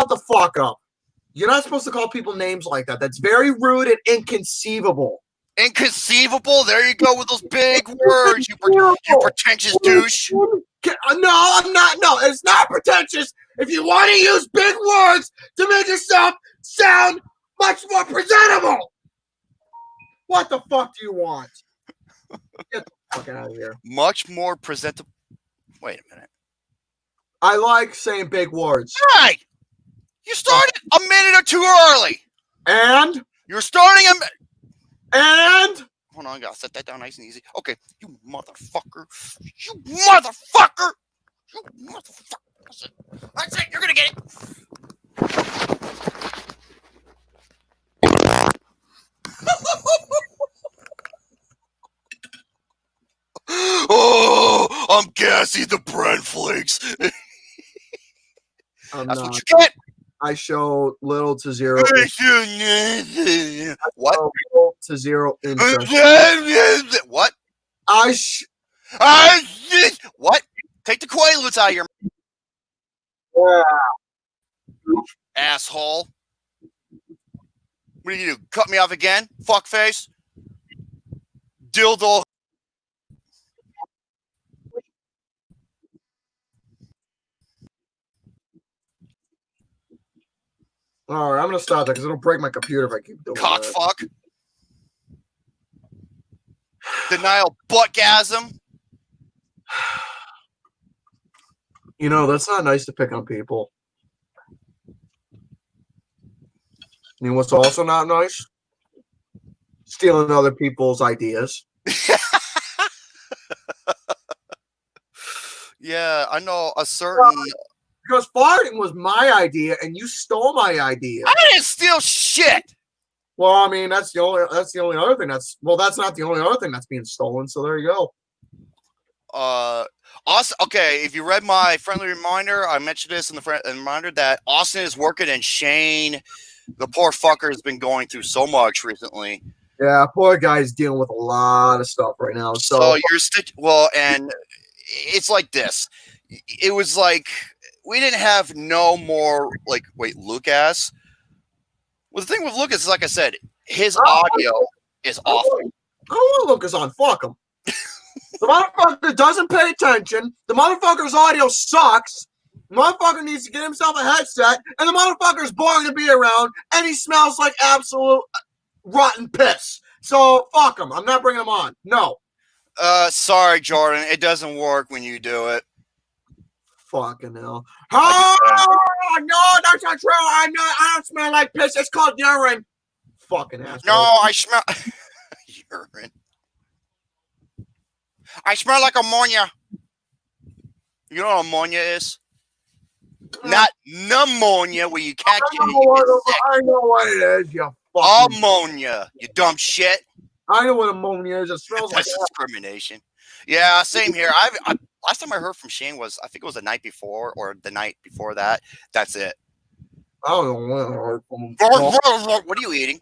the fuck up. You're not supposed to call people names like that. That's very rude and inconceivable. Inconceivable? There you go with those big words, you pretentious douche. No, I'm not. No, it's not pretentious. If you want to use big words to make yourself sound much more presentable. What the fuck do you want? Get the fuck out of here. Much more presentable. Wait a minute. I like saying big words. Hey! You started a minute or two early. And? You're starting And? Hold on, I gotta set that down nice and easy. Okay, you motherfucker. You motherfucker. You motherfucker. That's it. You're gonna get it. Oh, I'm gassy the bread flakes. That's what you get. I show little to zero. What? Little to zero interest. What? What? Take the Quaaludes out of your asshole. What do you do? Cut me off again? Fuckface? Dildo. All right, I'm gonna stop that because it'll break my computer if I keep doing that. Cockfuck. Denial buttgasm. You know, that's not nice to pick on people. You know what's also not nice? Stealing other people's ideas. Yeah, I know a certain... Because farting was my idea, and you stole my idea. I didn't steal shit. Well, I mean, that's the only other thing that's not the only other thing that's being stolen. So there you go. Austin. Okay, if you read my friendly reminder, I mentioned this in the reminder that Austin is working, and Shane, the poor fucker, has been going through so much recently. Yeah, poor guy's dealing with a lot of stuff right now. So you're and it's like this. It was like we didn't have no more Lucas. Well, the thing with Lucas is, like I said, his audio is awful. I don't want Lucas on. Fuck him. The motherfucker doesn't pay attention. The motherfucker's audio sucks. The motherfucker needs to get himself a headset, and the motherfucker's boring to be around, and he smells like absolute rotten piss. So fuck him. I'm not bringing him on. No. Sorry, Jordan. It doesn't work when you do it. Fucking hell. Oh, no, that's not true. I don't smell like piss. It's called urine. Fucking asshole. No, I smell urine. I smell like ammonia. You know what ammonia is? Not pneumonia, where you catch it. I know what it is, you fucking... Ammonia, you dumb shit. I know what ammonia is. It smells like discrimination. Yeah, same here. Last time I heard from Shane was, I think it was the night before or the night before that. That's it. I don't know when I heard from him. What are you eating?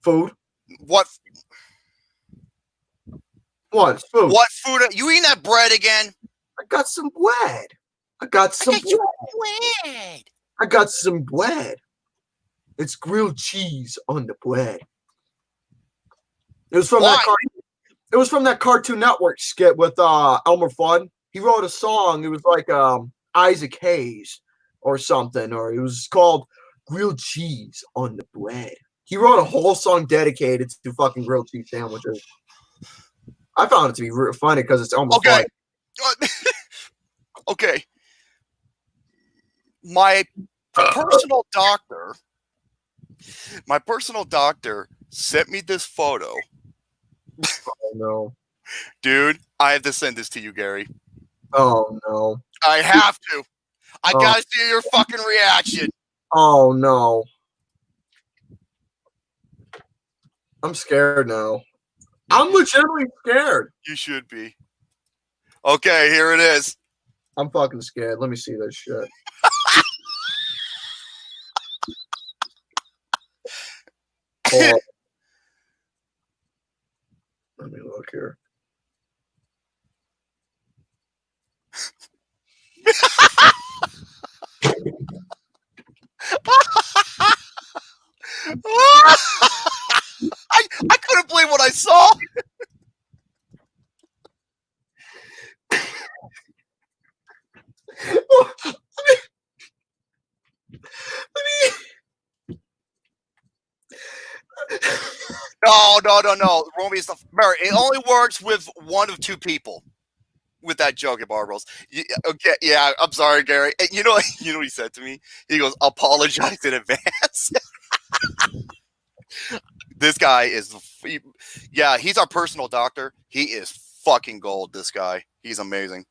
Food. What? What? Food. What food? You eating that bread again? I got some bread. I got some bread. It's grilled cheese on the bread. It was from It was from that Cartoon Network skit with Elmer Fudd. He wrote a song. It was like Isaac Hayes or something, or it was called Grilled Cheese on the Bread. He wrote a whole song dedicated to fucking grilled cheese sandwiches. I found it to be funny because it's Elmer Fudd. Okay. My personal doctor sent me this photo. Oh, no. Dude, I have to send this to you, Gary. Oh, no. I have to. I gotta see your fucking reaction. Oh, no. I'm scared now. I'm legitimately scared. You should be. Okay, here it is. I'm fucking scared. Let me see this shit. Oh. Let me look here. No. Romy's the Mary. It only works with one of two people. With that joke at Barbells. Okay, yeah, I'm sorry, Gary. And you know what he said to me? He goes, "Apologize in advance." This guy is, he's our personal doctor. He is fucking gold. This guy, he's amazing.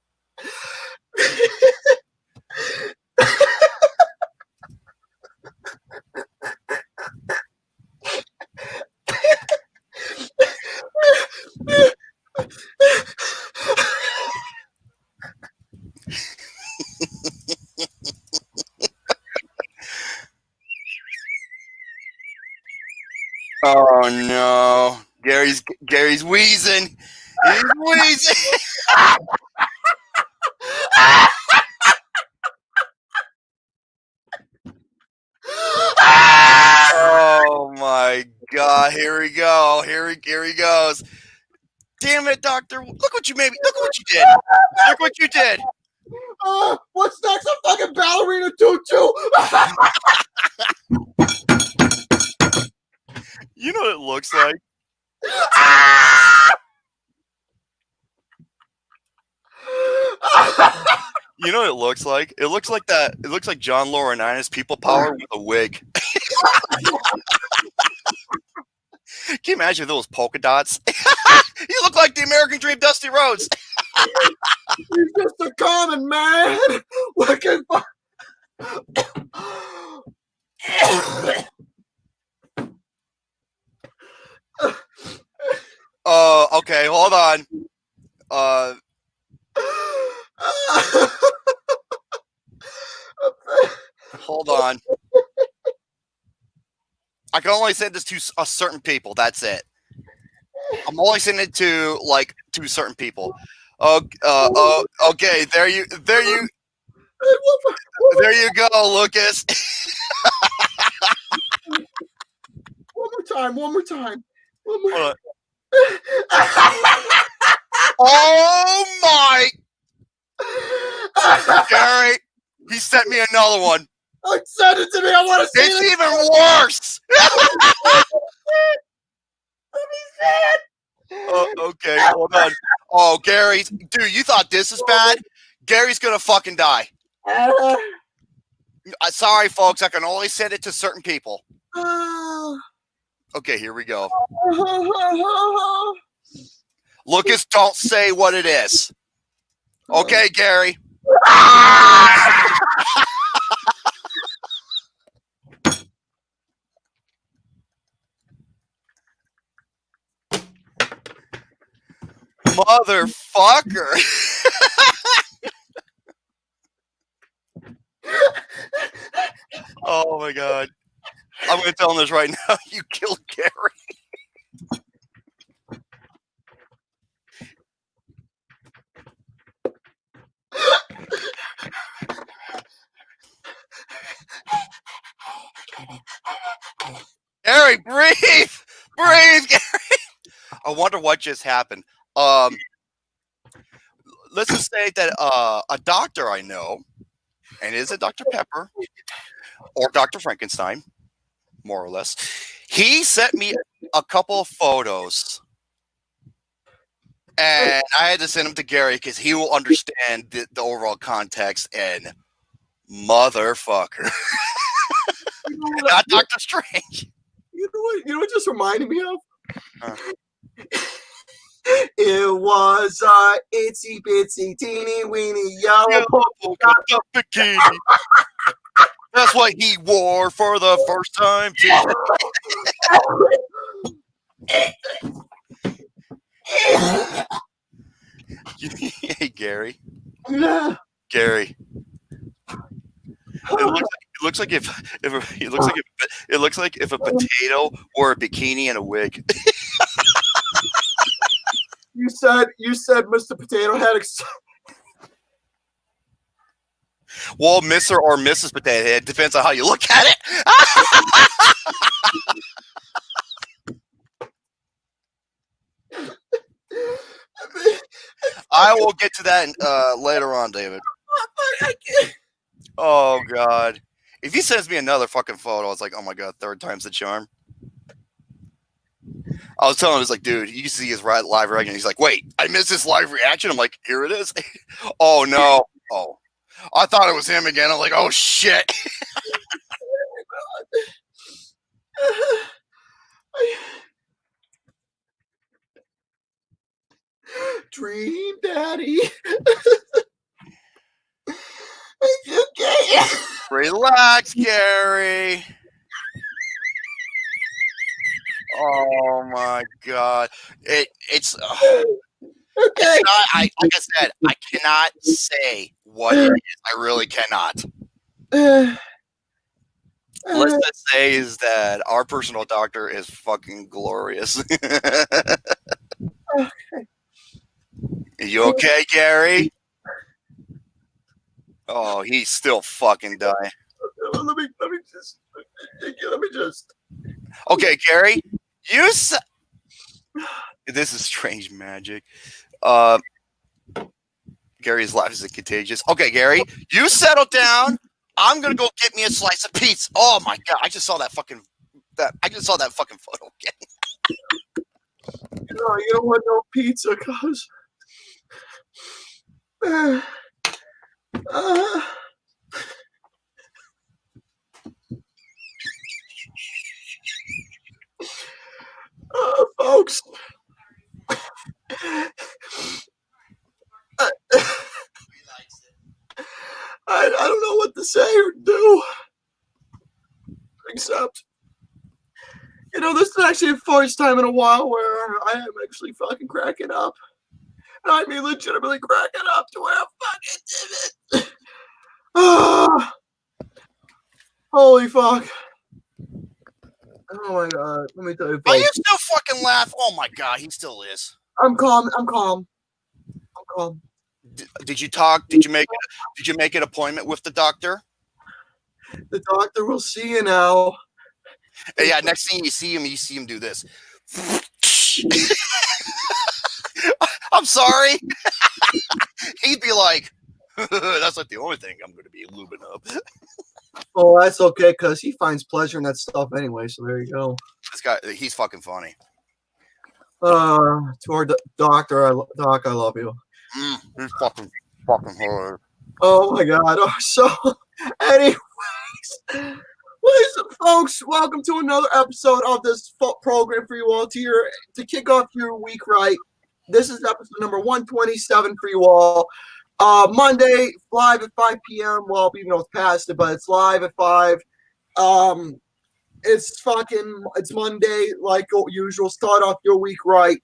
Oh no, Gary's wheezing. He's wheezing. Oh my god! Here we go. Here he goes. Damn it, doctor! Look what you made me. Look what you did. Look what you did. What's next? A fucking ballerina tutu. You know what it looks like? You know what it looks like? It looks like that. It looks like John Laurinaitis People Power with a wig. Can you imagine those polka dots? You look like the American Dream, Dusty Rhodes. He's just a common man looking for. Okay, hold on. Hold on. I can only send this to certain people. That's it. I'm only sending it to to certain people. Okay. There you go, Lucas. One more time. Oh my! Gary, he sent me another one. Send it to me. I want to see it. It's even worse. Okay, hold on. Oh, Gary, dude, you thought this is bad? Gary's gonna fucking die. Sorry, folks. I can only send it to certain people. Okay, here we go. Lucas, don't say what it is. Okay, Gary. Motherfucker. Oh my god. I'm going to tell him this right now. You killed Gary. Gary, breathe! Breathe, Gary! I wonder what just happened. Let's just say that a doctor I know, and it is a Dr. Pepper, or Dr. Frankenstein, more or less, he sent me a couple of photos. And I had to send them to Gary because he will understand the overall context and motherfucker. Not Doctor Strange. You know what just reminded me of? It was itsy bitsy teeny weeny yellow polka dot bikini. That's what he wore for the first time too. Hey, Gary. Gary. It looks like if a potato wore a bikini and a wig. You said Mr. Potato Head. Well, Mr. or Mrs. Potato Head depends on how you look at it. I will get to that later on, David. Oh God, If he sends me another fucking photo, it's like, oh my god, third time's the charm. I was telling him, it's like, dude, you see his live reaction. He's like, wait, I missed his live reaction. I'm like, here it is. Oh no. Oh, I thought it was him again. I'm like, oh shit. Dream Daddy. Okay. Relax, Gary. Oh my god. It's Okay. like I said, I cannot say what it is. I really cannot. Let's just say is that our personal doctor is fucking glorious. Okay. Are you okay, Gary? Oh, he's still fucking dying. Let me just. Okay, Gary, this is strange magic. Gary's life is contagious. Okay, Gary, you settle down. I'm gonna go get me a slice of pizza. Oh my god, I just saw that fucking photo again. No, you don't want no pizza, cuz. Folks. I don't know what to say or do. Except, this is actually the first time in a while where I am actually fucking cracking up. And I mean legitimately cracking up to where I fucking did it. Holy fuck. Oh my god. Let me tell you, folks. Are you still fucking laugh? Oh my god, he still is. I'm calm. Did you talk? Did you make an appointment with the doctor? The doctor will see you now. Yeah, next thing you see him do this. I'm sorry. He'd be like, that's like the only thing I'm going to be lubing up. Oh, that's okay, because he finds pleasure in that stuff anyway, so there you go. This guy, he's fucking funny. To our doctor, Doc, I love you. He's fucking hard. Oh my god. So, anyways, folks, welcome to another episode of this program for you all to kick off your week right. This is episode number 127 for you all. Monday, live at 5 p.m. Well, even though it's past it, but it's live at 5. It's Monday, like usual. Start off your week right,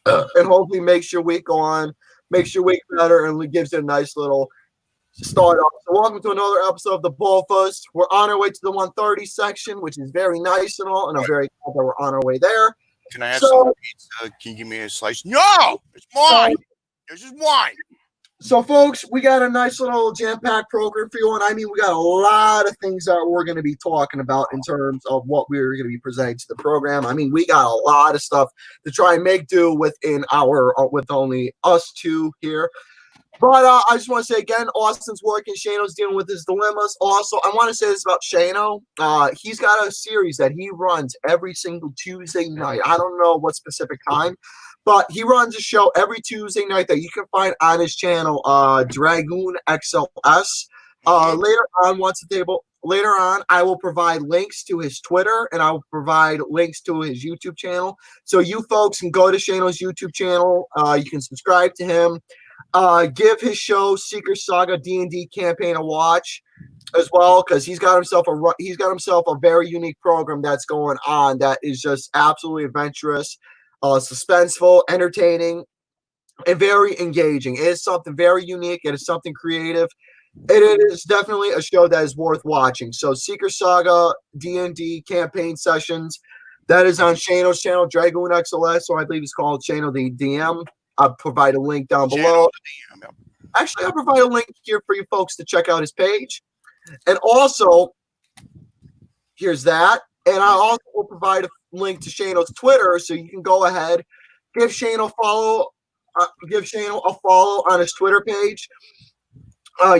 and hopefully makes your week better, and gives you a nice little start off. So welcome to another episode of the BOFAS. We're on our way to the 130 section, which is very nice and all, and I'm very glad that we're on our way there. Can I have some pizza? Can you give me a slice? No! It's mine! This is mine! So, folks, we got a nice little jam-packed program for you, and I mean, we got a lot of things that we're going to be talking about in terms of what we're going to be presenting to the program. I mean, we got a lot of stuff to try and make do with only us two here. But I just want to say again, Austin's working, Shano's dealing with his dilemmas. Also, I want to say this about Shano. He's got a series that he runs every single Tuesday night. I don't know what specific time, but he runs a show every Tuesday night that you can find on his channel, Dragoon XLS. Later on, I will provide links to his Twitter, and I will provide links to his YouTube channel. So you folks can go to Shano's YouTube channel. You can subscribe to him. Give his show Secret Saga D&D campaign a watch as well, because he's got himself a very unique program that's going on that is just absolutely adventurous, suspenseful, entertaining, and very engaging. It is something very unique. It is something creative. It is definitely a show that is worth watching. So Secret Saga D&D campaign sessions, that is on Shano's channel, Dragoon XLS, or I believe it's called Shano the DM. I'll provide a link down below. Actually, I'll provide a link here for you folks to check out his page. And also, here's that. And I also will provide a link to Shano's Twitter, so you can go ahead, give Shano a follow on his Twitter page.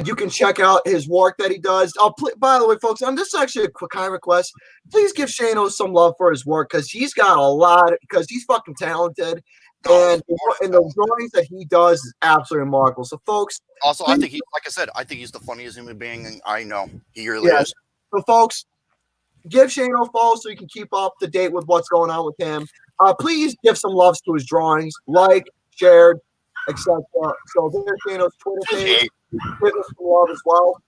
You can check out his work that he does. By the way, folks, this is actually a quick kind request. Please give Shano some love for his work because he's got a lot. Because he's fucking talented, and the drawings that he does is absolutely remarkable. So, folks. Also, I think like I said, I think he's the funniest human being I know. He really is. So, folks, give Shano a follow so you can keep up to date with what's going on with him. Please give some loves to his drawings, like, shared, etc. So there's Shano's Twitter page. Give us some love as well.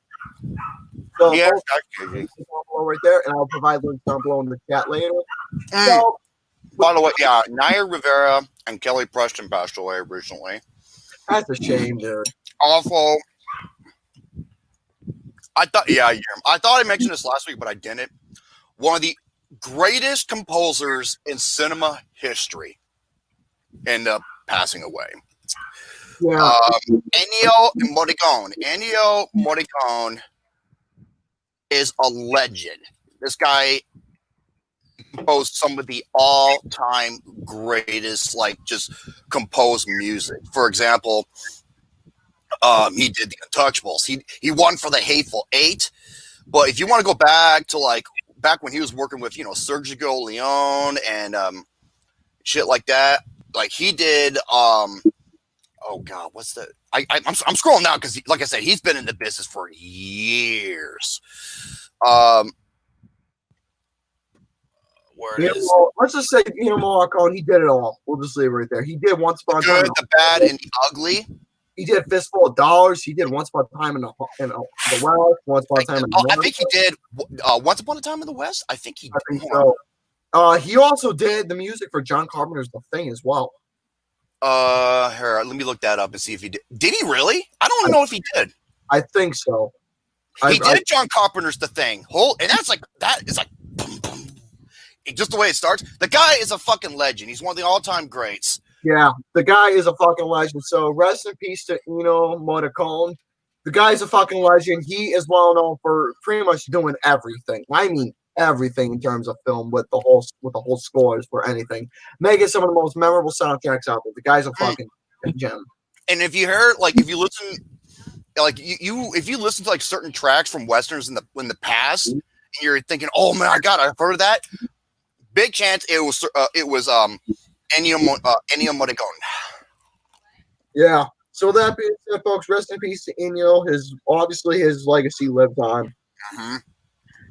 So yeah, below right there, and I'll provide links down below in the chat later. So, by the way, yeah, Naya, Rivera, and Kelly Preston passed away recently. That's a shame, dude. Awful. I thought I mentioned this last week, but I didn't. One of the greatest composers in cinema history ended up passing away. Yeah. Ennio Morricone. Ennio Morricone is a legend. This guy composed some of the all-time greatest, like, just composed music. For example, he did the Untouchables. He won for the Hateful Eight. But if you want to go back to back when he was working with Sergio Leone and shit like that, like he did. Oh God, what's the? I'm scrolling now because, like I said, he's been in the business for years. Where it is? Let's just say Morricone. He did it all. We'll just leave it right there. He did Once Upon a Time. Good, the Bad, and the Ugly. He did Fistful of Dollars. He did Once Upon a Time in the West. Once Upon a Time in the West. I think he did Once Upon a Time in the West. I think so. He also did the music for John Carpenter's The Thing as well. Here, let me look that up and see if he did. Did he really? I don't even know if he did. I think so. He did John Carpenter's The Thing. And that is like boom, boom. Just the way it starts. The guy is a fucking legend. He's one of the all-time greats. Yeah, the guy is a fucking legend. So rest in peace to Ennio Morricone. The guy's a fucking legend. He is well known for pretty much doing everything. I mean everything in terms of film with the whole scores for anything. Making some of the most memorable soundtracks out there. The guy's a fucking gem. And if you heard, if you listen, if you listen to certain tracks from westerns in the past, and you're thinking, oh my God, I've heard of that. Big chance it was Ennio Morricone. Yeah. So that being said, folks, rest in peace to Ennio. Obviously his legacy lives on. Mm-hmm.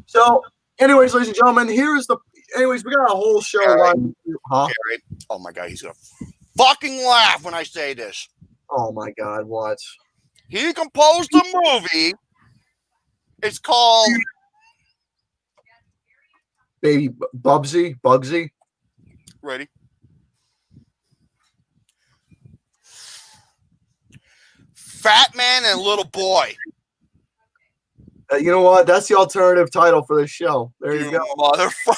So, anyways, ladies and gentlemen, we got a whole show. Gary. Oh my God, he's gonna fucking laugh when I say this. Oh my God, what? He composed a movie. It's called Baby Bugsy. Ready? Fat Man and Little Boy. You know what? That's the alternative title for this show. There you go. Motherfucker.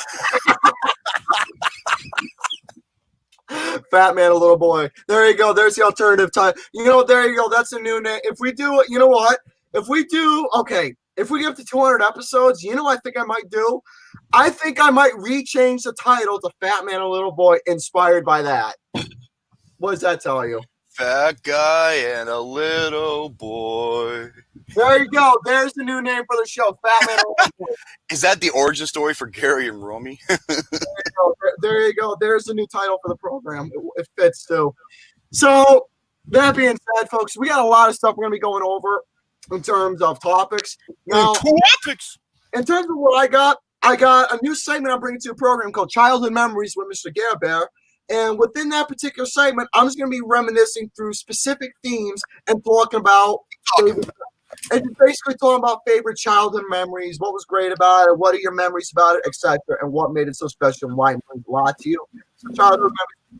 Fat Man and Little Boy. There you go. There's the alternative title. There you go. That's a new name. If we do it, you know what? If we get up to 200 episodes, I think I might do? I think I might rechange the title to Fat Man and Little Boy, inspired by that. What does that tell you? Fat guy and a little boy. There you go. There's the new name for the show, Fat Man and Little Boy. Is that the origin story for Garrison Romy? There you go. There's the new title for the program. It fits too. So, that being said, folks, we got a lot of stuff we're going to be going over in terms of topics. Now, in terms of what I got a new segment I'm bringing to the program called Childhood Memories with Mr. GareBear. And within that particular segment, I'm just going to be reminiscing through specific themes and talking about basically talking about favorite childhood memories, what was great about it, what are your memories about it, etc., and what made it so special and why it means a lot to you. So childhood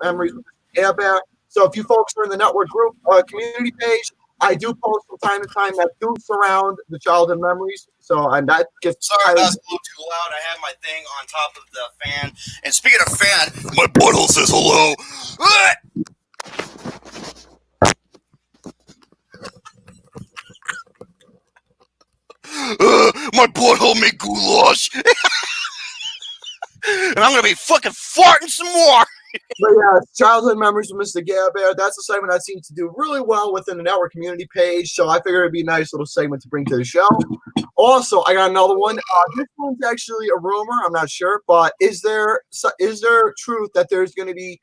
memories with Mr. GareBear. So if you folks are in the network group community page, I do post from time to time that do surround the childhood memories. So, and that gets. Sorry, that's a little too loud. I have my thing on top of the fan. And speaking of fan, my butthole says hello. My butthole made goulash. And I'm going to be fucking farting some more. But yeah, childhood memories with Mr. GareBear. That's a segment that seems to do really well within the network community page. So I figured it'd be a nice little segment to bring to the show. Also, I got another one. This one's actually a rumor. I'm not sure, but is there truth that there's going to be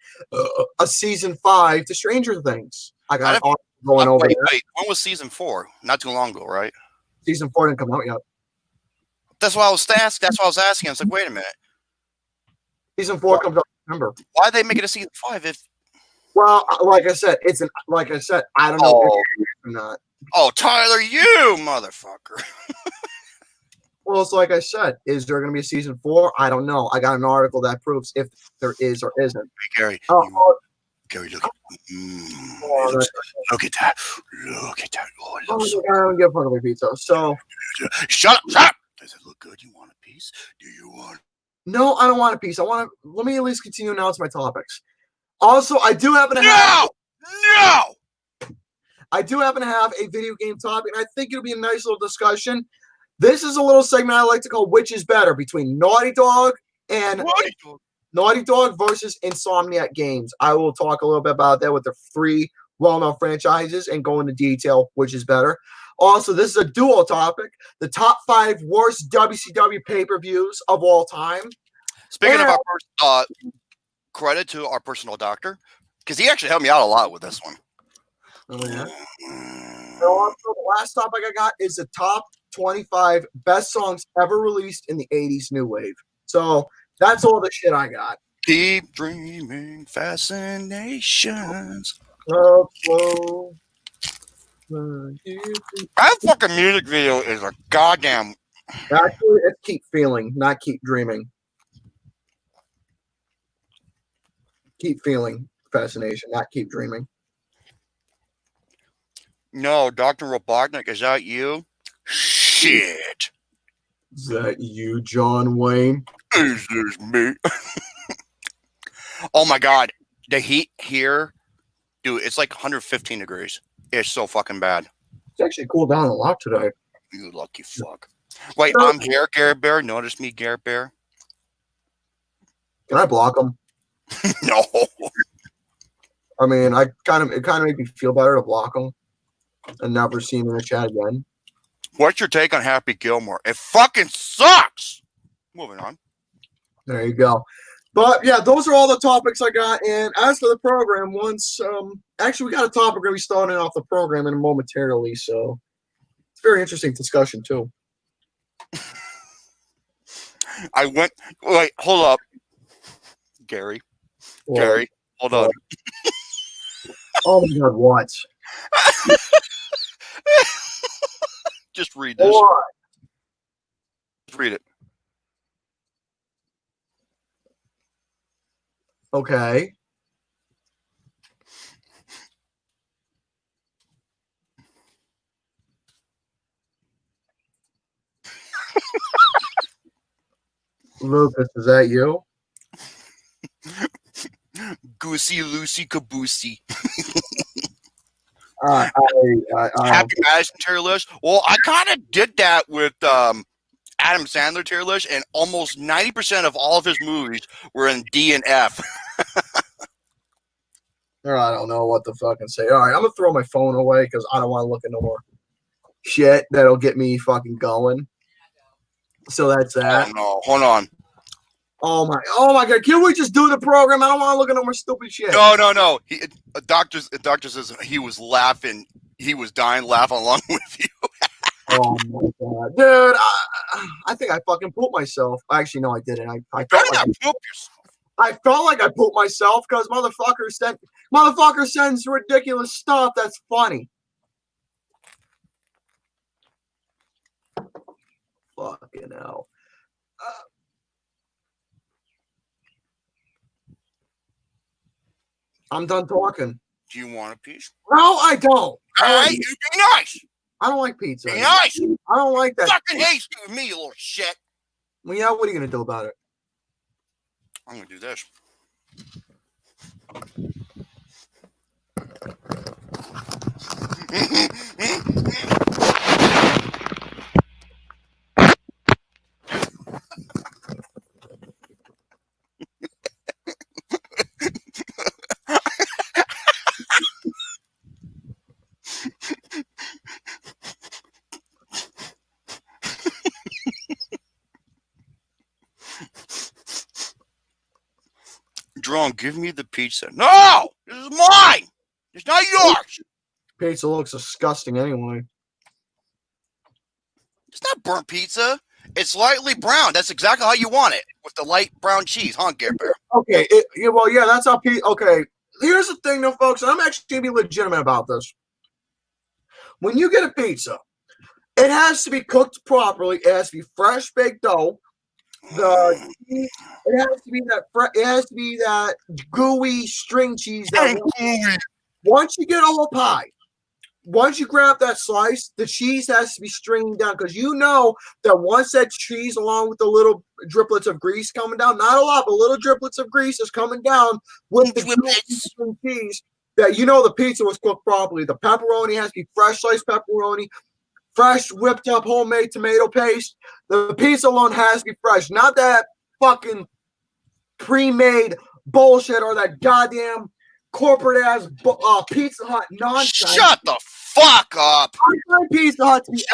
a season 5 to Stranger Things? I got an article going over there. Wait, when was season 4? Not too long ago, right? Season 4 didn't come out yet. That's why I was asking. That's why I was asking. I was like, wait a minute. Season 4 comes out in September. Why are they making a season 5 if? Well, like I said, I don't know if it's or not. Oh, Tyler, you motherfucker. Well, it's like I said, is there going to be a season 4? I don't know. I got an article that proves if there is or isn't. Hey, Gary. Gary, look at look at that. Look at that. Oh, I love I don't give a fuck about pizza. So shut up. Does it look good? You want a piece? Do you want? No, I don't want a piece. Let me at least continue to announce my topics. Also, I do happen to have I do happen to have a video game topic, and I think it'll be a nice little discussion. This is a little segment I like to call "Which is Better" between Naughty Dog and Naughty Dog versus Insomniac Games. I will talk a little bit about that with the 3 well-known franchises and go into detail which is better. Also, this is a dual topic: the top 5 worst WCW pay-per-views of all time. Speaking of our first, credit to our personal doctor, because he actually helped me out a lot with this one. Oh, yeah. And also, the last topic I got is the top 25 best songs ever released in the 80s new wave. So that's all the shit I got. Keep dreaming, fascinations. That fucking music video is a goddamn. Actually, it's Keep Feeling, not Keep Dreaming. Keep Feeling, fascination, not Keep Dreaming. No, Dr. Robotnik, is that you? Shit. Is that you, John Wayne? Is this me? Oh my god. The heat here, dude, it's like 115 degrees. It's so fucking bad. It's actually cooled down a lot today. You lucky fuck. Wait, I'm here, GareBear. Notice me, GareBear. Can I block him? No. I mean, it kind of made me feel better to block him and never see him in the chat again. What's your take on Happy Gilmore? It fucking sucks. Moving on. There you go. But yeah, those are all the topics I got. And as for the program, actually we got a topic we're going to be starting off the program in momentarily. So it's a very interesting discussion too. Wait, hold up. Gary. What? Gary, hold on. Oh my god, what? Just read this. What? Just read it. Okay. Lucas, is that you? Goosey Lucy Caboosey. Happy Madison tier list. Well, I kind of did that with Adam Sandler tier list, and almost 90% of all of his movies were in D and F. I don't know what to fucking say. All right, I'm gonna throw my phone away because I don't want to look at no more shit that'll get me fucking going. So that's that. Oh no, hold on. Oh my god! Can we just do the program? I don't want to look at no more stupid shit. No. A doctor says he was laughing. He was dying laughing along with you. Oh my god, dude! I think I fucking pooped myself. Actually, no, I didn't. I felt like I pooped myself because motherfucker sends ridiculous stuff that's funny. Fucking hell. I'm done talking. Do you want a piece? No, I don't. All right, you be nice. I don't like pizza. Be nice. I don't like that. Fucking hate you with me, you little shit. Well, yeah, what are you gonna do about it? I'm gonna do this. drunk. Give me the pizza. No, this is mine. It's not yours. Pizza looks disgusting anyway. It's not burnt pizza. It's lightly brown. That's exactly how you want it, with the light brown cheese, huh, GareBear? Okay, yeah, that's how pizza. Okay, here's the thing, though, folks. And I'm actually gonna be legitimate about this. When you get a pizza, it has to be cooked properly. It has to be fresh baked dough. It has to be that gooey string cheese. Once you get a whole pie, once you grab that slice, the cheese has to be stringing down, because you know that once that cheese, along with the little driplets of grease coming down, not a lot, but little driplets of grease is coming down with the string cheese, that you know the pizza was cooked properly. The pepperoni has to be fresh sliced pepperoni, fresh whipped up homemade tomato paste. The pizza alone has to be fresh, not that fucking pre-made bullshit or that goddamn corporate ass Pizza Hut nonsense. Shut the fuck up. I find Pizza Hut to be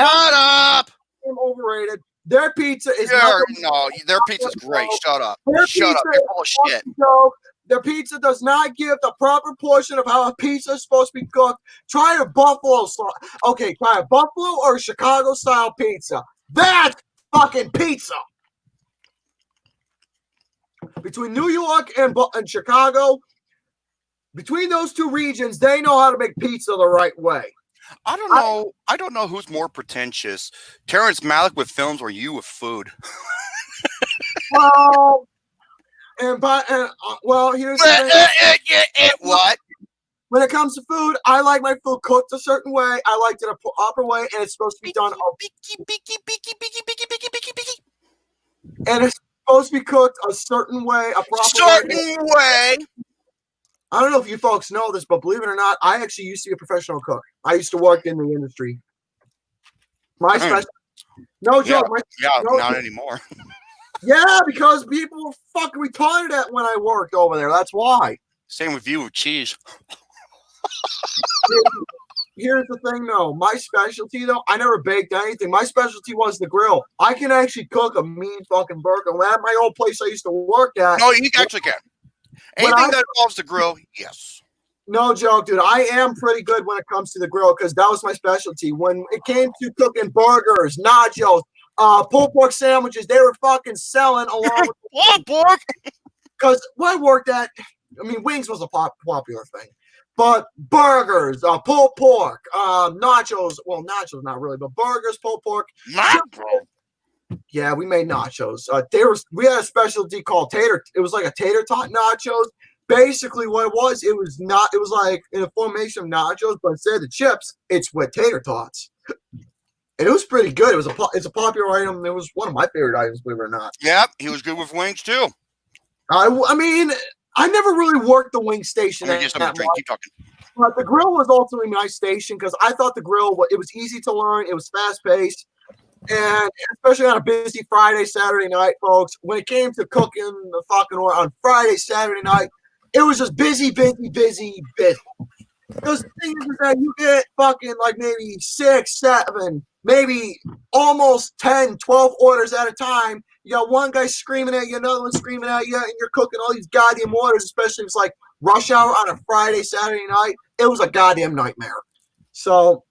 overrated. Their pizza is their pizza's great. Shut up. Shut up. You're full of shit. Their pizza does not give the proper portion of how a pizza is supposed to be cooked. Try a Buffalo style. Okay, try a Buffalo or a Chicago style pizza. That's fucking pizza. Between New York and Chicago, between those two regions, they know how to make pizza the right way. I don't know who's more pretentious, Terrence Malick with films or you with food. Well, here's the thing. What? When it comes to food, I like my food cooked a certain way. I like it a proper way, and it's supposed to be done. And it's supposed to be cooked a certain way, a proper way. I don't know if you folks know this, but believe it or not, I actually used to be a professional cook. I used to work in the industry. My special, no joke. Not anymore. Yeah, because people were fucking retarded at when I worked over there. That's why. Same with you with cheese. Here's the thing, though. My specialty, though, I never baked anything. My specialty was the grill. I can actually cook a mean fucking burger. At my old place I used to work at. No, you actually can. Anything that involves the grill, yes. No joke, dude. I am pretty good when it comes to the grill, because that was my specialty. When it came to cooking burgers, nachos, pulled pork sandwiches, they were fucking selling along with pulled pork. Because when I worked at, wings was a popular thing, but burgers, pulled pork, nachos. Well, nachos not really, but burgers, pulled pork. Yeah, we made nachos. We had a specialty called tater. It was like a tater tot nachos. Basically, what it was like in a formation of nachos, but instead of the chips, it's with tater tots. And it was pretty good. It's a popular item. It was one of my favorite items, believe it or not. Yep, he was good with wings too. I never really worked the wing station. Keep talking. But the grill was ultimately my station, because I thought the grill, it was easy to learn. It was fast paced. And especially on a busy Friday, Saturday night, folks, when it came to cooking the fucking on Friday, Saturday night, it was just busy. Because the thing is that you get fucking like maybe 6, 7, maybe almost 10, 12 orders at a time. You got one guy screaming at you, another one screaming at you, and you're cooking all these goddamn orders, especially if it's like rush hour on a Friday, Saturday night. It was a goddamn nightmare. So,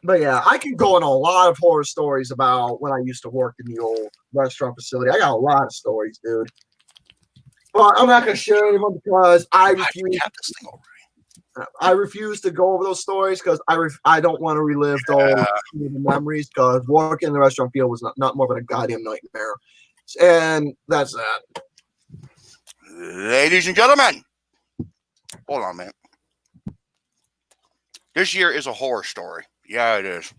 but yeah, I can go in a lot of horror stories about when I used to work in the old restaurant facility. I got a lot of stories, dude. But I'm not going to share any of them because I refuse to go over those stories, because I don't want to relive those memories, because working in the restaurant field was not more of a goddamn nightmare. And that's that. Ladies and gentlemen, hold on, man. This year is a horror story. Yeah, it is.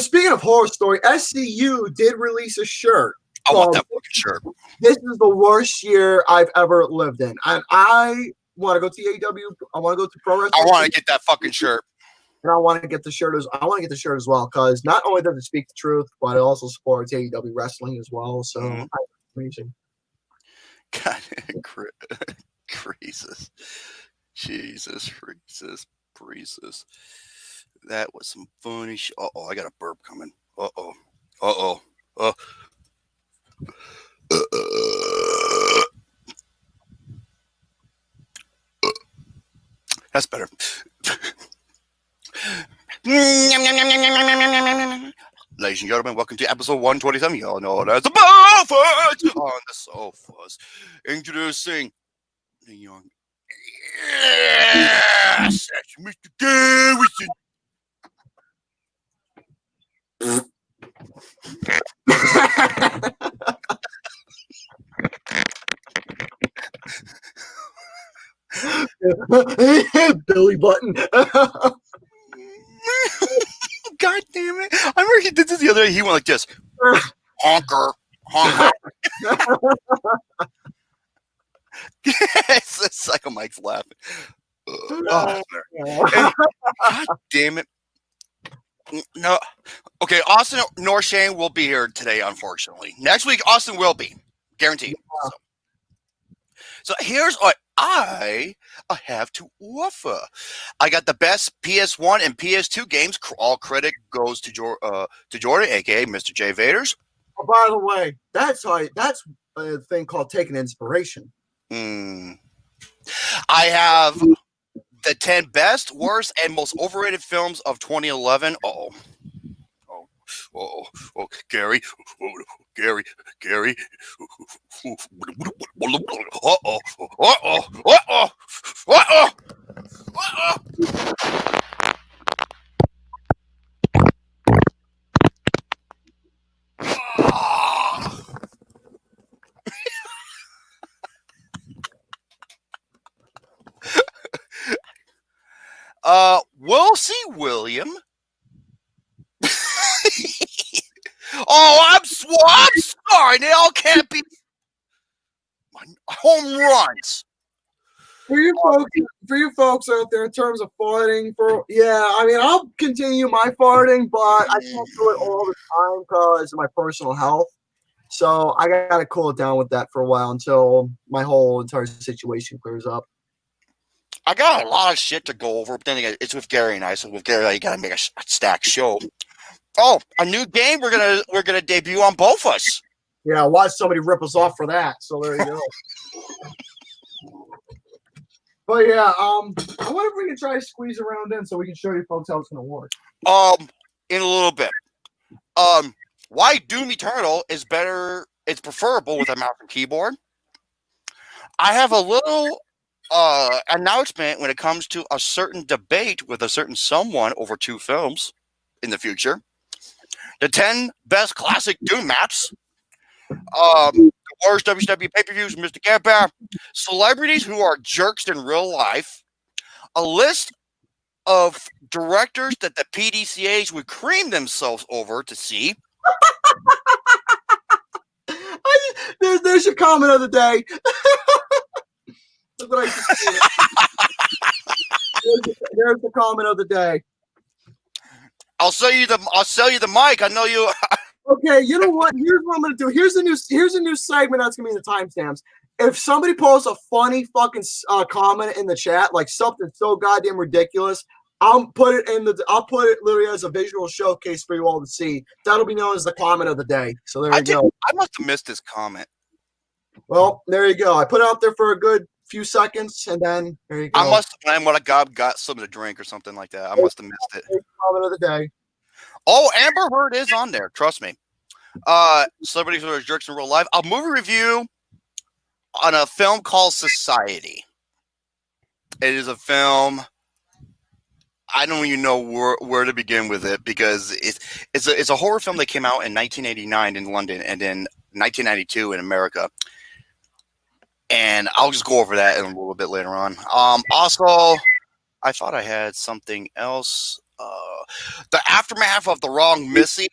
Speaking of horror story, SCU did release a shirt. I want that fucking shirt. This is the worst year I've ever lived in. And I want to go to AEW. I want to go to Pro Wrestling. I want to get that fucking shirt. And I want to get the shirt as well, because not only does it speak the truth, but it also supports AEW wrestling as well. So amazing. God, Jesus. That was some funny shit. I got a burp coming. That's better. Ladies and gentlemen, welcome to episode 127. You all know it as the BOFAS on the SOFAS. Introducing the young. Yes, that's Mr. Garrison. Billy Button. God damn it. I remember he did this the other day. He went like this. Honker. Honker. It's Psycho Mike's laughing. Oh, and, God damn it. No. Okay, Austin nor Shane will be here today, unfortunately. Next week, Austin will be. Guaranteed. Yeah. So here's what I have to offer. I got the best PS1 and PS2 games. All credit goes to Jordan, aka Mr. J Vaders. Oh, by the way, that's a thing called taking inspiration. I have the 10 best, worst, and most overrated films of 2011. Oh, Gary. Gary. We'll see, William. Oh, I'm sorry. They all can't be home runs. For you folks out there, in terms of farting, I'll continue my farting, but I can't do it all the time because of my personal health. So I gotta cool it down with that for a while until my whole entire situation clears up. I got a lot of shit to go over, but then again, it's with Gary and I. So with Gary, you gotta make a stacked show. Oh, a new game we're gonna debut on BOFAS. Yeah, watch somebody rip us off for that. So there you go. But yeah, I wonder if we can try to squeeze around in so we can show you folks how it's gonna work. In a little bit. Why Doom Eternal is better? It's preferable with a mouse and keyboard. I have a little announcement when it comes to a certain debate with a certain someone over 2 films in the future. The 10 best classic Doom maps. The worst WCW pay-per-views, Mr. GareBear. Celebrities who are jerks in real life. A list of directors that the PDCAs would cream themselves over to see. There's your comment of the day. Look what I just did. There's the comment of the day. I'll sell you the mic. I know you. Okay, you know what? Here's what I'm gonna do. Here's a new segment that's gonna be in the timestamps. If somebody posts a funny fucking comment in the chat, like something so goddamn ridiculous, I'll put it literally as a visual showcase for you all to see. That'll be known as the comment of the day. So there you go. I must have missed this comment. Well, there you go. I put it out there for a good few seconds, and then there you go. I must have got something to drink or something like that. I must have missed it. Comment of the day. Oh, Amber Heard is on there. Trust me. Celebrities who are jerks in real life. A movie review on a film called Society. It is a film. I don't even know where to begin with it because it's a horror film that came out in 1989 in London and then 1992 in America. And I'll just go over that in a little bit later on. Also, I thought I had something else. The aftermath of the wrong Missy,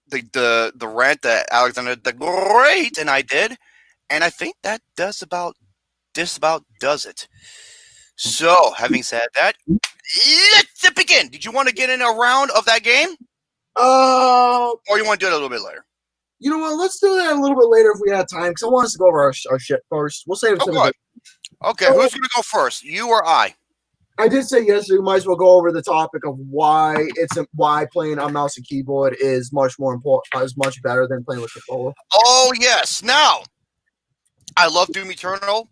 the rant that Alexander the Great and I did, and I think that does about does it. So, having said that, let's begin. Did you want to get in a round of that game, or you want to do it a little bit later? You know what? Let's do that a little bit later if we have time, because I want us to go over our shit first. We'll save it to the Okay, who's going to go first? You or I? I did say yesterday we might as well go over the topic of why playing on mouse and keyboard is much more important, is much better than playing with controller. Oh yes. Now, I love Doom Eternal.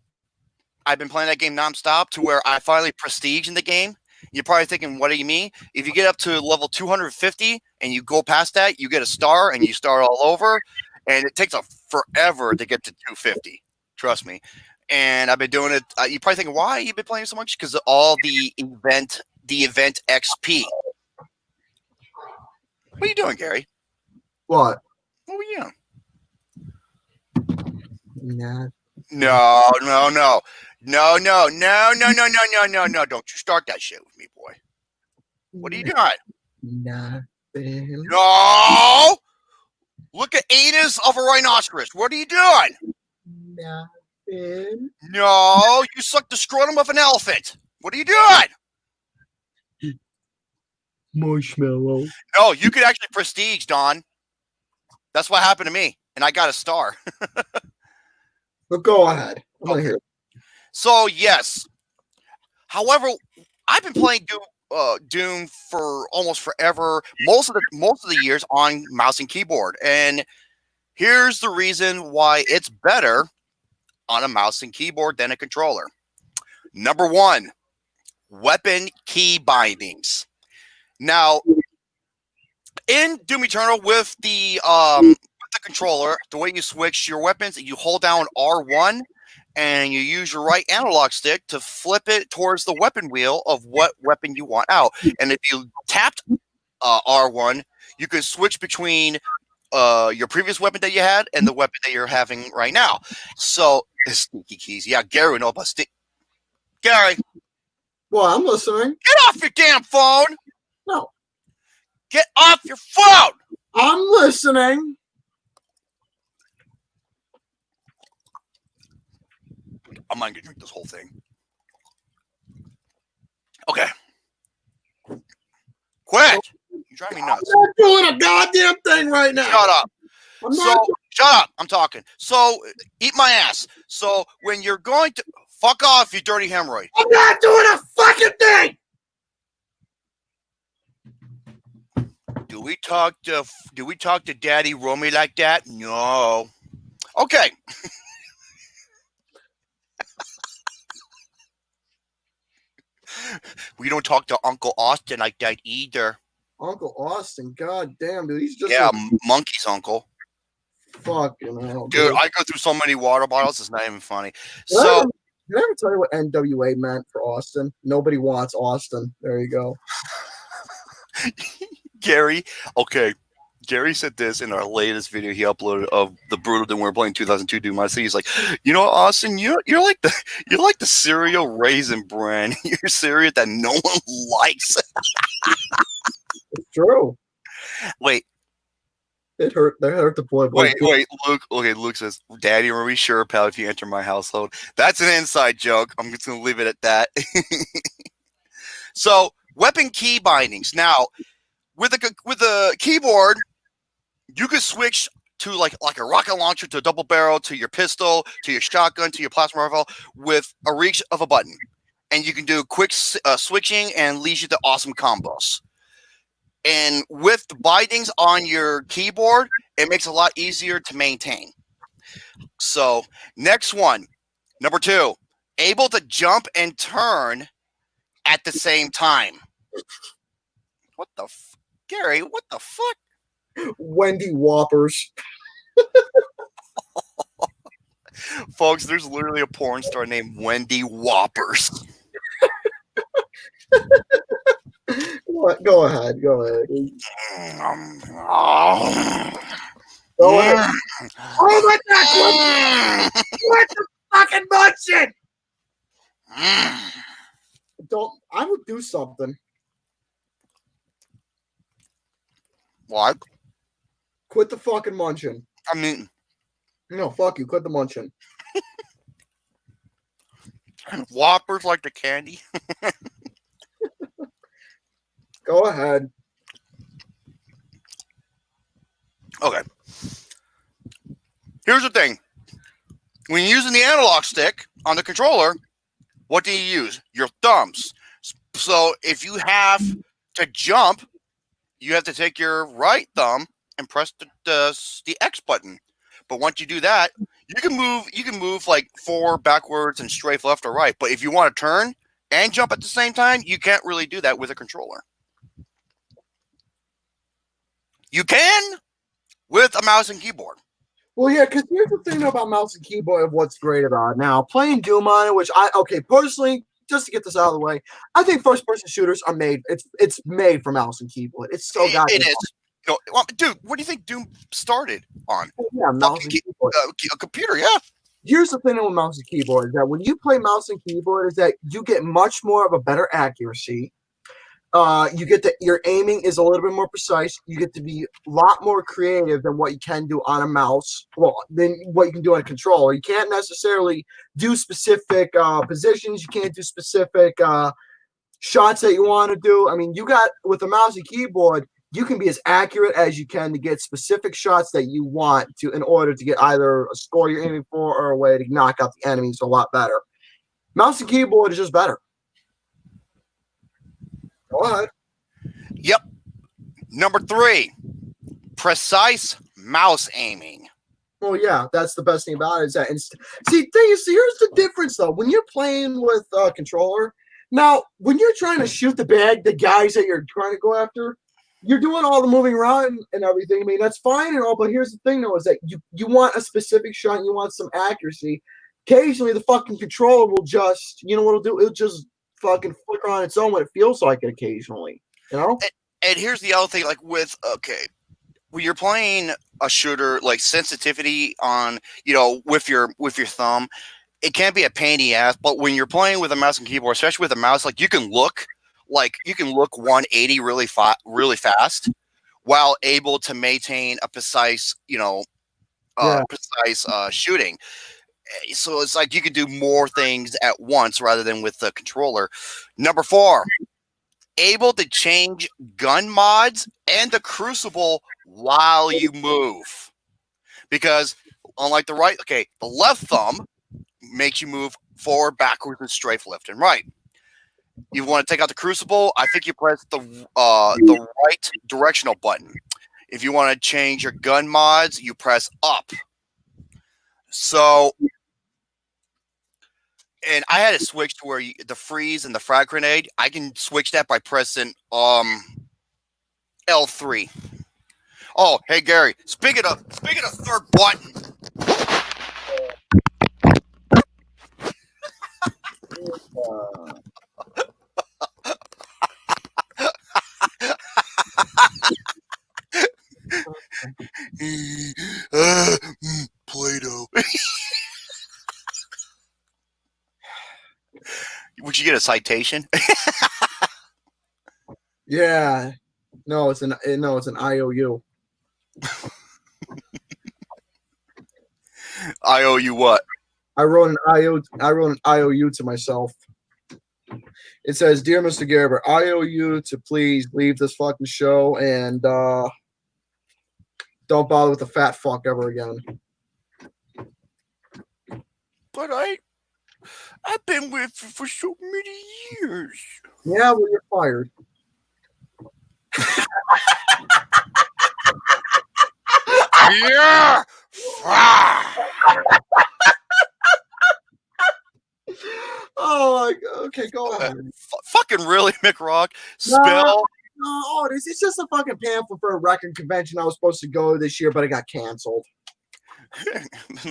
I've been playing that game nonstop to where I finally prestige in the game. You're probably thinking, what do you mean? If you get up to level 250 and you go past that, you get a star and you start all over. And it takes forever to get to 250. Trust me. And I've been doing it. You're probably thinking, why you've been playing so much? Because of all the event XP. What are you doing, Gary? What? What were you doing? Nah. No. Don't you start that shit with me, boy. What are you doing? Nothing. No! Look at anus of a rhinoceros. What are you doing? Nothing. No, you suck the scrotum of an elephant. What are you doing? Marshmallow. No, you could actually prestige, Don. That's what happened to me, and I got a star. But go ahead. I'm gonna hear it. So yes. However, I've been playing Doom for almost forever. Most of the years on mouse and keyboard, and here's the reason why it's better on a mouse and keyboard than a controller. Number one, weapon key bindings. Now, in Doom Eternal with the controller, the way you switch your weapons, you hold down R1 and you use your right analog stick to flip it towards the weapon wheel of what weapon you want out. And if you tapped R1, you can switch between your previous weapon that you had and the weapon that you're having right now. So, sneaky keys. Yeah, Gary would know about Gary. Well, I'm listening. Get off your damn phone. No. Get off your phone. I'm listening. I'm not gonna drink this whole thing. Okay. Quit. You drive me nuts. I'm not doing a goddamn thing right now. Shut up. I'm Shut up. I'm talking. So eat my ass. So when you're going to fuck off, you dirty hemorrhoid. I'm not doing a fucking thing. Do we talk to Daddy Romy like that? No. Okay. We don't talk to Uncle Austin like that either. Uncle Austin, god damn, dude, he's just Monkey's uncle. Fucking hell, dude. I go through so many water bottles, it's not even funny. Did I ever tell you what NWA meant for Austin? Nobody wants Austin. There you go. Gary, okay. Gary said this in our latest video he uploaded of the Brutal that we were playing 2002 Doom. I see he's like, you know, Austin, you're like the cereal Raisin Bran. You're cereal that no one likes. It's true. Wait. It hurt. That hurt the boy. Wait, Luke. Okay, Luke says, "Daddy, are we sure, pal? If you enter my household, that's an inside joke. I'm just gonna leave it at that." So, weapon key bindings. Now, with a keyboard, you could switch to like a rocket launcher, to a double barrel, to your pistol, to your shotgun, to your plasma rifle with a reach of a button, and you can do quick switching and leads you to awesome combos. And with the bindings on your keyboard, it makes it a lot easier to maintain. So, next one, number 2, able to jump and turn at the same time. What the Gary, what the fuck? Wendy Whoppers. Folks, there's literally a porn star named Wendy Whoppers. What? Go ahead. Go ahead. Go ahead. Oh my God! What the fucking munching? Don't. I would do something. What? Quit the fucking munching. I mean, no, fuck you. Quit the munching. Whoppers like the candy. Go ahead. Okay. Here's the thing. When you're using the analog stick on the controller, what do you use? Your thumbs. So if you have to jump, you have to take your right thumb and press the X button. But once you do that, You can move like forward, backwards, and strafe left or right. But if you want to turn and jump at the same time, you can't really do that with a controller. You can with a mouse and keyboard. Well, yeah, because here's the thing about mouse and keyboard of what's great about it. Now, playing Doom on it, which personally, just to get this out of the way, I think first-person shooters are made. It's made for mouse and keyboard. It's so goddamn. It is. No, well, dude, what do you think Doom started on? Yeah, mouse and keyboard. A computer, yeah. Here's the thing with mouse and keyboard is that when you play mouse and keyboard, is that you get much more of a better accuracy. You get that your aiming is a little bit more precise. You get to be a lot more creative than what you can do on a mouse. Well, than what you can do on a controller. You can't necessarily do specific positions. You can't do specific shots that you want to do. I mean, you got with a mouse and keyboard, you can be as accurate as you can to get specific shots that you want to in order to get either a score you're aiming for or a way to knock out the enemies a lot better. Mouse and keyboard is just better. Go ahead. Yep. Number 3, precise mouse aiming. Well, yeah, that's the best thing about it. Is that here's the difference though. When you're playing with a controller, now when you're trying to shoot the guys that you're trying to go after, you're doing all the moving around and everything. I mean, that's fine and all, but here's the thing though, is that you want a specific shot and you want some accuracy. Occasionally, the fucking controller will just, you know what it'll do? It'll just fucking flicker on its own when it feels like it occasionally, you know? And here's the other thing, like when you're playing a shooter, like sensitivity on, with your thumb, it can be a pain in the ass, but when you're playing with a mouse and keyboard, especially with a mouse, like you can look 180 really fast while able to maintain a precise, shooting. So it's like you could do more things at once rather than with the controller. Number 4, able to change gun mods and the crucible while you move. Because unlike the left thumb makes you move forward, backwards, and strafe left and right. You want to take out the crucible, I think you press the right directional button. If you want to change your gun mods, you press up. So, and I had to switch to where the freeze and the frag grenade, I can switch that by pressing L3. Oh, hey Gary, speaking of third button. Play-Doh. Would you get a citation? Yeah. No, it's an IOU. IOU what? I wrote an IOU to myself. It says, "Dear Mr. GareBear, IOU to please leave this fucking show and don't bother with the fat fuck ever again." But I've been with you for so many years. Yeah, well, you're fired. Yeah. Oh my God. Okay, go ahead. Fucking really, McRock? Spell. No, it's just a fucking pamphlet for a record convention I was supposed to go this year, but it got canceled.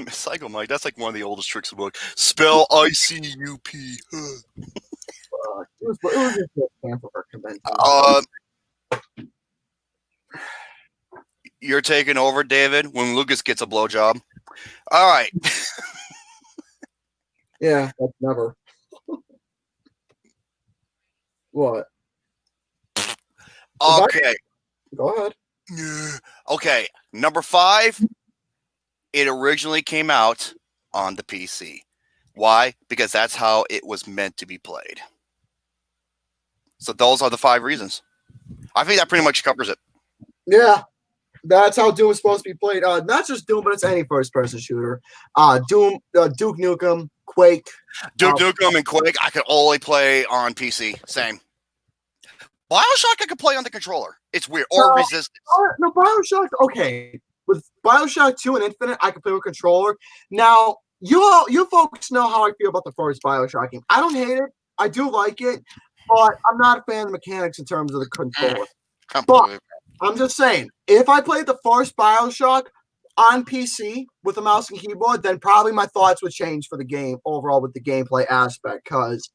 Psycho Mike, that's like one of the oldest tricks of the book. Spell ICUP. It was just a pamphlet for a convention. You're taking over, David, when Lucas gets a blowjob. All right. Yeah, that's never. What? Okay. Go ahead. Okay. Number 5. It originally came out on the PC. Why? Because that's how it was meant to be played. So those are the 5 reasons. I think that pretty much covers it. Yeah. That's how Doom is supposed to be played. Not just Doom, but it's any first-person shooter. Doom, Duke Nukem, Quake. Duke Nukem and Quake, I can only play on PC. Same. BioShock, I can play on the controller. It's weird. Or Resistance. No, BioShock, okay. With BioShock 2 and Infinite, I can play with controller. Now, you folks know how I feel about the first BioShock game. I don't hate it. I do like it, but I'm not a fan of the mechanics in terms of the controller. But I'm just saying, if I played the first BioShock on PC with a mouse and keyboard, then probably my thoughts would change for the game overall with the gameplay aspect. Because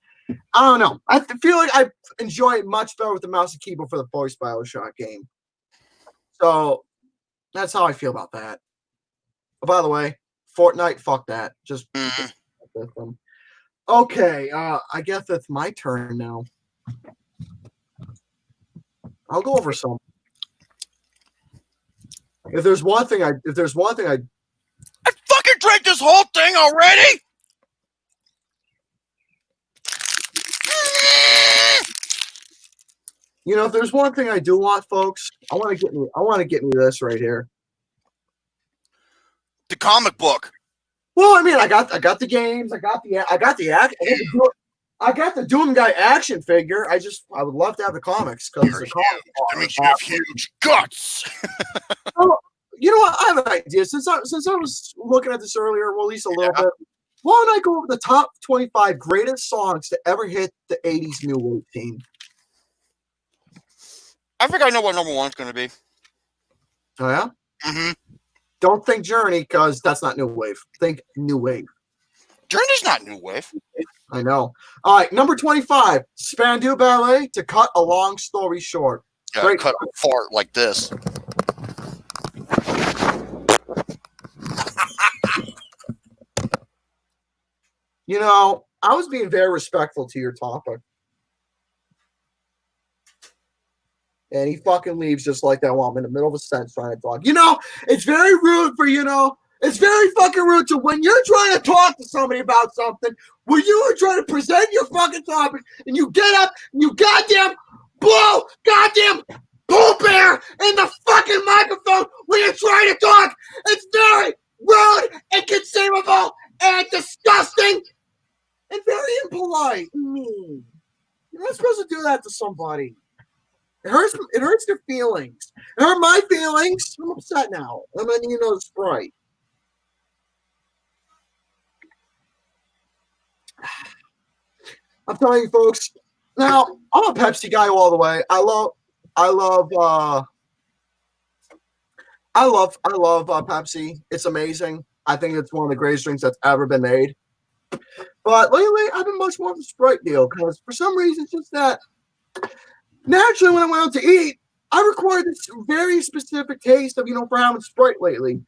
I don't know, I feel like I enjoy it much better with the mouse and keyboard for the first BioShock game. So that's how I feel about that. Oh, by the way, Fortnite, fuck that. Just okay. I guess it's my turn now. I'll go over some. If there's one thing I fucking drank this whole thing already. You know, if there's one thing I do want, folks, I want to get me this right here. The comic book. Well, I mean, I got the games, I got the Doom Guy action figure. I would love to have the comics because the comics you have huge guts. Well, you know what? I have an idea. Since I was looking at this earlier, well, at least a little bit. Why don't I go over the top 25 greatest songs to ever hit the 80s new wave scene? I think I know what number one's going to be. Oh yeah. Mm-hmm. Don't think Journey because that's not new wave. Think new wave. Journey's not new wave. I know. All right, number 25, Spandau Ballet, To Cut a Long Story Short. Yeah, Great. cut a fart like this. You know, I was being very respectful to your topic. And he fucking leaves just like that while I'm in the middle of a sentence trying to talk. You know, it's very rude for, it's very fucking rude to when you're trying to talk to somebody about something, when you are trying to present your fucking topic, and you get up and you goddamn Pooh Bear in the fucking microphone when you're trying to talk. It's very rude, inconceivable, and disgusting, and very impolite. You're not supposed to do that to somebody. It hurts their feelings. It hurt my feelings. I'm upset now. I'm gonna need another Sprite. I'm telling you, folks. Now, I'm a Pepsi guy all the way. I love Pepsi. It's amazing. I think it's one of the greatest drinks that's ever been made. But lately, I've been much more of a Sprite deal because for some reason, it's just that naturally when I went out to eat, I required this very specific taste of, for having Sprite lately.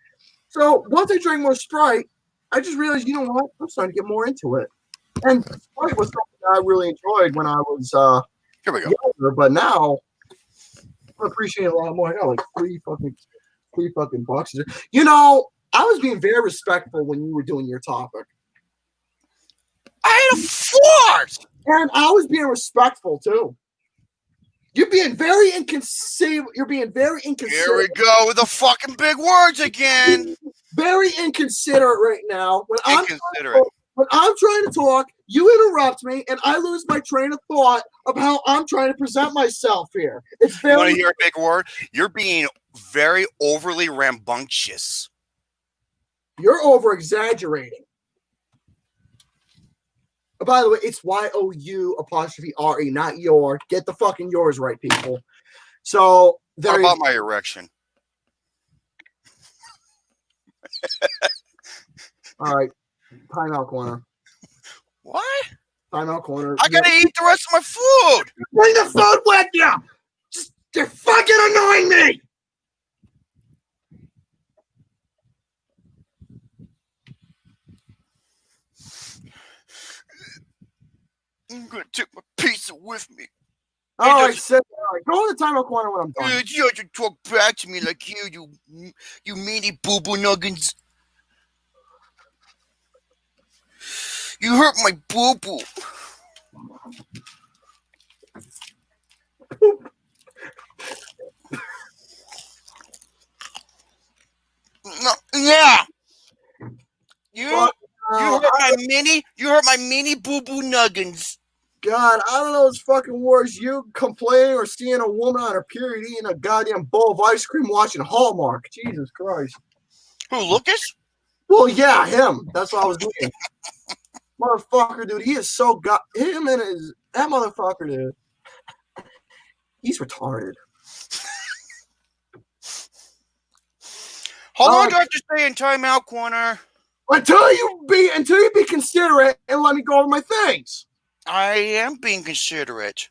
So once I drank more Sprite, I just realized, you know what? I'm starting to get more into it. And Sprite was something that I really enjoyed when I was Here we go. younger, but now I appreciate it a lot more. I got like three fucking boxes. You know, I was being very respectful when you were doing your topic. I had a fart! And I was being respectful too. You're being very inconsiderate. You're being very inconsiderate. Here we go with the fucking big words again. Very inconsiderate right now. When I'm trying to talk, you interrupt me, and I lose my train of thought of how I'm trying to present myself here. It's very. You want to hear a big word? You're being very overly rambunctious. You're over exaggerating. Oh, by the way, it's YOU''RE, not your. Get the fucking yours right, people. So there. What about my erection? All right, timeout corner. What? Timeout corner. I gotta eat the rest of my food. Bring the food with you. You're fucking annoying me. I'm gonna take my pizza with me. All right, go in the timeout corner when I'm done. You have to talk back to me like you meanie Boo-Boo-Nuggins. You hurt my boo-boo. No, yeah. You hurt my mini. You hurt my mini Boo-Boo-Nuggins. God, I don't know what's fucking worse. You complaining or seeing a woman on her period eating a goddamn bowl of ice cream watching Hallmark. Jesus Christ. Who, Lucas? Well, yeah, him. That's what I was doing. Motherfucker, dude, he is so him and that motherfucker, dude. He's retarded. How long do I have to stay in timeout corner? Until you be considerate and let me go over my things. I am being considerate.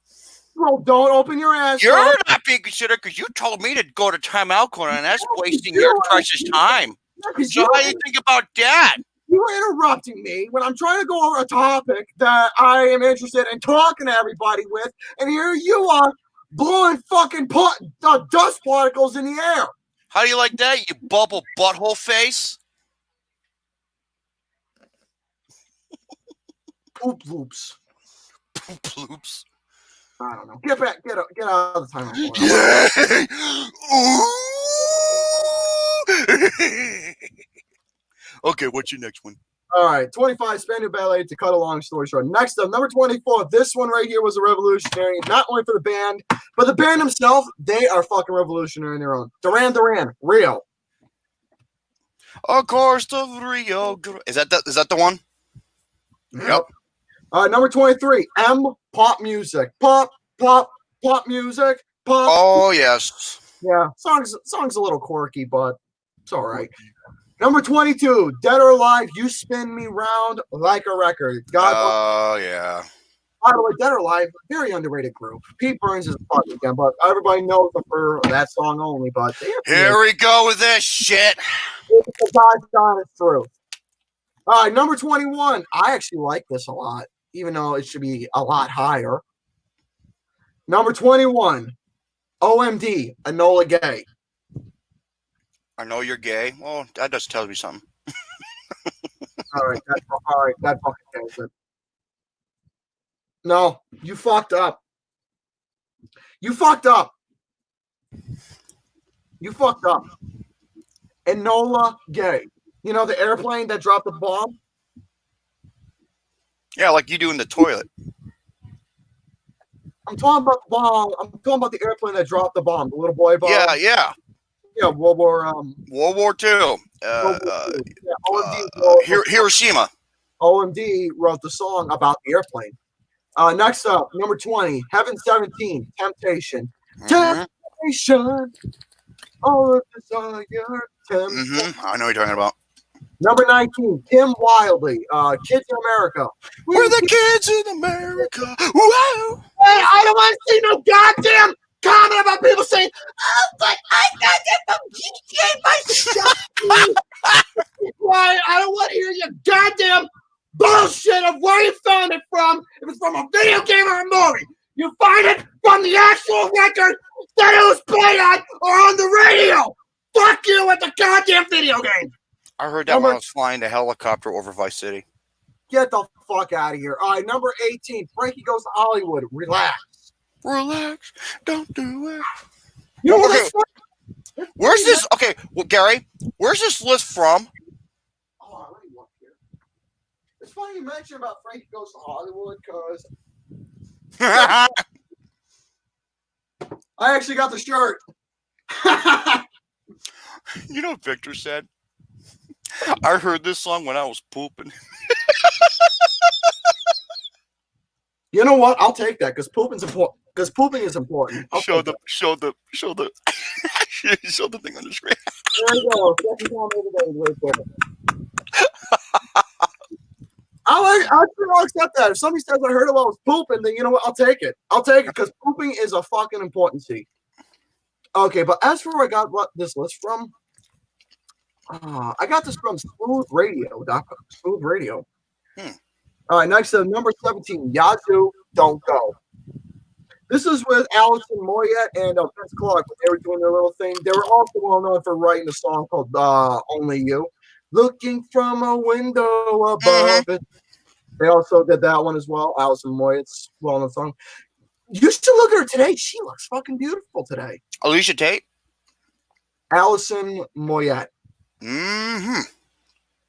Well, don't open your ass. You're not being considerate because you told me to go to timeout corner, and that's wasting your precious time. So how do you think about that? You are interrupting me when I'm trying to go over a topic that I am interested in talking to everybody with, and here you are blowing fucking dust particles in the air. How do you like that, you bubble butthole face? Poop loops. Poop loops. I don't know. Get out of the timeout corner. Okay, what's your next one? All right, 25, Spanish Ballet, to cut a long story short. Next up, number 24. This one right here was a revolutionary, not only for the band, but the band themselves. They are fucking revolutionary in their own. Duran Duran, Rio. Of course, the Rio. Is that the one? Yep. Number 23, pop music. Pop music. Pop. Oh, yes. Yeah, song's a little quirky, but it's all right. Number 22, Dead or Alive, You Spin Me Round Like a Record. Yeah. By the way, Dead or Alive, very underrated group. Pete Burns is fucking again, but everybody knows them for that song only. But here we go with this shit. It's the God's honest truth. All right, number 21. I actually like this a lot, even though it should be a lot higher. Number 21, OMD, Enola Gay. I know you're gay. Well, that just tells me something. All right, that fucking tells it. No, you fucked up. You fucked up. Enola Gay. You know the airplane that dropped the bomb? Yeah, like you do in the toilet. I'm talking about the bomb. I'm talking about the airplane that dropped the bomb, the little boy bomb. Yeah. Yeah, World War II. Hiroshima. OMD wrote the song about the airplane. Next up, number 20, Heaven 17, Temptation. Temptation. All of desire. Temptation. I know what you're talking about. Number 19, Kim Wiley, Kids in America. We're the kids in America. Whoa. Hey, I don't want to see no goddamn comment about people saying, "Oh, but I got that from GTA by Why? I don't want to hear your goddamn bullshit of where you found it from. If it's from a video game or a movie, you find it from the actual record that it was played on or on the radio. Fuck you with the goddamn video game." I heard that when I was flying the helicopter over Vice City. Get the fuck out of here. All right, number 18, Frankie Goes to Hollywood. Relax. Don't do it. You know okay. Where's this? Okay, well, Gary, where's this list from? Oh, let me look here. It's funny you mentioned about Frankie Goes to Hollywood because I actually got the shirt. You know what Victor said? I heard this song when I was pooping. You know what? I'll take that because pooping is important. Show the thing on the screen. There you go. Second time right there. I'll accept that. If somebody says I heard it while I was pooping, then you know what? I'll take it. I'll take it because pooping is a fucking importancy. Okay, but as for where I got this list from, I got this from smoothradio.com. Smooth Radio. All right, next to number 17, Yazoo, Don't Go. This is with Allison Moyet and Vince Clark when they were doing their little thing. They were also well known for writing a song called Only You. Looking from a window above it. They also did that one as well. Allison Moyet's well-known song. You should look at her today. She looks fucking beautiful today. Alicia Tate? Allison Moyet. Mm-hmm.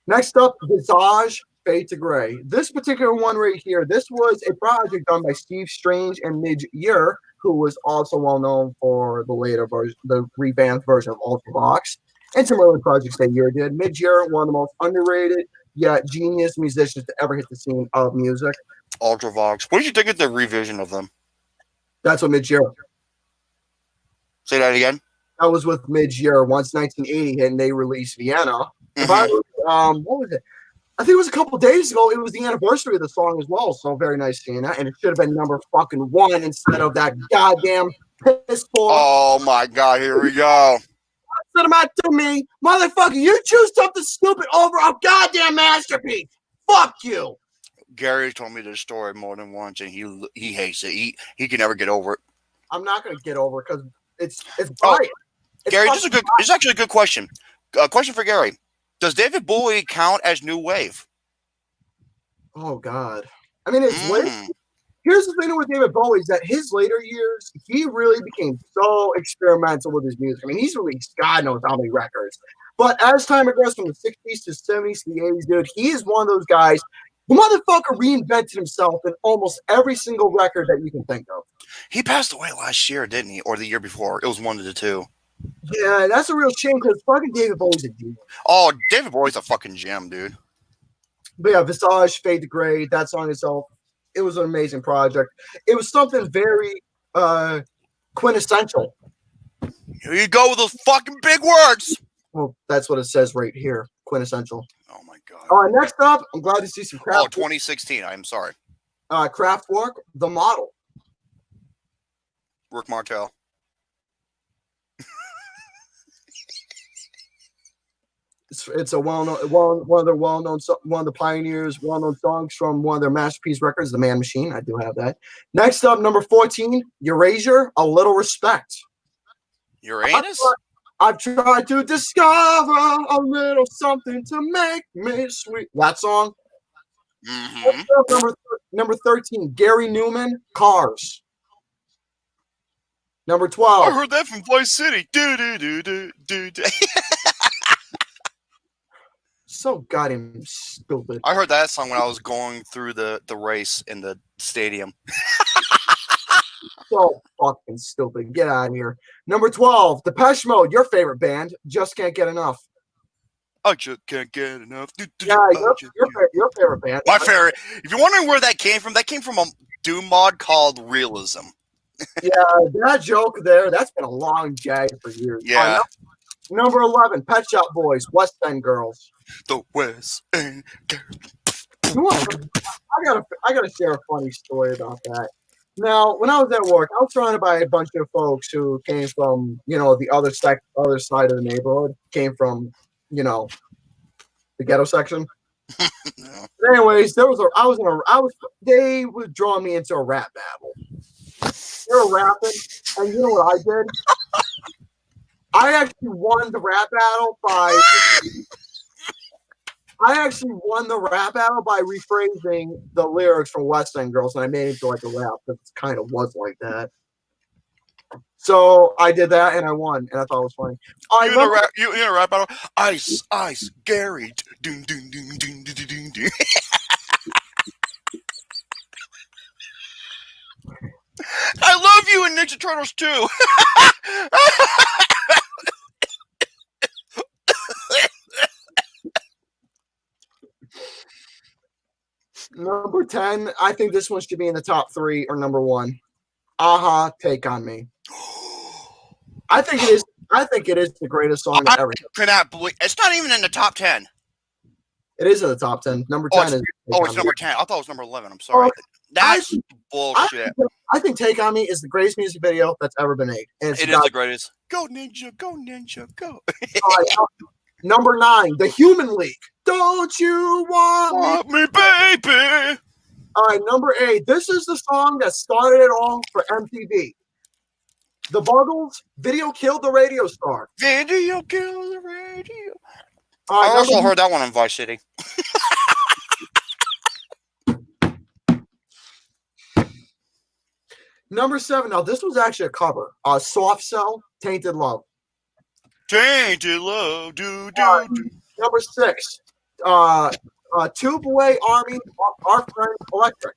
Next up, Visage, Fade to Gray. This particular one right here, this was a project done by Steve Strange and Midge Ure, who was also well known for the later version, the revamped version of Ultravox. And some early projects that year did. Mid-year, one of the most underrated yet genius musicians to ever hit the scene of music. Ultravox. What did you think of the revision of them? That's what mid-year. Say that again. That was with mid-year. Once 1980 hit and they released Vienna. Mm-hmm. What was it? I think it was a couple days ago. It was the anniversary of the song as well. So very nice seeing that. And it should have been number fucking 1 instead of that goddamn piss poor. Oh my God, here we go. Send them out to me. Motherfucker, you choose something stupid over a goddamn masterpiece. Fuck you. Gary told me this story more than once, and he hates it. He can never get over it. I'm not gonna get over it because it's right. Gary, this is actually a good question. Question for Gary: does David Bowie count as new wave? Oh God, I mean it's late. Here's the thing with David Bowie is that his later years, he really became so experimental with his music. I mean, he's released God knows how many records. But as time progressed from the 60s to 70s to the 80s, dude, he is one of those guys. The motherfucker reinvented himself in almost every single record that you can think of. He passed away last year, didn't he? Or the year before? It was one of the two. Yeah, that's a real shame because fucking David Bowie's a dude. Oh, David Bowie's a fucking gem, dude. But yeah, Visage, Fade to Gray, that song itself, it was an amazing project. It was something very quintessential. Here you go with those fucking big words. Well, that's what it says right here. Quintessential. Oh my God. All right, next up, I'm glad to see some Kraftwerk. Oh, 2016. I'm sorry. Kraftwerk, The Model. Rick Martel. It's a one of the pioneers, well-known songs from one of their masterpiece records, The Man Machine. I do have that. Next up, number 14, Erasure, A Little Respect. Uranus? I've tried to discover a little something to make me sweet. That song. Mm-hmm. Number 13, Gary Newman, Cars. Number 12. I heard that from Vice City. Do. So goddamn stupid. I heard that song when I was going through the race in the stadium. So fucking stupid. Get out of here. Number 12, Depeche Mode, your favorite band. Just can't get enough. I just can't get enough. Yeah, your favorite band. My favorite. If you're wondering where that came from a Doom mod called Realism. Yeah, that joke there, that's been a long jag for years. Yeah. Number 11, Pet Shop Boys, West End Girls. The West End Girls. I gotta share a funny story about that. Now, when I was at work, I was surrounded by a bunch of folks who came from, the other side of the neighborhood, came from, the ghetto section. But anyways, they would draw me into a rap battle. They were rapping, and you know what I did? I actually won the rap battle by rephrasing the lyrics from West End Girls, and I made it into like a rap that kind of was like that. So I did that, and I won, and I thought it was funny. You in a rap battle? Ice, Gary. Doom, doom, doom, doom, doom, doom, doom. I love you in Ninja Turtles too. Number 10, I think this one should be in the top 3 or number 1. Aha, Take on Me. I think it is. I think it is the greatest song ever. Cannot believe it's not even in the top 10. It is in the top 10. Number 10 is. It's number 10. I thought it was number 11. I'm sorry. That's bullshit. I think Take on Me is the greatest music video that's ever been made. It is the greatest. Go Ninja, go Ninja, go. Number 9, The Human League. Don't you want me, baby? All right, number 8. This is the song that started it all for MTV. The Buggles, Video Killed the Radio Star. Video Killed the Radio. I also heard that one on Vice City. Number 7. Now, this was actually a cover. Soft Cell, Tainted Love. Tainted Love. Do. Number 6. Tube Away Army, Our Friend Electric.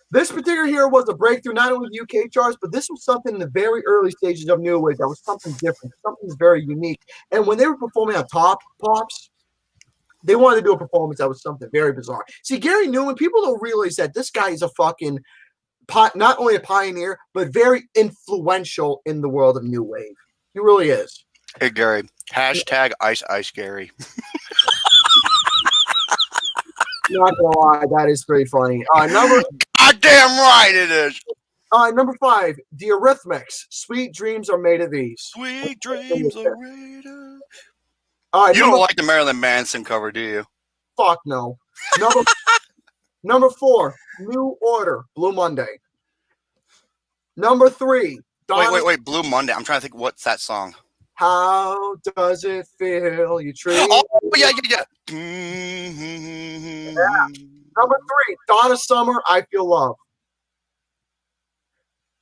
This particular hero was a breakthrough, not only the UK charts, but this was something in the very early stages of New Wave that was something different, something very unique. And when they were performing on Top Pops, they wanted to do a performance that was something very bizarre. See, Gary Newman, people don't realize that this guy is a fucking not only a pioneer, but very influential in the world of New Wave. He really is. Hey, Gary. Hashtag Ice Ice Gary. Not gonna lie, that is pretty funny. Goddamn right it is. Number 5, The Eurythmics. Sweet dreams are made of these. Sweet dreams are made of. You don't like the Marilyn Manson cover, do you? Fuck no. Number 4, New Order, Blue Monday. Number 3, wait, Blue Monday. I'm trying to think, what's that song? How does it feel? You treat. Oh yeah. Number 3, Donna Summer, I Feel Love.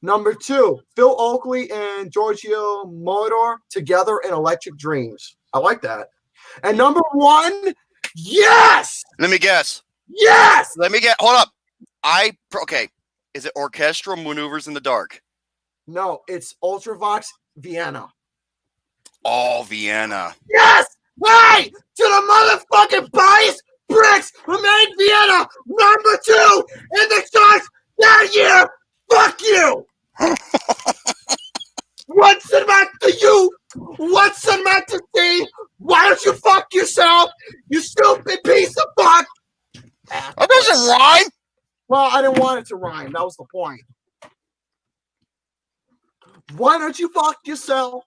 Number 2, Phil Oakley and Giorgio Moroder together in Electric Dreams. I like that. And number 1, yes. Let me guess. Yes. Hold up. Okay. Is it Orchestral Maneuvers in the Dark? No, it's Ultravox Vienna. Oh, Vienna. Yes! Hey! To the motherfucking bias bricks who made Vienna number 2 in the charts that year! Fuck you! What's it meant to you? What's it meant to see? Why don't you fuck yourself? You stupid piece of fuck! That doesn't rhyme! Well, I didn't want it to rhyme. That was the point. Why don't you fuck yourself?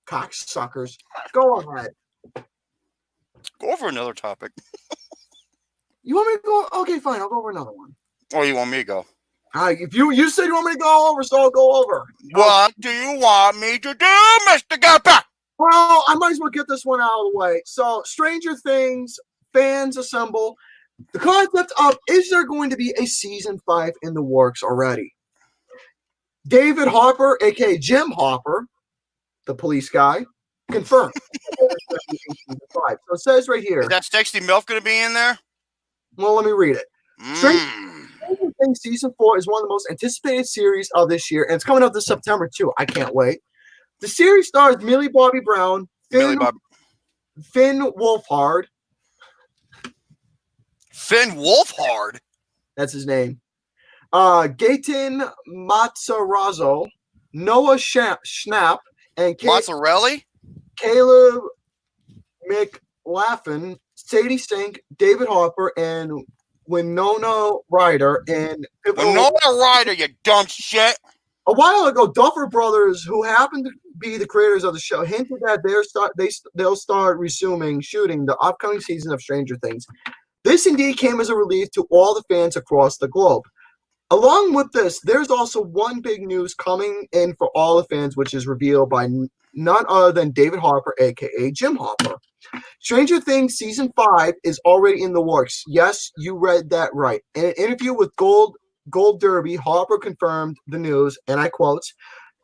Cocksuckers. Go ahead. Go over another topic. You want me to go? Okay, fine. I'll go over another one. Oh, you want me to go? If you said you want me to go over, so I'll go over. What do you want me to do, Mr. GareBear? Well, I might as well get this one out of the way. So, Stranger Things, fans assemble. The concept of, is there going to be a season 5 in the works already? David Hopper, a.k.a. Jim Hopper, the police guy, confirmed. So it says right here. Is that Sexy MILF going to be in there? Well, let me read it. Stranger Things Season 4 is one of the most anticipated series of this year, and it's coming up this September, too. I can't wait. The series stars Millie Bobby Brown, Finn Wolfhard. Finn Wolfhard? That's his name. Gaten Matarazzo, Noah Schnapp, and Mozzarella? Caleb McLaughlin, Sadie Sink, David Harper, and Winona Ryder. And Winona Ryder, you dumb shit. A while ago, Duffer Brothers, who happened to be the creators of the show, hinted that they'll start resuming shooting the upcoming season of Stranger Things. This indeed came as a relief to all the fans across the globe. Along with this, there's also one big news coming in for all the fans, which is revealed by none other than David Harper, a.k.a. Jim Hopper. Stranger Things Season 5 is already in the works. Yes, you read that right. In an interview with Gold Derby, Harper confirmed the news, and I quote,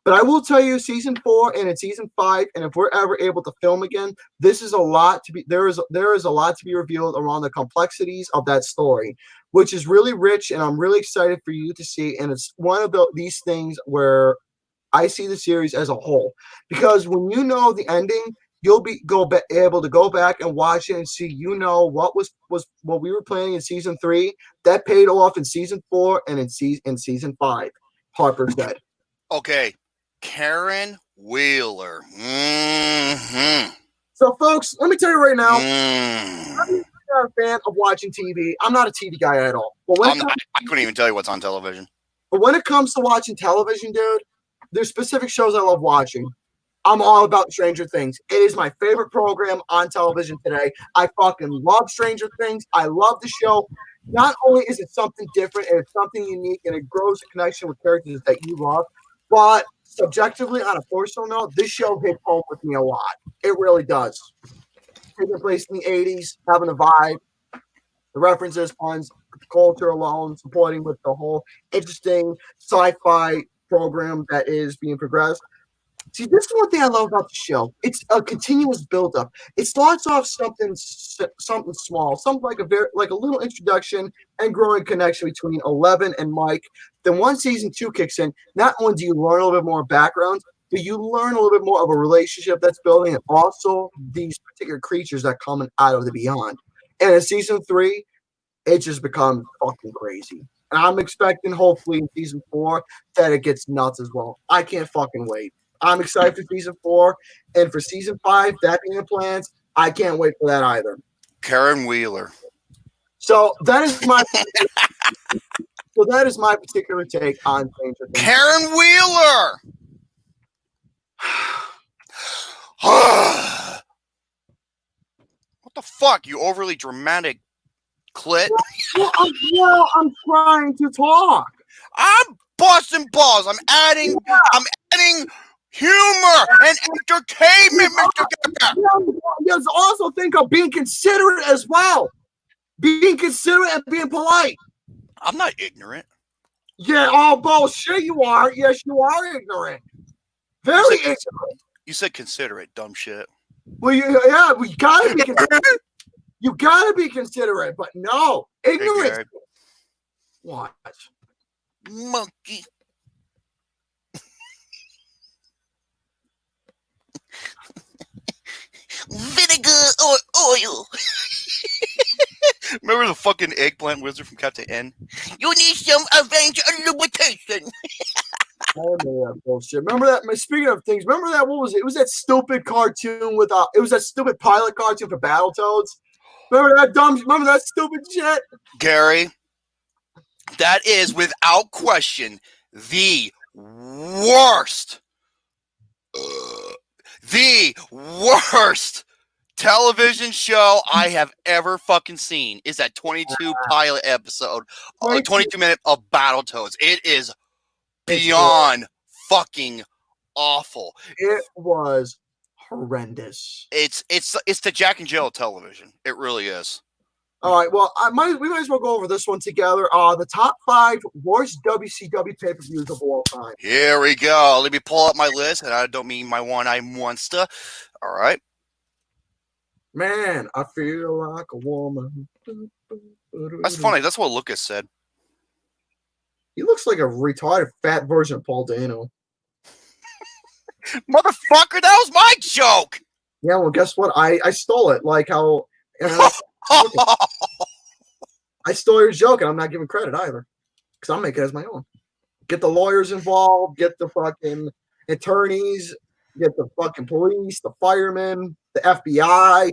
"But I will tell you, Season 4 and in Season 5, and if we're ever able to film again, there is a lot to be revealed around the complexities of that story, which is really rich, and I'm really excited for you to see. And it's one of these things where I see the series as a whole, because when you know the ending, you'll be able to go back and watch it and see, what we were planning in Season 3 that paid off in Season 4 and in Season 5." Harper said. Okay. Karen Wheeler. Mm-hmm. So, folks, let me tell you right now, I'm not a fan of watching TV. I'm not a TV guy at all. But I couldn't even tell you what's on television. But when it comes to watching television, dude, there's specific shows I love watching. I'm all about Stranger Things. It is my favorite program on television today. I fucking love Stranger Things. I love the show. Not only is it something different and it's something unique and it grows a connection with characters that you love, but subjectively, on a personal note, this show hits home with me a lot. It really does. Taking place in the 80s, having a vibe, the references, puns, culture alone, supporting with the whole interesting sci-fi program that is being progressed. See, this is one thing I love about the show. It's a continuous build-up. It starts off something small, something like a little introduction and growing connection between 11 and Mike. Then once season 2 kicks in, not only do you learn a little bit more background, but you learn a little bit more of a relationship that's building, and also these particular creatures that come out of the beyond. And in season 3, it just becomes fucking crazy. And I'm expecting, hopefully, in season 4 that it gets nuts as well. I can't fucking wait. I'm excited for season 4, and for season 5, that being the plans, I can't wait for that either. Karen Wheeler. So that is my particular take on Stranger Things. Karen Wheeler. What the fuck, you overly dramatic clit? Well, I'm trying to talk. I'm busting balls. I'm adding humor and entertainment, Mr. Gecker. You also think of being considerate as well. Being considerate and being polite. I'm not ignorant. Yeah, oh bullshit, you are. Yes, you are ignorant. Very ignorant. You said considerate, dumb shit. Well, we gotta be considerate. You gotta be considerate, but no, ignorance. Hey, what? Monkey. Vinegar or oil. Remember the fucking eggplant wizard from Captain N? You need some Avenger lubrication. Oh man, bullshit. Remember that? Speaking of things, remember that? What was it? It was that stupid cartoon with it was that stupid pilot cartoon for Battletoads. Remember that stupid shit? Gary, that is without question the worst television show I have ever fucking seen. Is that 22 pilot episode, 22-minute of Battletoads. It is beyond fucking awful. It was horrendous. It's the Jack and Jill television. It really is. All right, well, we might as well go over this one together. The top 5 worst WCW pay-per-views of all time. Here we go. Let me pull up my list, and I don't mean my one-eyed monster. All right. Man, I feel like a woman. That's funny. That's what Lucas said. He looks like a retarded fat version of Paul Dano. Motherfucker, that was my joke. Yeah, well, guess what? I stole it. Like how I stole your joke, and I'm not giving credit either, because I'm making it as my own. Get the lawyers involved. Get the fucking attorneys. Get the fucking police, the firemen, the FBI,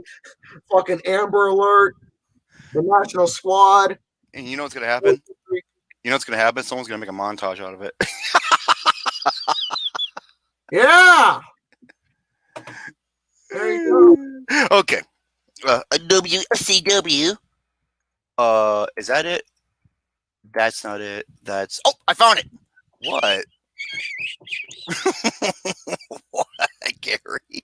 fucking Amber Alert, the National Squad. And you know what's gonna happen? You know what's gonna happen? Someone's gonna make a montage out of it. Yeah. There you go. Okay. WCW. Is that it? That's not it. That's I found it. What? What, Gary?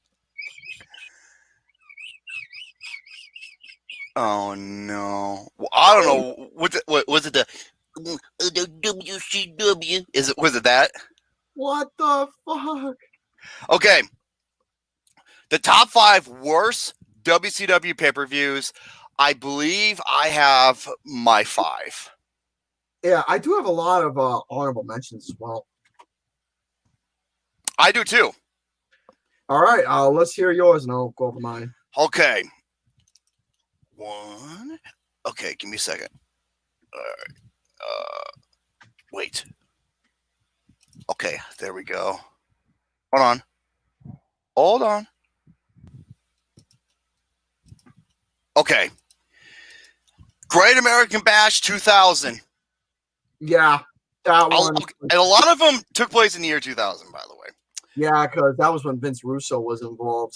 Oh no! Well, I don't know. What was it? The WCW? Was it that? What the fuck? Okay. The top 5 worst WCW pay-per-views. I believe I have my 5. Yeah, I do have a lot of honorable mentions as well. I do too. All right, let's hear yours and I'll go over mine. Okay. 1. Okay, give me a second. All right. Wait. Okay, there we go. Hold on. Okay. Great American Bash 2000. Yeah, that one. And a lot of them took place in the year 2000, by the way. Yeah, because that was when Vince Russo was involved.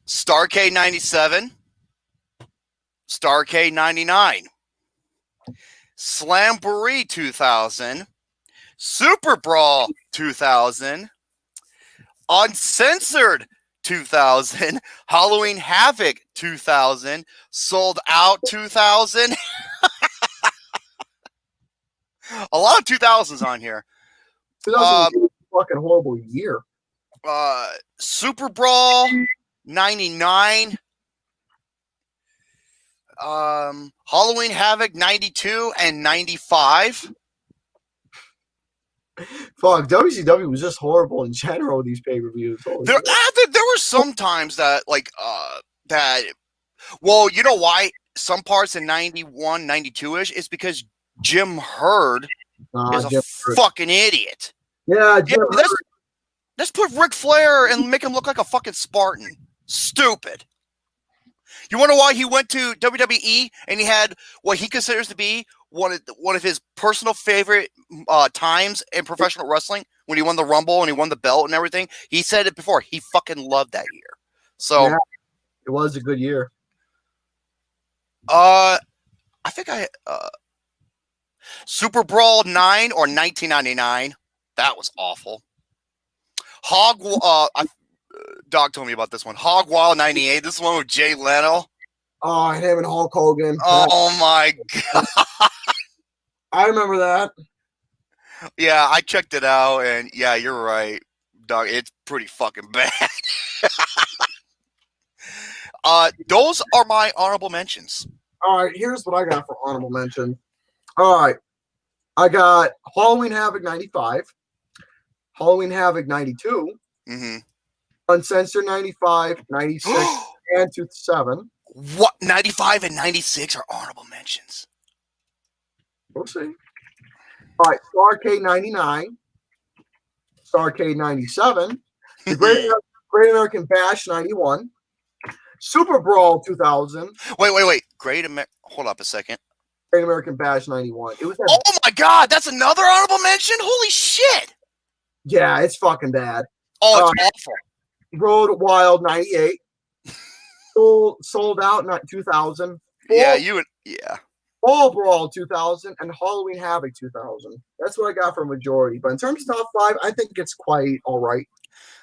Starrcade 97. Starrcade 99. Slamboree 2000. Super Brawl 2000. Uncensored 2000. Halloween Havoc 2000. Sold Out 2000. A lot of 2000s on here. 2000 was a fucking horrible year. Super Brawl 99. Halloween Havoc 92 and 95. Fuck, WCW was just horrible in general. These pay-per-views. There were some times that well, you know why? Some parts in 91, 92-ish is because Jim Herd is a fucking idiot. Yeah, Jim Herd. Let's put Ric Flair and make him look like a fucking Spartan. Stupid. You wonder why he went to WWE and he had what he considers to be one of his personal favorite times in professional wrestling when he won the Rumble and he won the belt and everything. He said it before. He fucking loved that year. So yeah, it was a good year. I think Super Brawl 9 or 1999. That was awful. Doc told me about this one. Hog Wild 98. This one with Jay Leno. Oh, him and Hulk Hogan. Oh my god. I remember that. Yeah, I checked it out, and yeah, you're right, Doc. It's pretty fucking bad. Those are my honorable mentions. All right, here's what I got for honorable mention. All right, I got Halloween Havoc 95, Halloween Havoc 92, Uncensored 95, 96, and 2007. What? 95 and 96 are honorable mentions. We'll see. All right, Starrcade 99, Starrcade 97, the Great American Bash 91, Super Brawl 2000. Wait. Hold up a second. Great American Bash 91. It was. Oh my god, that's another honorable mention. Holy shit! Yeah, it's fucking bad. Oh, it's awful. Road Wild 98. Sold Out 2000. Yeah. Fall Brawl 2000 and Halloween Havoc 2000. That's what I got for a majority. But in terms of top 5, I think it's quite all right.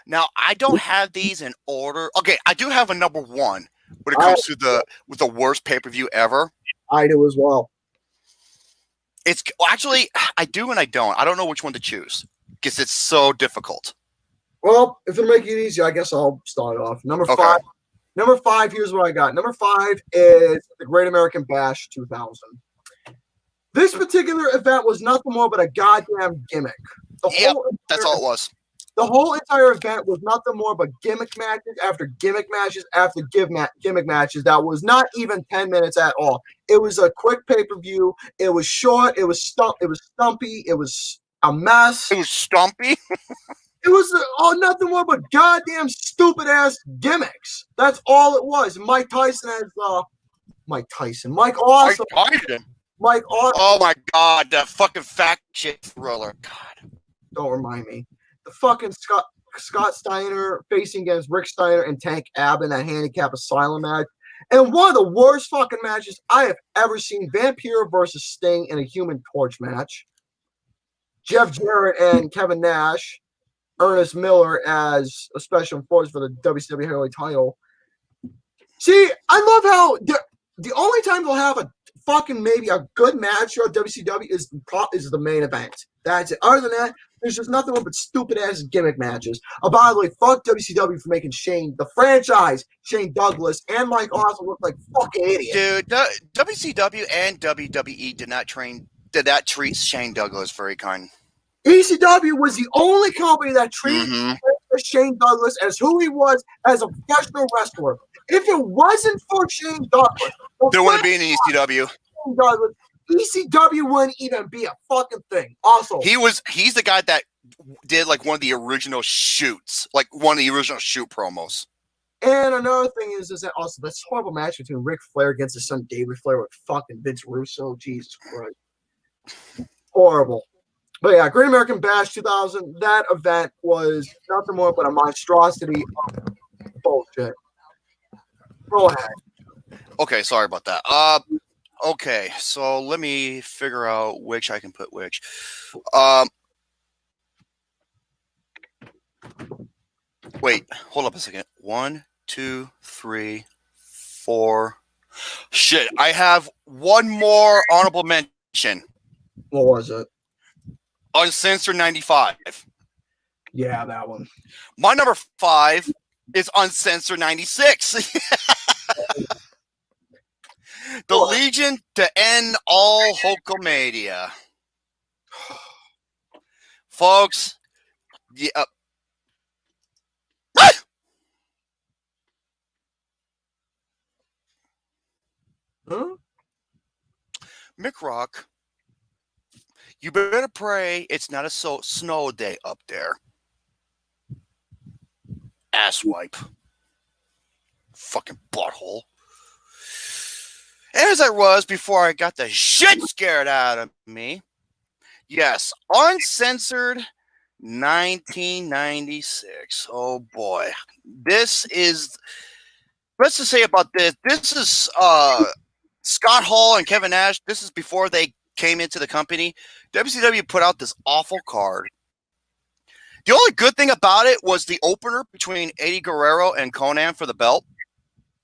Now, I don't have these in order. Okay, I do have a number 1 when it comes to the worst pay-per-view ever. I do as well. It's actually, I do and I don't. I don't know which one to choose because it's so difficult. Well, if it'll make it easy, I guess I'll start off. Number 5. Okay. Number 5, here's what I got. Number 5 is the Great American Bash 2000. This particular event was nothing more but a goddamn gimmick. That's all it was. The whole entire event was nothing more but gimmick matches after gimmick matches after gimmick matches that was not even 10 minutes at all. It was a quick pay-per-view. It was short. It was stumpy. It was a mess. It was stumpy. It was nothing more but goddamn stupid ass gimmicks. That's all it was. Mike Awesome. Mike Awesome. Oh my god, that fucking fact shit thriller. God. Don't remind me. The fucking Scott Steiner facing against Rick Steiner and Tank Abbott in that handicap asylum match. And one of the worst fucking matches I have ever seen. Vampire versus Sting in a Human Torch match. Jeff Jarrett and Kevin Nash. Ernest Miller as a special enforcer for the WCW heavyweight title. See, I love how the only time they'll have a fucking maybe a good match on WCW is the main event. That's it. Other than that, there's just nothing but stupid ass gimmick matches. By the way, fuck WCW for making the franchise, Shane Douglas and Mike Awesome look like fucking idiots. Dude, WCW and WWE did not treat Shane Douglas very kind. ECW was the only company that treated Shane Douglas as who he was as a professional wrestler. If it wasn't for Shane Douglas, there wouldn't be an ECW. ECW wouldn't even be a fucking thing. Also, he's the guy that did like one of the original shoots, like one of the original shoot promos. And another thing is that also this horrible match between Ric Flair against his son David Flair with fucking Vince Russo. Jesus Christ, horrible. But yeah, Great American Bash 2000, that event was nothing more but a monstrosity of bullshit. Go ahead. Okay, sorry about that. Okay, so let me figure out which I can put which. Wait, hold up a second. 1, 2, 3, 4. Shit, I have one more honorable mention. What was it? Uncensored 95. Yeah, that one. My number 5 is Uncensored 96. The Legion to end all Hulkamania. Folks, yeah. Huh? Mick Rock, you better pray it's not a snow day up there. Asswipe. Fucking butthole. As I was before I got the shit scared out of me. Yes, Uncensored 1996. Oh boy. This is, let's just say about this. This is Scott Hall and Kevin Nash. This is before they came into the company. WCW put out this awful card. The only good thing about it was the opener between Eddie Guerrero and Conan for the belt,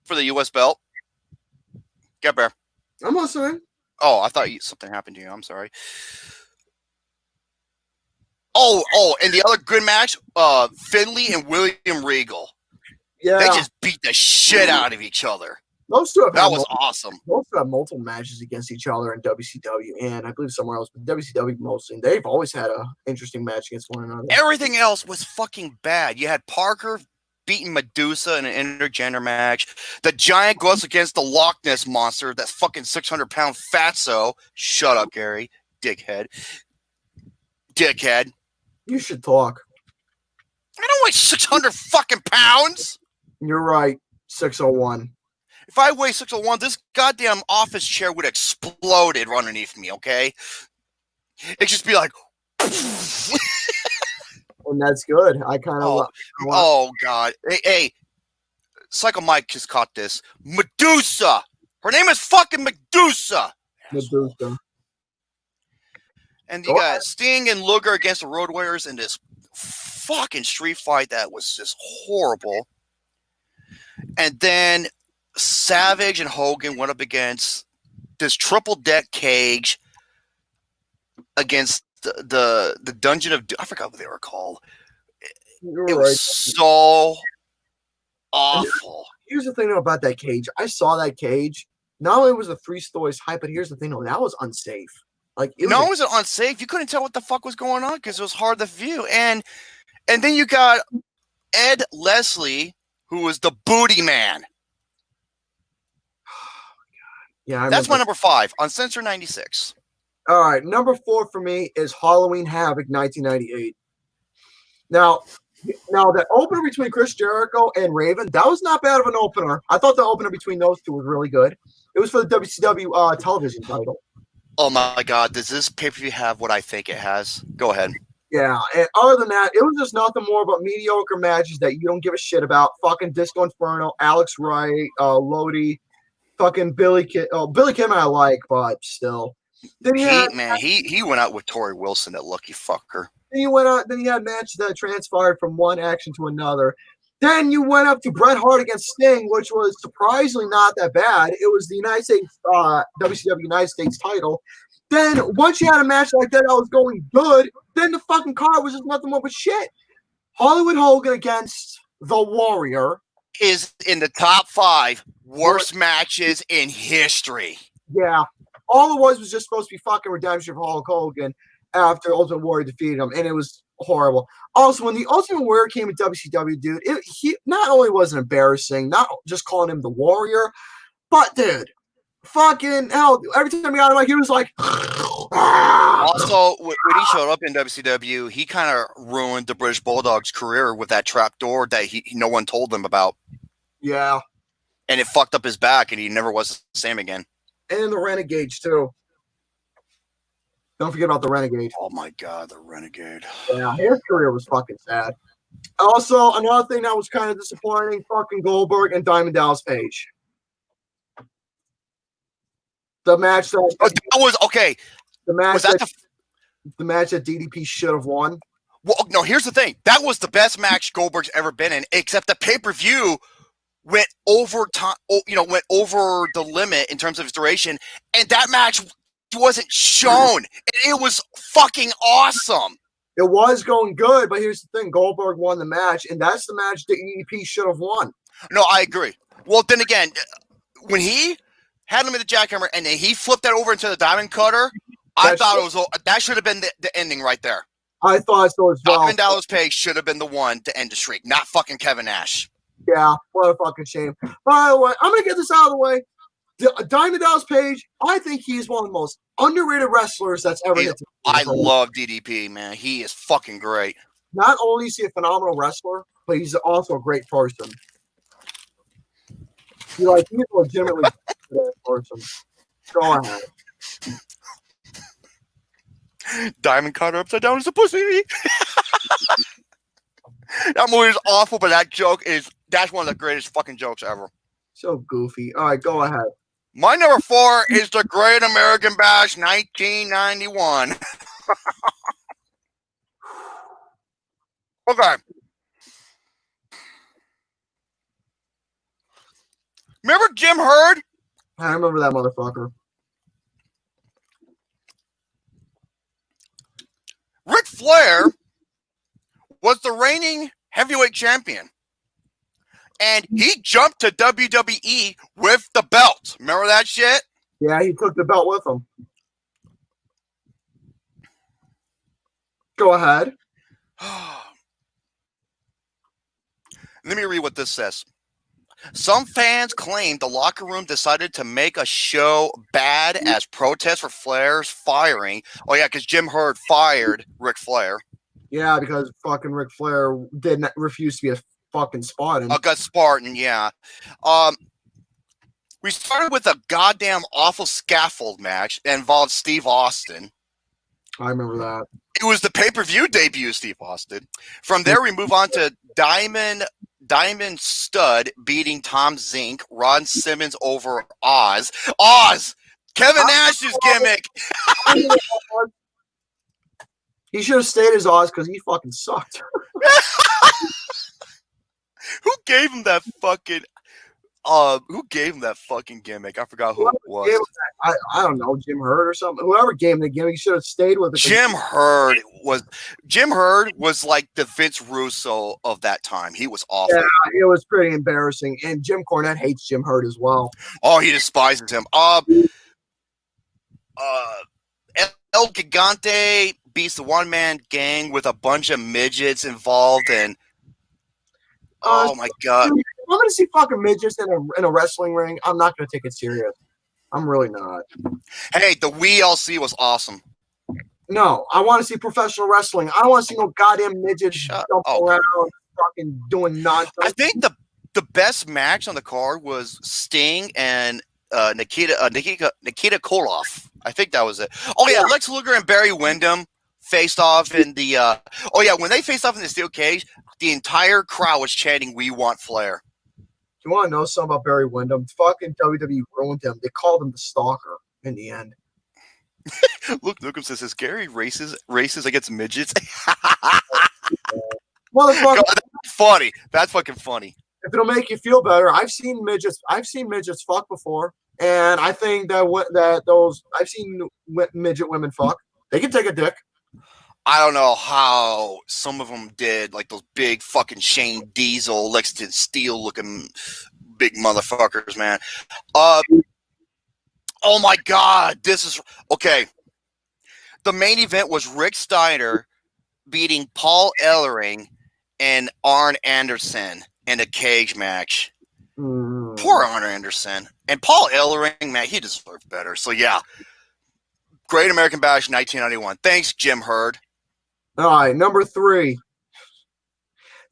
for the U.S. belt. GareBear. I'm listening. Oh, I thought something happened to you. I'm sorry. Oh, and the other good match, Finley and William Regal. Yeah. They just beat the shit out of each other. Those two have that was awesome. Those two have multiple matches against each other in WCW and I believe somewhere else, but WCW mostly. They've always had an interesting match against one another. Everything else was fucking bad. You had Parker beating Medusa in an intergender match. The Giant goes against the Loch Ness Monster, that fucking 600-pound fatso. Shut up, Gary. Dickhead. You should talk. I don't weigh 600 fucking pounds. You're right. 601. If I weigh 601, this goddamn office chair would explode underneath me, okay? It'd just be like... And that's good. I kind of... Oh, God. Hey, Psycho Mike just caught this. Medusa! Her name is fucking Medusa! Medusa. And you got Sting and Luger against the Road Warriors in this fucking street fight that was just horrible. And then Savage and Hogan went up against this triple deck cage against the Dungeon of... I forgot what they were called. It was so awful. Here's the thing though about that cage. I saw that cage. Not only was the 3 stories high, but here's the thing though. That was unsafe. Like it was unsafe. You couldn't tell what the fuck was going on because it was hard to view. And then you got Ed Leslie, who was the booty man. Yeah, that's my number 5 on Censor 96. All right, number 4 for me is Halloween Havoc 1998. Now the opener between Chris Jericho and Raven, that was not bad of an opener. I thought the opener between those two was really good. It was for the WCW television title. Oh my God, does this pay-per-view have what I think it has? Go ahead. Yeah, and other than that, it was just nothing more but mediocre matches that you don't give a shit about. Fucking Disco Inferno, Alex Wright, Lodi, fucking Billy Kim. Oh, Billy Kim I like, but still. Then he went out with Tori Wilson, that lucky fucker. Then you went out. Then you had matches that transpired from one action to another. Then you went up to Bret Hart against Sting, which was surprisingly not that bad. It was the United States WCW United States title. Then once you had a match like that was going good, then the fucking card was just nothing more but shit. Hollywood Hogan against The Warrior is in the top 5 worst matches in history. Yeah. All it was just supposed to be fucking redemption for Hulk Hogan after Ultimate Warrior defeated him, and it was horrible. Also, when the Ultimate Warrior came to WCW, dude, he not only was it embarrassing, not just calling him the Warrior, but dude, fucking hell, every time he got him, he was like. Also, when he showed up in WCW, he kind of ruined the British Bulldog's career with that trap door that no one told them about. Yeah, and it fucked up his back, and he never was the same again. And the Renegades too. Don't forget about the Renegade. Oh my God, the Renegade. Yeah, his career was fucking sad. Also, another thing that was kind of disappointing, fucking Goldberg and Diamond Dallas Page. The match that was okay. The match the match that DDP should have won. Well, no, here's the thing. That was the best match Goldberg's ever been in, except the pay-per-view went over time, went over the limit in terms of its duration, and that match wasn't shown. It was fucking awesome. It was going good, but here's the thing: Goldberg won the match, and that's the match that EDP should have won. No, I agree. Well, then again, when he had him in the jackhammer and then he flipped that over into the diamond cutter, I thought it was that should have been the ending right there. I thought so as well. Diamond Dallas Page should have been the one to end the streak, not fucking Kevin Nash. Yeah, what a fucking shame. By the way, I'm gonna get this out of the way. Diamond Dallas Page, I think he's one of the most underrated wrestlers that's ever hit. I love DDP, man. He is fucking great. Not only is he a phenomenal wrestler, but he's also a great person. He's legitimately a good person. Go ahead. Diamond Cutter upside down is a pussy. That movie is awful, but that's one of the greatest fucking jokes ever. So goofy. All right, go ahead. My number 4 is the Great American Bash 1991. Okay. Remember Jim Herd? I remember that motherfucker. Ric Flair was the reigning heavyweight champion. And he jumped to WWE with the belt. Remember that shit? Yeah, he took the belt with him. Go ahead. Let me read what this says. Some fans claim the locker room decided to make a show bad as protest for Flair's firing. Oh, yeah, because Jim Herd fired Ric Flair. Yeah, because fucking Ric Flair didn't refuse to be a fucking Spartan. A gut Spartan, yeah. We started with a goddamn awful scaffold match that involved Steve Austin. I remember that. It was the pay-per-view debut of Steve Austin. From there, we move on to Diamond Stud beating Tom Zink, Ron Simmons over Oz. Kevin Nash's gimmick. He should have stayed as Oz because he fucking sucked. Who gave him that fucking gimmick? I forgot who it was. I don't know, Jim Herd or something. Whoever gave him the gimmick, he should have stayed with it. Jim Herd was like the Vince Russo of that time. He was awful. Yeah, it was pretty embarrassing. And Jim Cornette hates Jim Herd as well. Oh, he despises him. El Gigante beats the one-man gang with a bunch of midgets involved, and oh my god! I'm going to see fucking midgets in a wrestling ring. I'm not going to take it serious. I'm really not. Hey, the WLC was awesome. No, I want to see professional wrestling. I don't want to see no goddamn midgets jumping around, fucking doing nonsense. I think the best match on the card was Sting and Nikita Koloff. I think that was it. Oh yeah, Lex Luger and Barry Windham faced off in the. When they faced off in the steel cage, the entire crowd was chanting, "We want Flair." You want to know something about Barry Windham? Fucking WWE ruined him. They called him the Stalker in the end. Luke Nukem says Gary races against midgets. Motherfucker, that's funny. That's fucking funny. If it'll make you feel better, I've seen midgets fuck before, and I think I've seen midget women fuck. They can take a dick. I don't know how some of them did, like those big fucking Shane Diesel, Lexington Steel looking big motherfuckers, man. Oh my God, this is okay. The main event was Rick Steiner beating Paul Ellering and Arn Anderson in a cage match. Poor Arn Anderson. And Paul Ellering, man, he deserved better. So yeah, Great American Bash 1991. Thanks, Jim Herd. All right, number 3.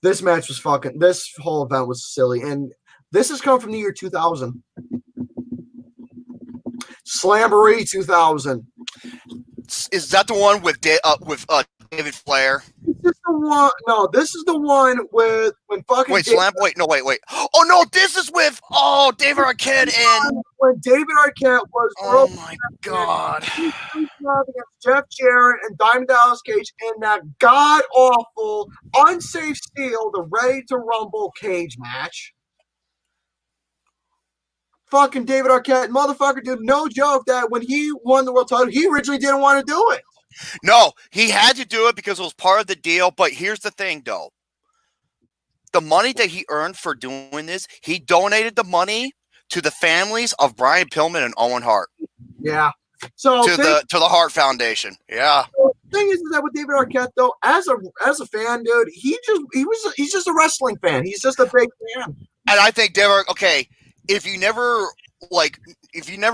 This match was this whole event was silly. And this has come from the year 2000. Slamboree 2000. Is that the one with David Flair? This is the one. No, this is the one with when fucking. Wait. Oh no, this is with David Arquette and when David Arquette was. Oh my God. Against Jeff Jarrett and Diamond Dallas Cage in that god awful unsafe steel, the Ready to Rumble cage match. Fucking David Arquette, motherfucker, dude, no joke that when he won the world title, he originally didn't want to do it. No, he had to do it because it was part of the deal. But here's the thing, though. The money that he earned for doing this, he donated the money to the families of Brian Pillman and Owen Hart. Yeah. So to the Hart Foundation. Yeah. The thing is that with David Arquette, though, as a fan, dude, he's just a wrestling fan. He's just a big fan. And I think if you never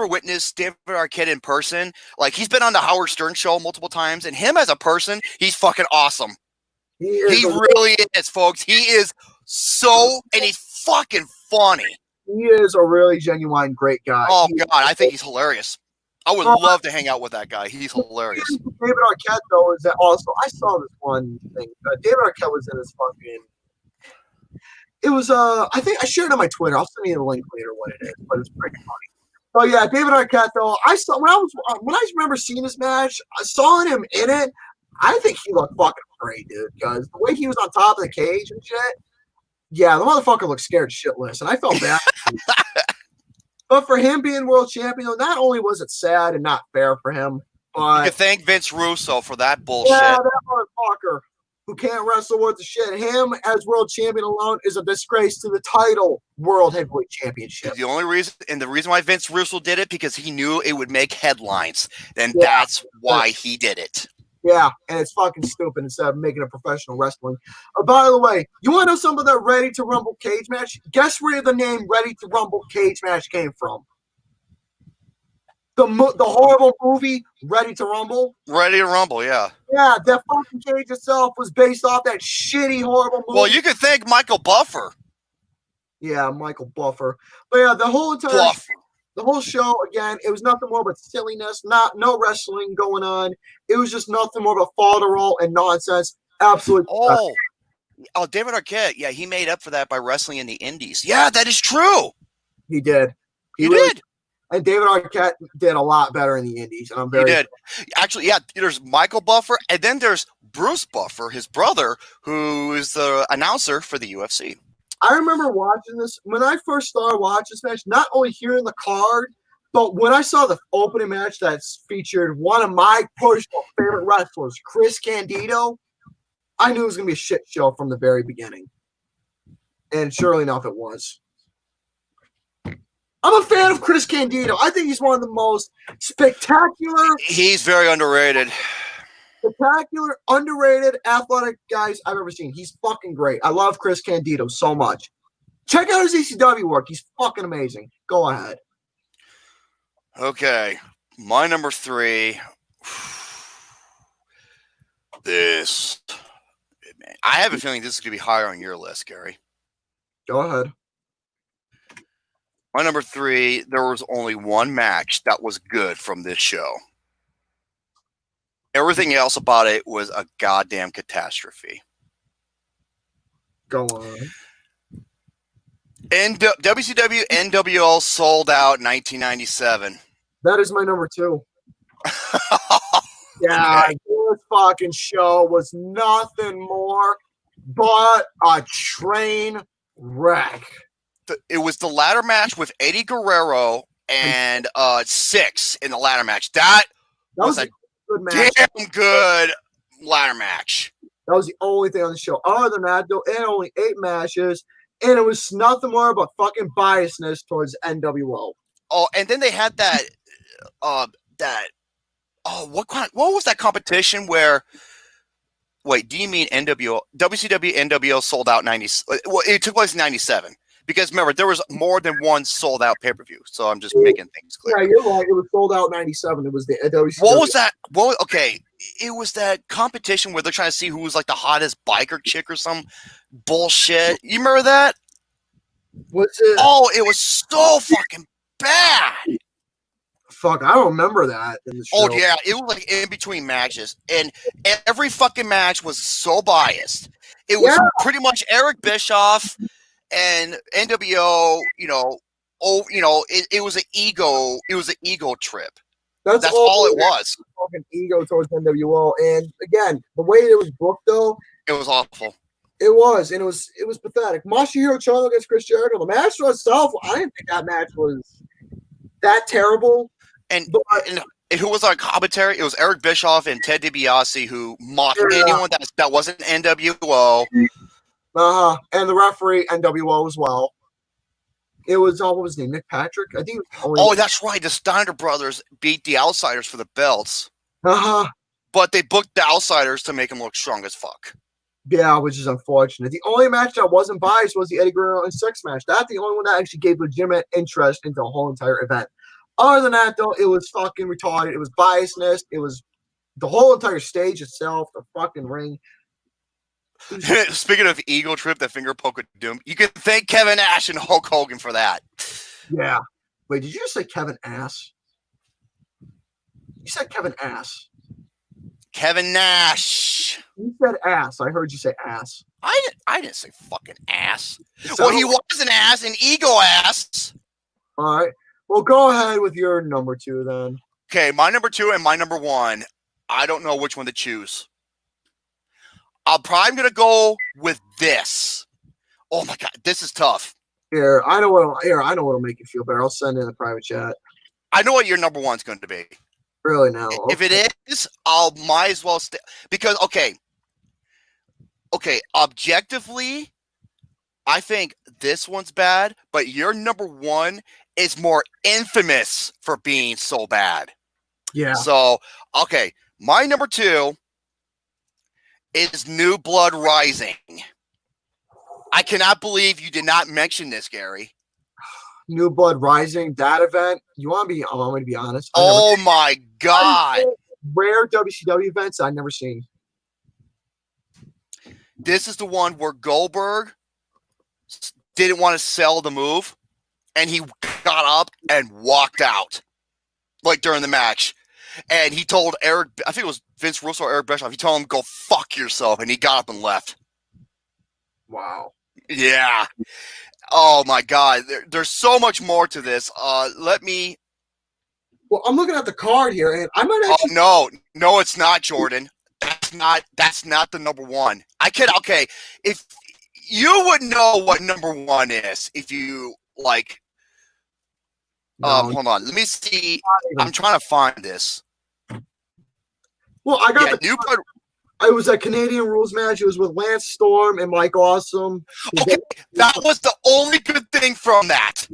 witnessed David Arquette in person, like he's been on the Howard Stern show multiple times, and him as a person, he's fucking awesome. He really is, folks. He is and he's fucking funny. He is a really genuine great guy. Oh God, I think he's hilarious. I would love to hang out with that guy. He's hilarious. David Arquette, though, is that also I saw this one thing. David Arquette was in his fucking. It was I think I shared it on my Twitter. I'll send you the link later what it is, but it's pretty funny. So yeah, David Arquette, though, I saw when I remember seeing this match, I saw him in it. I think he looked fucking great, dude, because the way he was on top of the cage and shit. Yeah, the motherfucker looked scared shitless, and I felt bad. But for him being world champion, not only was it sad and not fair for him, but you can thank Vince Russo for that bullshit. Yeah, that motherfucker who can't wrestle worth the shit. Him as world champion alone is a disgrace to the title World Heavyweight Championship. The only reason, and the reason why Vince Russo did it, because he knew it would make headlines. Then that's why he did it. Yeah, and it's fucking stupid instead of making a professional wrestling. By the way, you want to know some of the Ready to Rumble cage match? Guess where the name Ready to Rumble cage match came from? The horrible movie Ready to Rumble. Ready to Rumble, yeah. Yeah, that fucking cage itself was based off that shitty, horrible movie. Well, you could thank Michael Buffer. Yeah, Michael Buffer. But yeah, the whole show, again, it was nothing more but silliness, no wrestling going on. It was just nothing more but folderol and nonsense. Absolutely. Oh, David Arquette, yeah, he made up for that by wrestling in the Indies. Yeah, that is true. He did. He did. And David Arquette did a lot better in the Indies, and I'm very. He did. Actually, yeah. There's Michael Buffer, and then there's Bruce Buffer, his brother, who is the announcer for the UFC. I remember watching this when I first started watching this match. Not only hearing the card, but when I saw the opening match that featured one of my personal favorite wrestlers, Chris Candido, I knew it was going to be a shit show from the very beginning. And surely enough, it was. I'm a fan of Chris Candido. I think he's one of the most spectacular. He's very underrated. Spectacular, underrated, athletic guys I've ever seen. He's fucking great. I love Chris Candido so much. Check out his ECW work. He's fucking amazing. Go ahead. Okay. My number 3. This. Man, I have a feeling this is going to be higher on your list, Gary. Go ahead. My number 3, there was only one match that was good from this show. Everything else about it was a goddamn catastrophe. Go on. And WCW NWO sold out 1997. That is my number 2. Yeah, okay. This fucking show was nothing more but a train wreck. It was the ladder match with Eddie Guerrero and Six in the ladder match. That was a good match. Damn good ladder match. That was the only thing on the show. Other than that, though, it had only 8 matches, and it was nothing more but fucking biasness towards NWO. Oh, and then they had that what was that competition where? Wait, do you mean NWO? WCW NWO sold out 90? Well, it took place in 97. Because remember, there was more than one sold out pay per view. So I'm just making things clear. Yeah, you're right. It was sold out 97. It was the WCW. What was that? Okay, it was that competition where they're trying to see who was like the hottest biker chick or some bullshit. You remember that? What's it? Oh, it was so fucking bad. Fuck, I don't remember that in the show. Oh yeah, it was like in between matches, and every fucking match was so biased. It was pretty much Eric Bischoff and NWO. It was an ego. It was an ego trip. That's all it was. Fucking ego towards NWO, and again, the way it was booked, though, it was awful. It was, and it was pathetic. Masahiro Chono against Chris Jericho. The match itself, I didn't think that match was that terrible. And who was on commentary? It was Eric Bischoff and Ted DiBiase who mocked anyone that wasn't NWO. And the referee NWO as well. It was what was his name? Nick Patrick, I think. That's right. The Steiner brothers beat the Outsiders for the belts. But they booked the Outsiders to make them look strong as fuck. Yeah, which is unfortunate. The only match that wasn't biased was the Eddie Guerrero and Six match. That's the only one that actually gave legitimate interest into the whole entire event. Other than that, though, it was fucking retarded. It was biasness. It was the whole entire stage itself, the fucking ring. Speaking of ego trip, the finger poke of doom, you can thank Kevin Nash and Hulk Hogan for that. Yeah. Wait, did you just say Kevin Ass? You said Kevin Ass. Kevin Nash. You said ass. I heard you say ass. I didn't say fucking ass. Well, he was an ass, an ego ass. All right. Well, go ahead with your number 2 then. Okay, my number 2 and my number 1. I don't know which one to choose. I'm probably going to go with this. Oh my God, this is tough. Here, I know what'll make you feel better. I'll send in a private chat. I know what your number 1's going to be. Really now? Okay. If it is, I'll might as well stay because okay, objectively, I think this one's bad, but your number 1 is more infamous for being so bad. Yeah. So, okay, my number 2 is New Blood Rising. I cannot believe you did not mention this, Gary. New Blood Rising, that event. You want to be? I'm going to be honest. Oh my God! Rare WCW events I've never seen. This is the one where Goldberg didn't want to sell the move, and he got up and walked out, like during the match. And he told Eric, I think it was Vince Russo or Eric Bischoff, he told him, go fuck yourself, and he got up and left. Wow. Yeah. Oh my God. There's so much more to this. Let me. Well, I'm looking at the card here, and I might actually. Oh no, it's not, Jordan. That's not the number 1. Okay. If you would know what number 1 is, if you like. Hold on. Let me see. I'm trying to find this. Well, I got New Blood. It was a Canadian Rules match. It was with Lance Storm and Mike Awesome. Okay, that was the only good thing from that.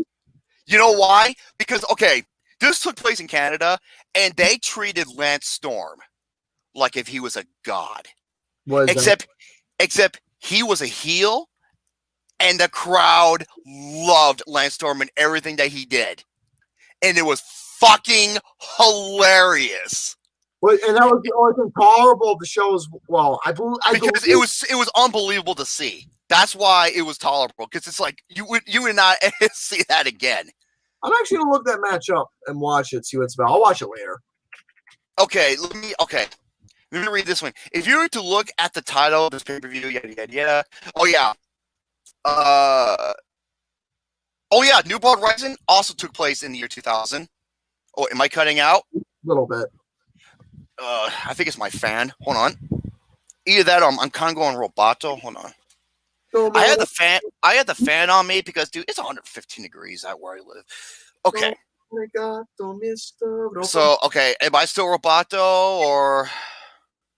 You know why? Because, okay, this took place in Canada, and they treated Lance Storm like if he was a god. Except he was a heel, and the crowd loved Lance Storm and everything that he did. And it was fucking hilarious. And that was the only thing tolerable of the show as well. Because it was unbelievable to see. That's why it was tolerable. Because it's like you would not see that again. I'm actually gonna look that match up and watch it. See what it's about. I'll watch it later. Okay, let me read this one. If you were to look at the title of this pay-per-view, yada. Oh yeah, New Blood Rising also took place in the year 2000. Oh, am I cutting out? A little bit. I think it's my fan. Hold on. Either that or I'm kind of going roboto. Hold on. I had the fan on me because, dude, it's 115 degrees out where I live. Okay. So, okay, am I still roboto or?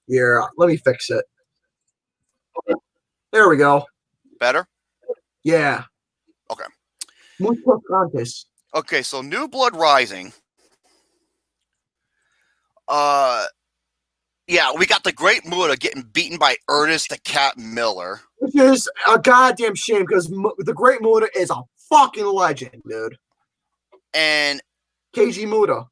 Yeah, let me fix it. There we go. Better? Yeah. Okay. Okay, so New Blood Rising. Yeah, we got the Great Muta getting beaten by Ernest the Cat Miller. Which is a goddamn shame because the Great Muta is a fucking legend, dude. And KG Muta.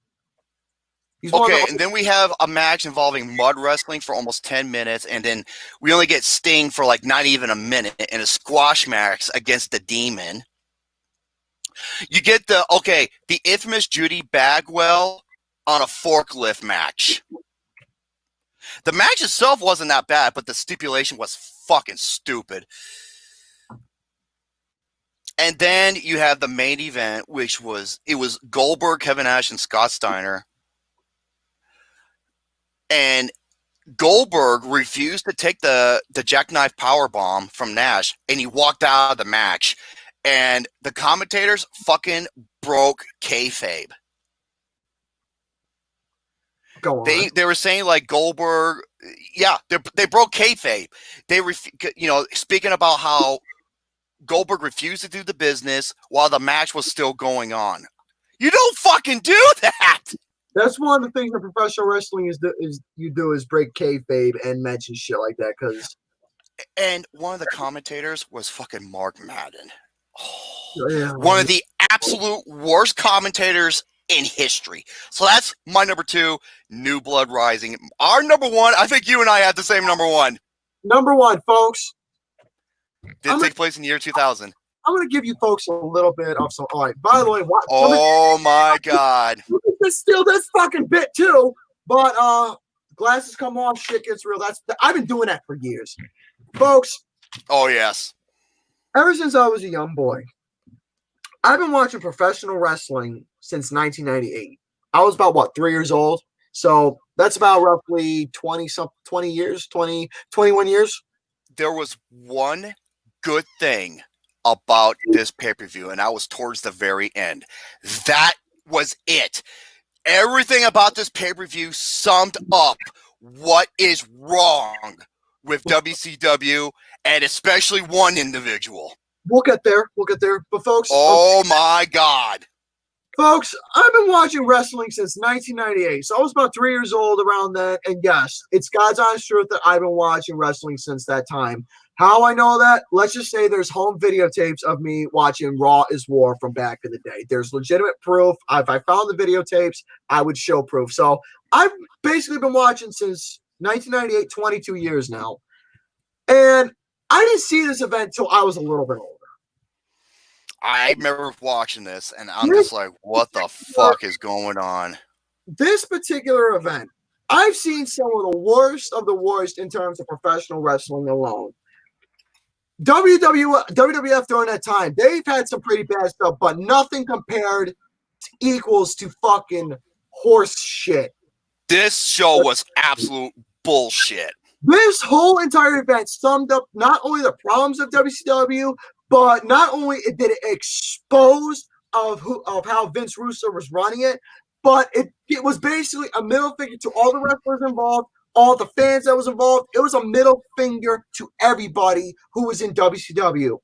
Okay, and then we have a match involving mud wrestling for almost 10 minutes, and then we only get Sting for like not even a minute in a squash match against the Demon. You get the infamous Judy Bagwell on a forklift match. The match itself wasn't that bad, but the stipulation was fucking stupid. And then you have the main event, which was Goldberg, Kevin Nash, and Scott Steiner. And Goldberg refused to take the jackknife powerbomb from Nash, and he walked out of the match. And the commentators fucking broke kayfabe. Go on. They were saying like Goldberg, yeah, they broke kayfabe. Speaking about how Goldberg refused to do the business while the match was still going on. You don't fucking do that. That's one of the things that professional wrestling is break kayfabe and mention shit like that. And one of the commentators was fucking Mark Madden. Oh, yeah, one of the absolute worst commentators in history. So that's my number 2, New Blood Rising. Our number 1, I think you and I had the same number 1. Number 1, folks. Did take place in the year 2000. I'm going to give you folks a little bit of some. All right. By the way, my God. Let's steal this fucking bit too. But glasses come off, shit gets real. I've been doing that for years, folks. Oh yes. Ever since I was a young boy, I've been watching professional wrestling since 1998. I was about 3 years old. So that's about roughly 21 years. There was one good thing about this pay-per-view, and that was towards the very end. That was it. Everything about this pay-per-view summed up what is wrong with WCW, and especially one individual. We'll get there. But folks, oh my God. Folks, I've been watching wrestling since 1998. So I was about 3 years old around then. And yes, it's God's honest truth that I've been watching wrestling since that time. How I know that? Let's just say there's home videotapes of me watching Raw is War from back in the day. There's legitimate proof. If I found the videotapes, I would show proof. So I've basically been watching since 1998, 22 years now. And I didn't see this event till I was a little bit older. I remember watching this, and I'm just like, what the fuck is going on? This particular event, I've seen some of the worst in terms of professional wrestling alone. WWF during that time, they've had some pretty bad stuff, but nothing compared equals to fucking horse shit. This show was absolute bullshit. This whole entire event summed up not only the problems of WCW, but not only did it expose of how Vince Russo was running it, but it was basically a middle finger to all the wrestlers involved, all the fans that was involved. It was a middle finger to everybody who was in WCW.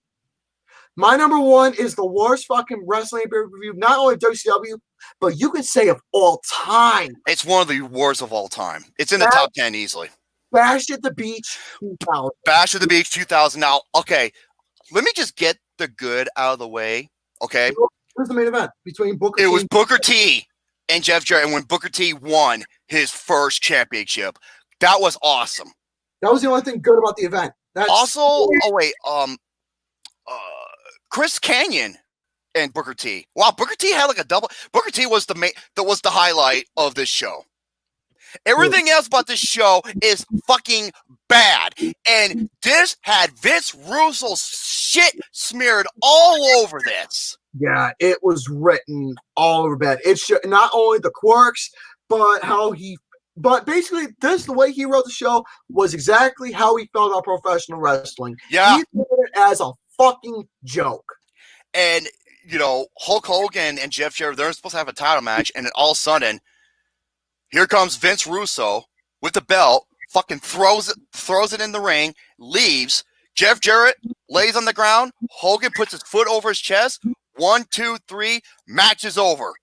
My number 1 is the worst fucking wrestling pay-per-view, not only WCW, but you can say of all time. It's one of the worst of all time. It's in the top 10 easily. Bash at the Beach 2000. Bash at the Beach 2000. Now, okay, let me just get the good out of the way, okay? Who's the main event between Booker T? It was Booker T and Jeff Jarrett, and when Booker T won his first championship, that was awesome. That was the only thing good about the event. Chris Kanyon and Booker T. Wow, Booker T had like a double. Booker T was the highlight of this show. Everything else about this show is fucking bad. And this had Vince Russo's shit smeared all over this. Yeah, it was written all over bad. It should not only the quirks, but basically the way he wrote the show was exactly how he felt about professional wrestling. Yeah. He did it as a fucking joke. And, Hulk Hogan and Jeff Jarrett, they're supposed to have a title match, and then all of a sudden, here comes Vince Russo with the belt, fucking throws it in the ring, leaves. Jeff Jarrett lays on the ground. Hogan puts his foot over his chest. 1, 2, 3, match is over.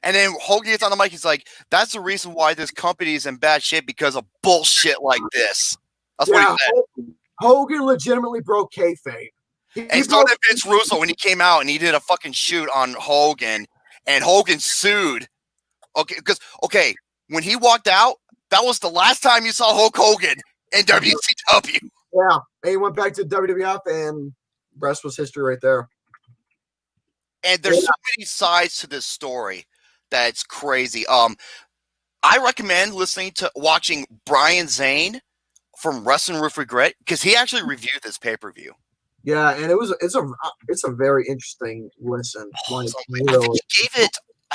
And then Hogan gets on the mic. He's like, that's the reason why this company is in bad shape, because of bullshit like this. That's what he said. Hogan legitimately broke kayfabe. And so did Vince Russo when he came out and he did a fucking shoot on Hogan. And Hogan sued. Okay, when he walked out, that was the last time you saw Hulk Hogan in WCW. Yeah, and he went back to WWF, and the rest was history right there. And there's so many sides to this story that it's crazy. I recommend watching Brian Zane from Wrestling with Regret, because he actually reviewed this pay-per-view. Yeah, and it's a very interesting listen. I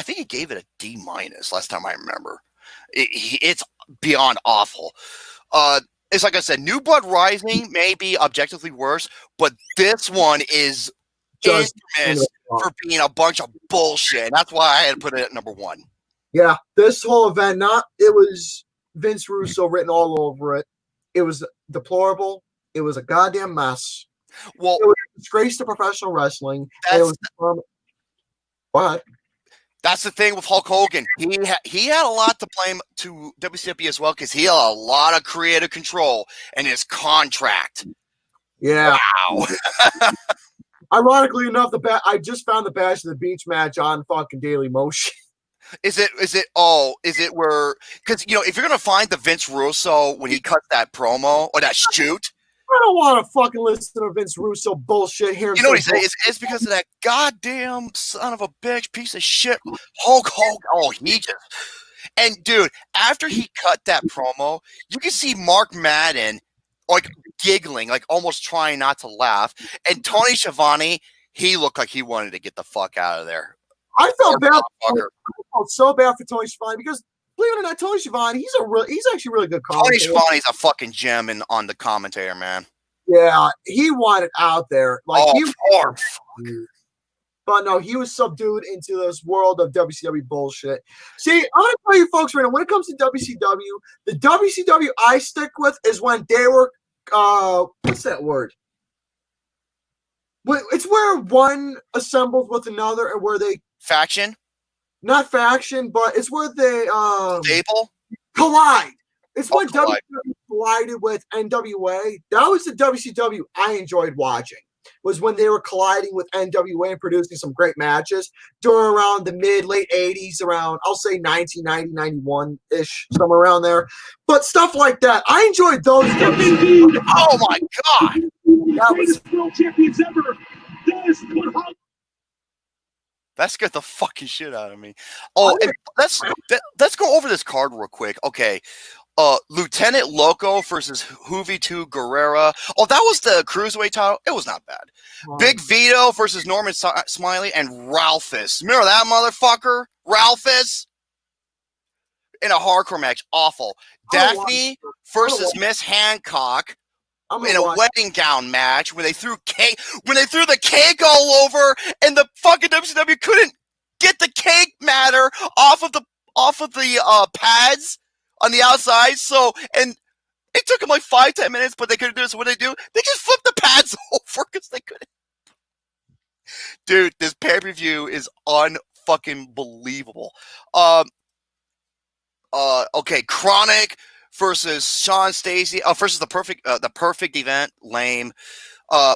think he gave it a D- last time I remember. It's beyond awful. It's like I said, New Blood Rising may be objectively worse, but this one is just infamous for being a bunch of bullshit. And that's why I had to put it at number 1. Yeah, this whole event, it was Vince Russo written all over it. It was deplorable. It was a goddamn mess. Well, it was a disgrace to professional wrestling. And it was what? That's the thing with Hulk Hogan. He had a lot to blame to WCW as well because he had a lot of creative control in his contract. Yeah. Wow. Ironically enough, I just found the Bash of the Beach match on fucking Daily Motion. Is it where, because, you know, if you're going to find the Vince Russo when he cut that promo or that shoot. I don't want to fucking listen to Vince Russo bullshit here. You know what he said? It's because of that goddamn son of a bitch piece of shit Hulk Hogan. Oh, he just. And dude, after he cut that promo, you can see Mark Madden like giggling, like almost trying not to laugh. And Tony Schiavone, he looked like he wanted to get the fuck out of there. I felt bad. I felt so bad for Tony Schiavone because, believe it or not, Tony Schiavone, he's actually really good commentator. Tony Schiavone's a fucking gem on the commentator, man. Yeah, he wanted out there. Like fuck. But no, he was subdued into this world of WCW bullshit. See, I'm gonna tell you folks right now, when it comes to WCW, the WCW I stick with is when they were what's that word? It's where one assembles with another and where they faction? Not faction, but it's where they stable? Collide. It's when WCW collided with NWA. That was the WCW I enjoyed watching. Was when they were colliding with NWA and producing some great matches during around the late 80s, around, I'll say 1990, 91-ish, somewhere around there. But stuff like that, I enjoyed those. Oh my God. That was world champions ever. That scared the fucking shit out of me. Oh, and let's go over this card real quick. Okay. Lieutenant Loco versus Juventud Guerrera. Oh, that was the cruiserweight title. It was not bad. Big Vito versus Norman Smiley and Ralphus. Remember that motherfucker, Ralphus, in a hardcore match. Awful. Daphne versus Miss Hancock in a wedding gown match when they threw the cake all over, and the fucking WCW couldn't get the cake matter off of the pads on the outside. So, and it took them like 5-10 minutes, but they couldn't do it. So what did they do? They just flipped the pads over because they couldn't. Dude, this pay-per-view is unfucking believable. Okay, Chronic versus Sean Stacey versus the perfect event. Lame.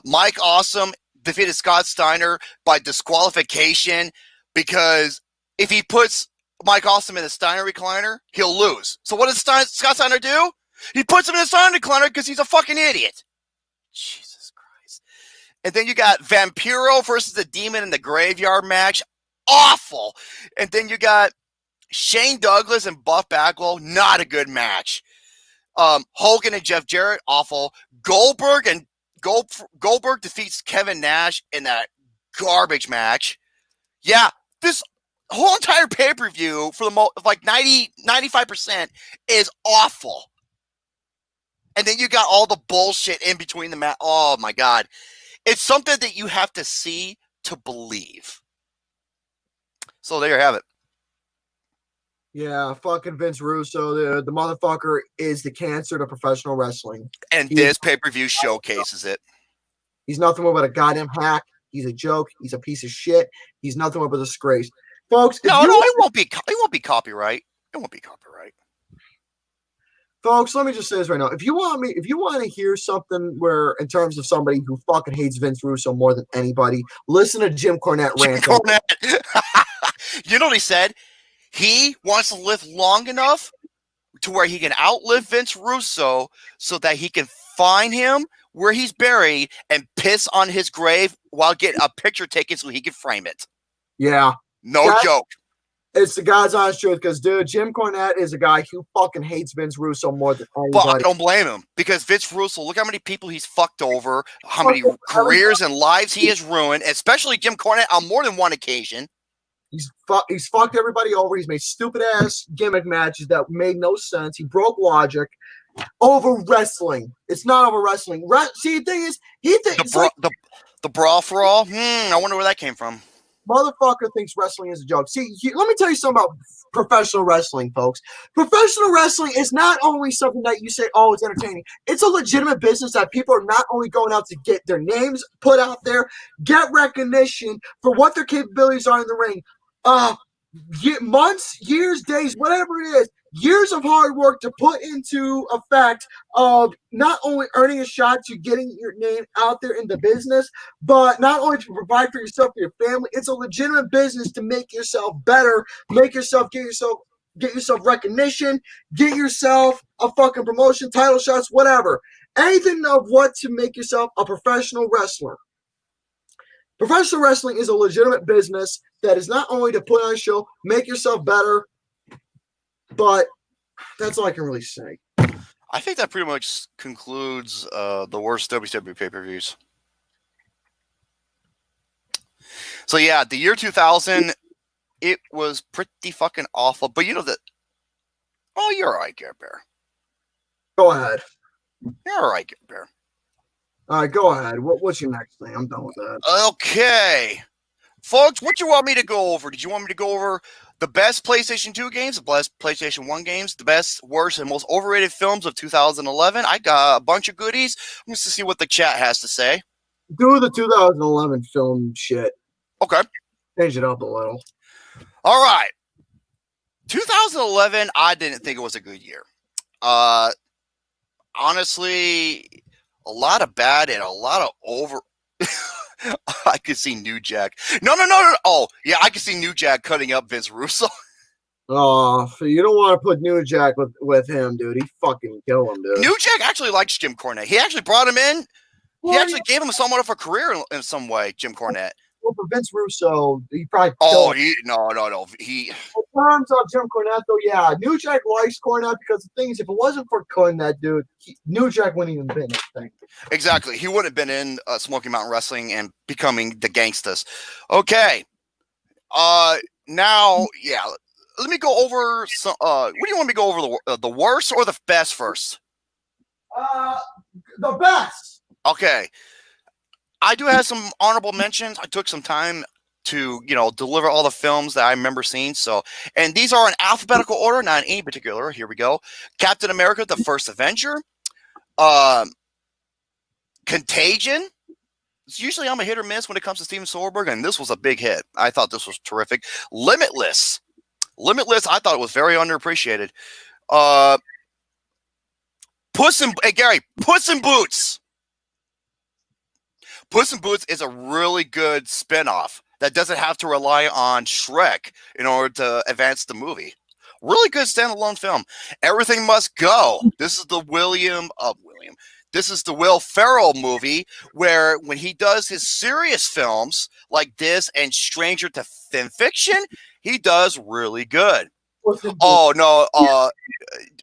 Mike Awesome defeated Scott Steiner by disqualification because if he puts Mike Awesome in the Steiner recliner, he'll lose. So what does Scott Steiner do? He puts him in the Steiner recliner because he's a fucking idiot. Jesus Christ. And then you got Vampiro versus the Demon in the Graveyard match. Awful. And then you got Shane Douglas and Buff Bagwell. Not a good match. Hogan and Jeff Jarrett. Awful. Goldberg defeats Kevin Nash in that garbage match. Yeah, this whole entire pay-per-view for the like 95% is awful. And then you got all the bullshit in between the match. Oh my God. It's something that you have to see to believe. So there you have it. Yeah, fucking Vince Russo, the motherfucker is the cancer to professional wrestling. And this pay-per-view showcases it. He's nothing more but a goddamn hack. He's a joke. He's a piece of shit. He's nothing more but a disgrace. Folks, it won't be copyright. It won't be copyright. Folks, let me just say this right now. If you want to hear something where, in terms of somebody who fucking hates Vince Russo more than anybody, listen to Jim Cornette rant. You know what he said? He wants to live long enough to where he can outlive Vince Russo so that he can find him where he's buried and piss on his grave while getting a picture taken so he can frame it. Yeah. No joke. It's the God's honest truth because, dude, Jim Cornette is a guy who fucking hates Vince Russo more than anybody. But I don't blame him because Vince Russo, look how many people he's fucked over, how many careers and lives he has ruined, especially Jim Cornette on more than one occasion. He's fucked everybody over. He's made stupid-ass gimmick matches that made no sense. He broke logic over wrestling. It's not over wrestling. See, the thing is, the brawl for all? I wonder where that came from. Motherfucker thinks wrestling is a joke. See, let me tell you something about professional wrestling, folks. Professional wrestling is not only something that you say, oh, it's entertaining. It's a legitimate business that people are not only going out to get their names put out there, get recognition for what their capabilities are in the ring. Months, years, days, whatever it is, years of hard work to put into effect of not only earning a shot to getting your name out there in the business, but not only to provide for yourself and your family. It's a legitimate business to make yourself better, get yourself recognition, get yourself a fucking promotion, title shots, whatever. Anything of what to make yourself a professional wrestler. Professional wrestling is a legitimate business that is not only to put on a show, make yourself better, but that's all I can really say. I think that pretty much concludes the worst WCW pay-per-views. So yeah, the year 2000, it was pretty fucking awful. But you know that. Oh, you're all right, GareBear. Go ahead. You're all right, GareBear. All right, go ahead. What's your next thing? I'm done with that. Okay. Folks, what you want me to go over? Did you want me to go over the best PlayStation 2 games, the best PlayStation 1 games, the best, worst, and most overrated films of 2011? I got a bunch of goodies. I'm just to see what the chat has to say. Do the 2011 film shit. Okay. Change it up a little. All right. 2011, I didn't think it was a good year. Honestly, a lot of bad and a lot of over. I could see New Jack. No. Oh, yeah, I could see New Jack cutting up Vince Russo. Oh, you don't want to put New Jack with him, dude. He fucking kill him, dude. New Jack actually likes Jim Cornette. He actually brought him in. He actually gave him somewhat of a career in some way, Jim Cornette. Well, for Vince Russo, he probably. Oh, no. In terms of Jim Cornette, though, yeah, New Jack likes Cornette because the thing is, if it wasn't for Cornette, dude, New Jack wouldn't even been this thing. Exactly, he wouldn't have been in Smoky Mountain Wrestling and becoming the Gangstas. Okay, now, yeah, let me go over some. What do you want me to go over, the worst or the best first? The best. Okay. I do have some honorable mentions. I took some time to, deliver all the films that I remember seeing. So, and these are in alphabetical order, not in any particular. Here we go. Captain America, the First Avenger. Contagion. Usually I'm a hit or miss when it comes to Steven Soderbergh, and this was a big hit. I thought this was terrific. Limitless, I thought it was very underappreciated. Puss in Boots. Puss in Boots is a really good spinoff that doesn't have to rely on Shrek in order to advance the movie. Really good standalone film. Everything Must Go. This is the This is the Will Ferrell movie where when he does his serious films like this and Stranger to Fiction, he does really good. Oh no,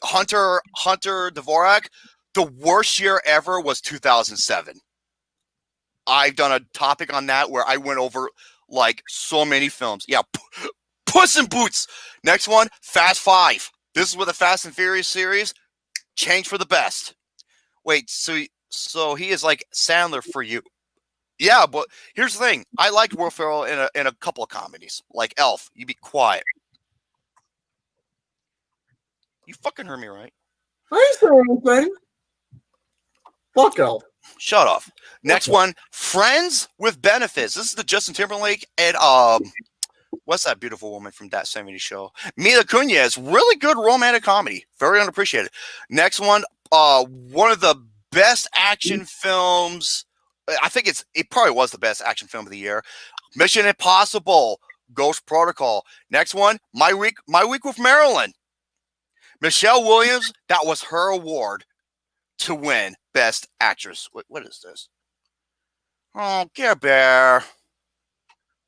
Hunter Dvorak. The worst year ever was 2007. I've done a topic on that where I went over like so many films. Yeah, Puss in Boots. Next one, Fast 5. This is where the Fast and Furious series changed for the best. Wait, so he is like Sandler for you. Yeah, but here's the thing. I liked Will Ferrell in a couple of comedies, like Elf. You be quiet. You fucking heard me, right? I didn't say anything. Fuck Elf. Shut off. Next one, Friends with Benefits. This is the Justin Timberlake and what's that beautiful woman from That 70s Show? Mila Kunis. Really good romantic comedy. Very unappreciated. Next one, one of the best action films. I think it probably was the best action film of the year. Mission Impossible, Ghost Protocol. Next one, My Week with Marilyn. Michelle Williams, that was her award to win Best Actress. What is this? Oh, GareBear.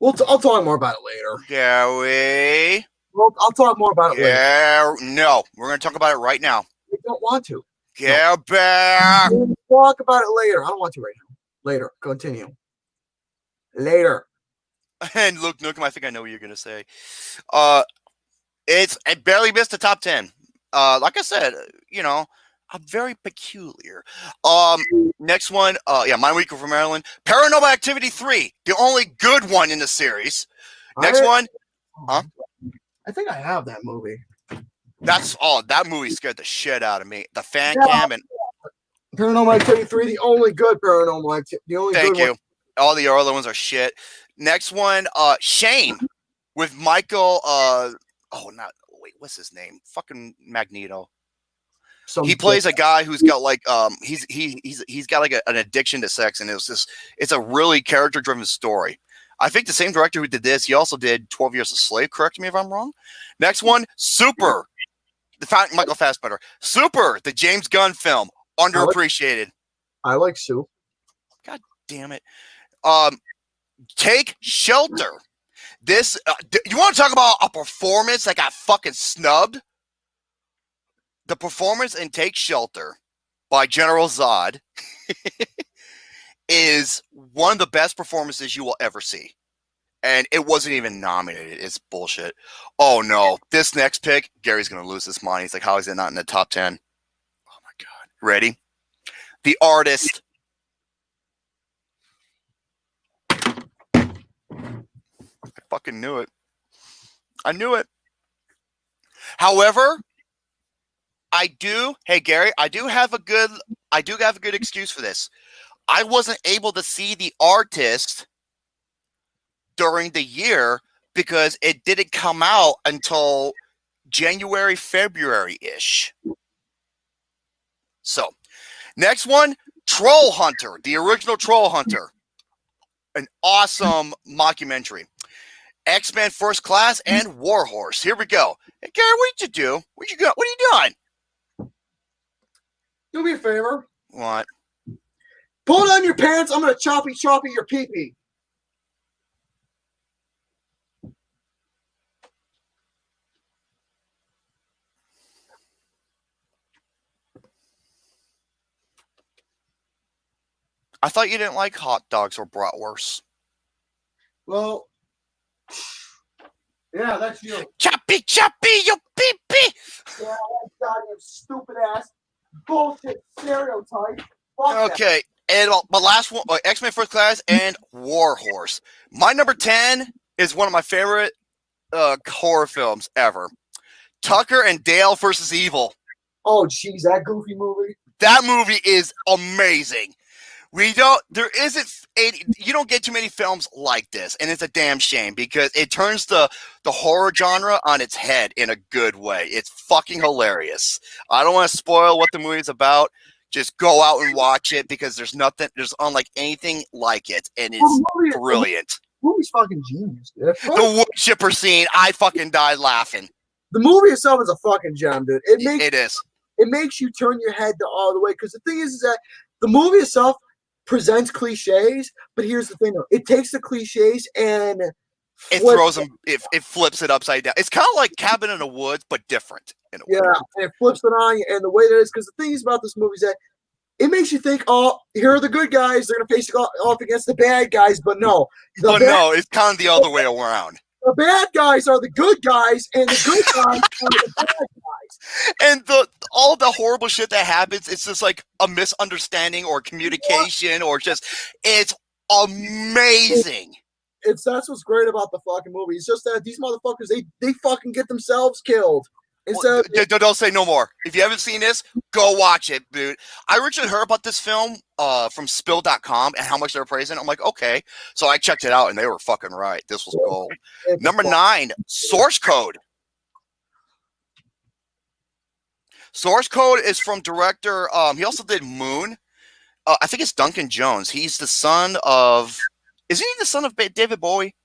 I'll talk more about it later. Gary. Well, I'll talk more about it later. No, we're going to talk about it right now. I don't want to. GareBear. We'll talk about it later. I don't want to right now. Later. Continue. Later. And look, Nookum, I think I know what you're going to say. It barely missed the top 10. Like I said, I'm very peculiar. Next one, My Week with Marilyn. Paranormal Activity 3, the only good one in the series. Next one, huh? I think I have that movie. That movie scared the shit out of me. The fan cam and Paranormal Activity 3, the only good Paranormal Activity. The only thank good you. one. All the other ones are shit. Next one, Shame with Michael. What's his name? Fucking Magneto. He plays a guy who's got like he's got like an addiction to sex, and it's a really character driven story. I think the same director who did this, he also did 12 Years a Slave. Correct me if I'm wrong. Next one, Super. Michael Fassbender. Super, the James Gunn film. Underappreciated. I like Soup. God damn it. Take Shelter. This you want to talk about a performance that got fucking snubbed? The performance in Take Shelter by General Zod is one of the best performances you will ever see. And it wasn't even nominated. It's bullshit. Oh no. This next pick, Gary's going to lose his mind. He's like, how is it not in the top 10? Oh my God. Ready? The Artist. I fucking knew it. I knew it. However, hey Gary, I do have a good excuse for this. I wasn't able to see The Artist during the year because it didn't come out until January, February-ish. So, next one, Troll Hunter, the original Troll Hunter. An awesome mockumentary. X-Men First Class and Warhorse. Here we go. Hey, Gary, what did you do? What are you doing? Do me a favor. What? Pull down your pants. I'm going to choppy your pee-pee. I thought you didn't like hot dogs or bratwurst. Well, yeah, that's you. Choppy, your pee-pee. Yeah, that goddamn stupid ass bullshit stereotype. Fuck okay, and my last one, X-Men First Class and Warhorse. My number 10 is one of my favorite horror films ever. Tucker and Dale versus Evil. Oh, jeez, that goofy movie. That movie is amazing. You don't get too many films like this, and it's a damn shame because it turns the horror genre on its head in a good way. It's fucking hilarious. I don't want to spoil what the movie's about. Just go out and watch it because there's unlike anything like it, and it's brilliant. The movie's fucking genius, dude. The wood chipper scene, I fucking died laughing. The movie itself is a fucking gem, dude. It is. It makes you turn your head all the way because the thing is that the movie itself presents cliches, but here's the thing though. It takes the cliches and it throws them, it flips it upside down. It's kind of like Cabin in the Woods, but different. And it flips it on you. And the way that is, because the thing is about this movie is that it makes you think, oh, here are the good guys. They're going to face off against the bad guys. But no. It's kind of the other way around. The bad guys are the good guys, and the good guys are the bad guys. And all the horrible shit that happens, it's just like a misunderstanding or communication or just, it's amazing. That's what's great about the fucking movie. It's just that these motherfuckers, they fucking get themselves killed. Don't say no more. If you haven't seen this, go watch it, dude. I originally heard about this film from Spill.com and how much they were praising it. I'm like, okay. So I checked it out, and they were fucking right. This was gold. Number 9, Source Code. Source Code is from director. He also did Moon. I think it's Duncan Jones. He's the son of... Isn't he the son of David Bowie?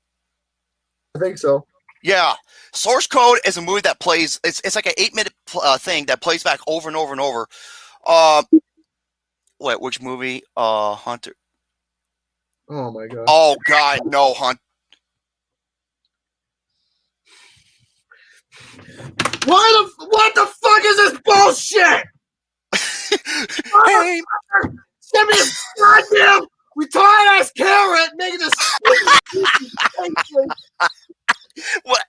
I think so. Yeah. Source Code is a movie that plays, it's like an 8-minute thing that plays back over and over and over. Which movie? Hunter. Oh my God. Oh God, no, Hunt. What the fuck is this bullshit? Hey, send me this goddamn retarded ass carrot making this. What?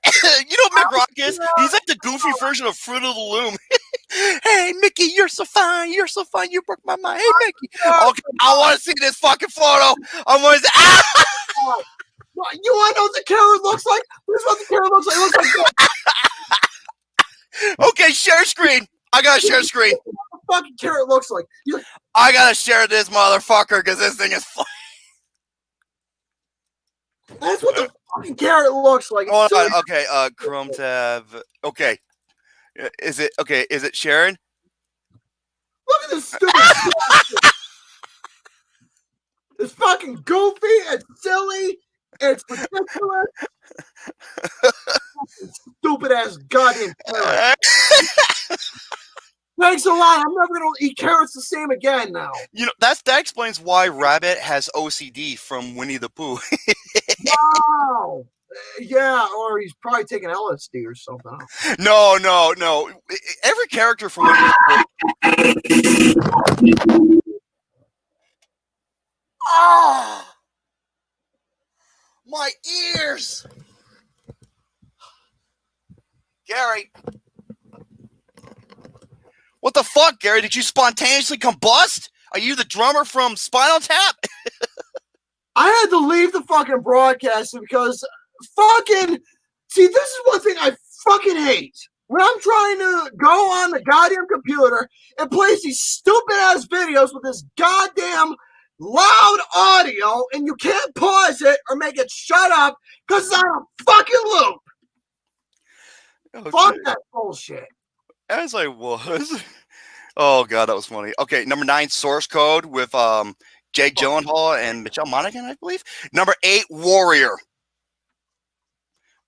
You know what Mick Rock is? He's like the goofy version of Fruit of the Loom. Hey, Mickey, you're so fine. You're so fine. You broke my mind. Hey, Mickey. Okay, I want to see this fucking photo. I want to see. You want to know what the carrot looks like? This is what the carrot looks like. It looks like this. Okay, share screen. I gotta share screen. What the fucking carrot looks like. I gotta share this motherfucker because this thing is funny. That's what the fucking carrot looks like. Hold on. Okay, Chrome tab. Okay. Is it sharing? Look at this stupid shit. It's fucking goofy. It's silly. It's ridiculous. Stupid ass goddamn carrot. Thanks a lot. I'm never gonna eat carrots the same again now. You know, that explains why Rabbit has OCD from Winnie the Pooh. Wow. Yeah, or he's probably taking LSD or something. No. Every character from Winnie the Pooh. Oh, my ears. Gary. What the fuck, Gary? Did you spontaneously combust? Are you the drummer from Spinal Tap? I had to leave the fucking broadcast because fucking see, this is one thing I fucking hate. When I'm trying to go on the goddamn computer and plays these stupid ass videos with this goddamn loud audio and you can't pause it or make it shut up because it's on a fucking loop. Okay. Fuck that bullshit. As I was. Oh god, that was funny. Okay, number 9, Source Code with Jake Gyllenhaal and Michelle Monaghan, I believe. Number 8, Warrior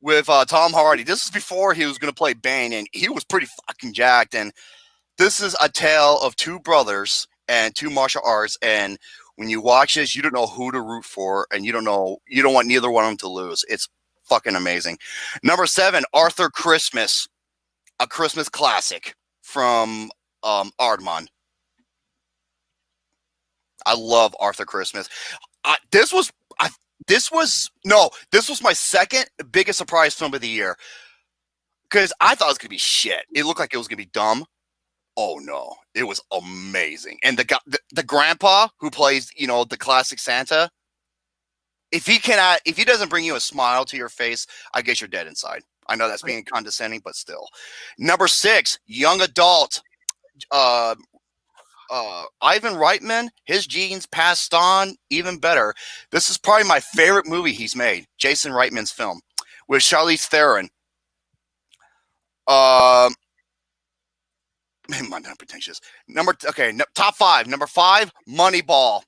with Tom Hardy. This is before he was going to play Bane, and he was pretty fucking jacked. And this is a tale of two brothers and two martial arts. And when you watch this, you don't know who to root for, and you don't want neither one of them to lose. It's fucking amazing. Number 7, Arthur Christmas, a Christmas classic from Aardman. I love Arthur Christmas. This was my second biggest surprise film of the year because I thought it was gonna be shit. It looked like it was gonna be dumb. Oh no, it was amazing. And the grandpa who plays, the classic Santa, if he doesn't bring you a smile to your face, I guess you're dead inside. I know that's being condescending, but still. Number 6, young adult. Ivan Reitman, his genes passed on even better. This is probably my favorite movie he's made, Jason Reitman's film, with Charlize Theron. Man, I'm not pretentious. Top 5. Number 5, Moneyball.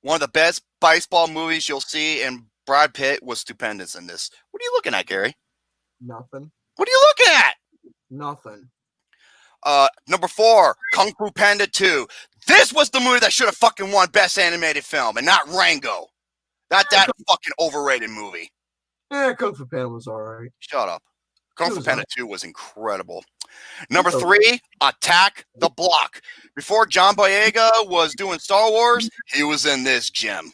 One of the best baseball movies you'll see, and Brad Pitt was stupendous in this. What are you looking at, Gary? Nothing. What are you looking at? Nothing. Number 4, Kung Fu Panda 2. This was the movie that should have fucking won Best Animated Film, and not Rango. That fucking overrated movie. Yeah, Kung Fu Panda was alright. Shut up. Kung Fu Panda 2 was incredible. Number 3, Attack the Block. Before John Boyega was doing Star Wars, he was in this gym.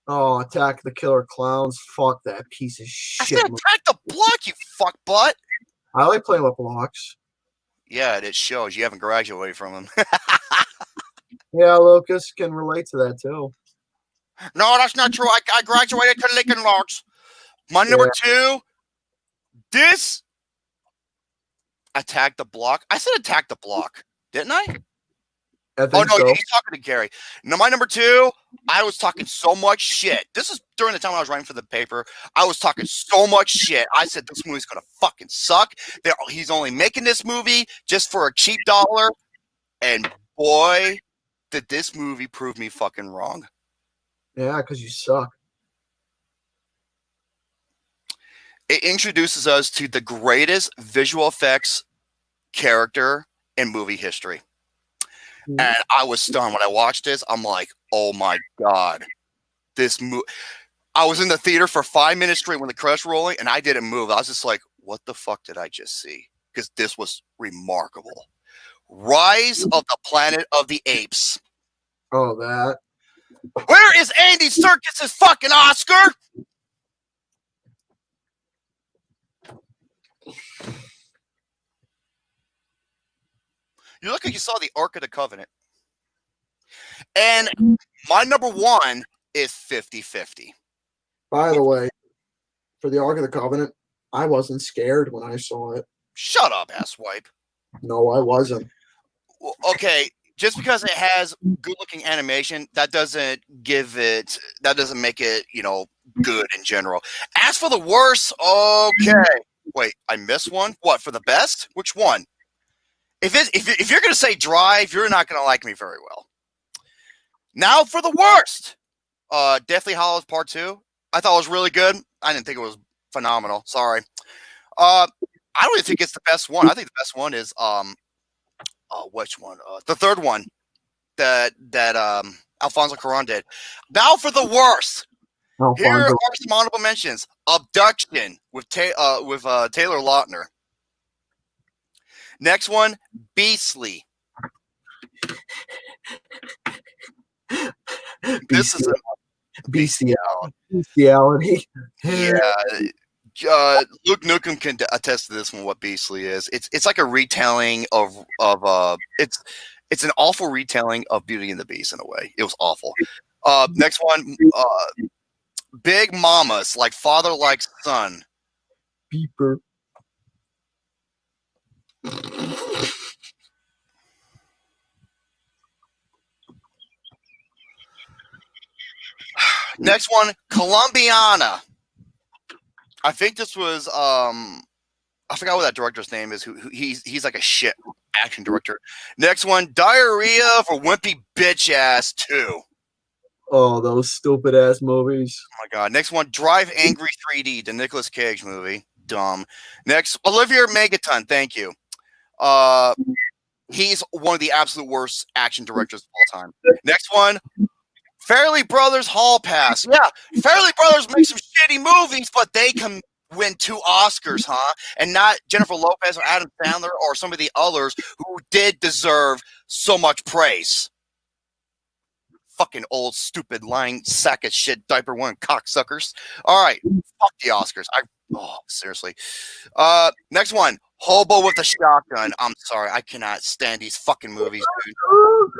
Oh, Attack the Killer Clowns. Fuck that piece of shit. I said Attack the Block, you fuck butt. I like playing with blocks. Yeah, it shows. You haven't graduated from him. Yeah, Lucas can relate to that too. No, that's not true. I graduated to Lincoln Logs. My number 2, this Attack the Block. I said Attack the Block, didn't I? Oh, no, so. He's talking to Gary. Now, my number 2, I was talking so much shit. This is during the time I was writing for the paper. I was talking so much shit. I said, this movie's going to fucking suck. He's only making this movie just for a cheap dollar. And boy, did this movie prove me fucking wrong. Yeah, because you suck. It introduces us to the greatest visual effects character in movie history. And I was stunned when I watched this. I'm like, oh my God. This movie. I was in the theater for 5 minutes straight when the credits were rolling, and I didn't move. I was just like, what the fuck did I just see? Because this was remarkable. Rise of the Planet of the Apes. Oh, that. Where is Andy Serkis' fucking Oscar? You look like you saw the Ark of the Covenant. And my number 1 is 50-50. By the way, for the Ark of the Covenant, I wasn't scared when I saw it. Shut up, asswipe. No, I wasn't. Well, okay, just because it has good-looking animation, that doesn't make it, good in general. As for the worst, okay. Wait, I missed one. What, for the best? Which one? If you're gonna say Drive, you're not gonna like me very well. Now for the worst. Deathly Hallows Part 2. I thought it was really good. I didn't think it was phenomenal. Sorry. I don't even think it's the best one. I think the best one is which one? The third one that Alfonso Cuarón did. Now for the worst. Here are some honorable mentions. Abduction with Taylor Lautner. Next one, Beastly. This is bestiality. Yeah. Luke Nukem can attest to this one. What Beastly is? It's like a retelling of it's an awful retelling of Beauty and the Beast in a way. It was awful. Next one, Big Mamas, like father like son. Beeper. Next one, Colombiana. I think this was I forgot what that director's name is. He's like a shit action director. Next one, Diarrhea for Wimpy Bitch Ass 2. Oh, those stupid ass movies. Oh my god. Next one, Drive Angry 3D, the Nicolas Cage movie. Dumb. Next, Olivier Megaton. Thank you. He's one of the absolute worst action directors of all time. Next one, Fairley Brothers Hall Pass. Yeah, Fairley Brothers make some shitty movies, but they can win 2 Oscars, huh? And not Jennifer Lopez or Adam Sandler or some of the others who did deserve so much praise. Fucking old, stupid, lying sack of shit, diaper wearing cocksuckers. All right, fuck the Oscars. Seriously. Next one, Hobo with a Shotgun. I'm sorry, I cannot stand these fucking movies, dude.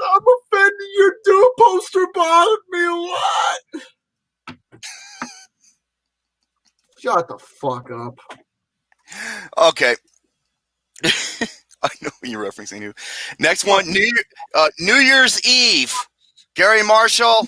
I'm offended. Your Doom poster bothered me a lot. Shut the fuck up. Okay. I know what you're referencing to. Next one, New Year's Eve. Gary Marshall,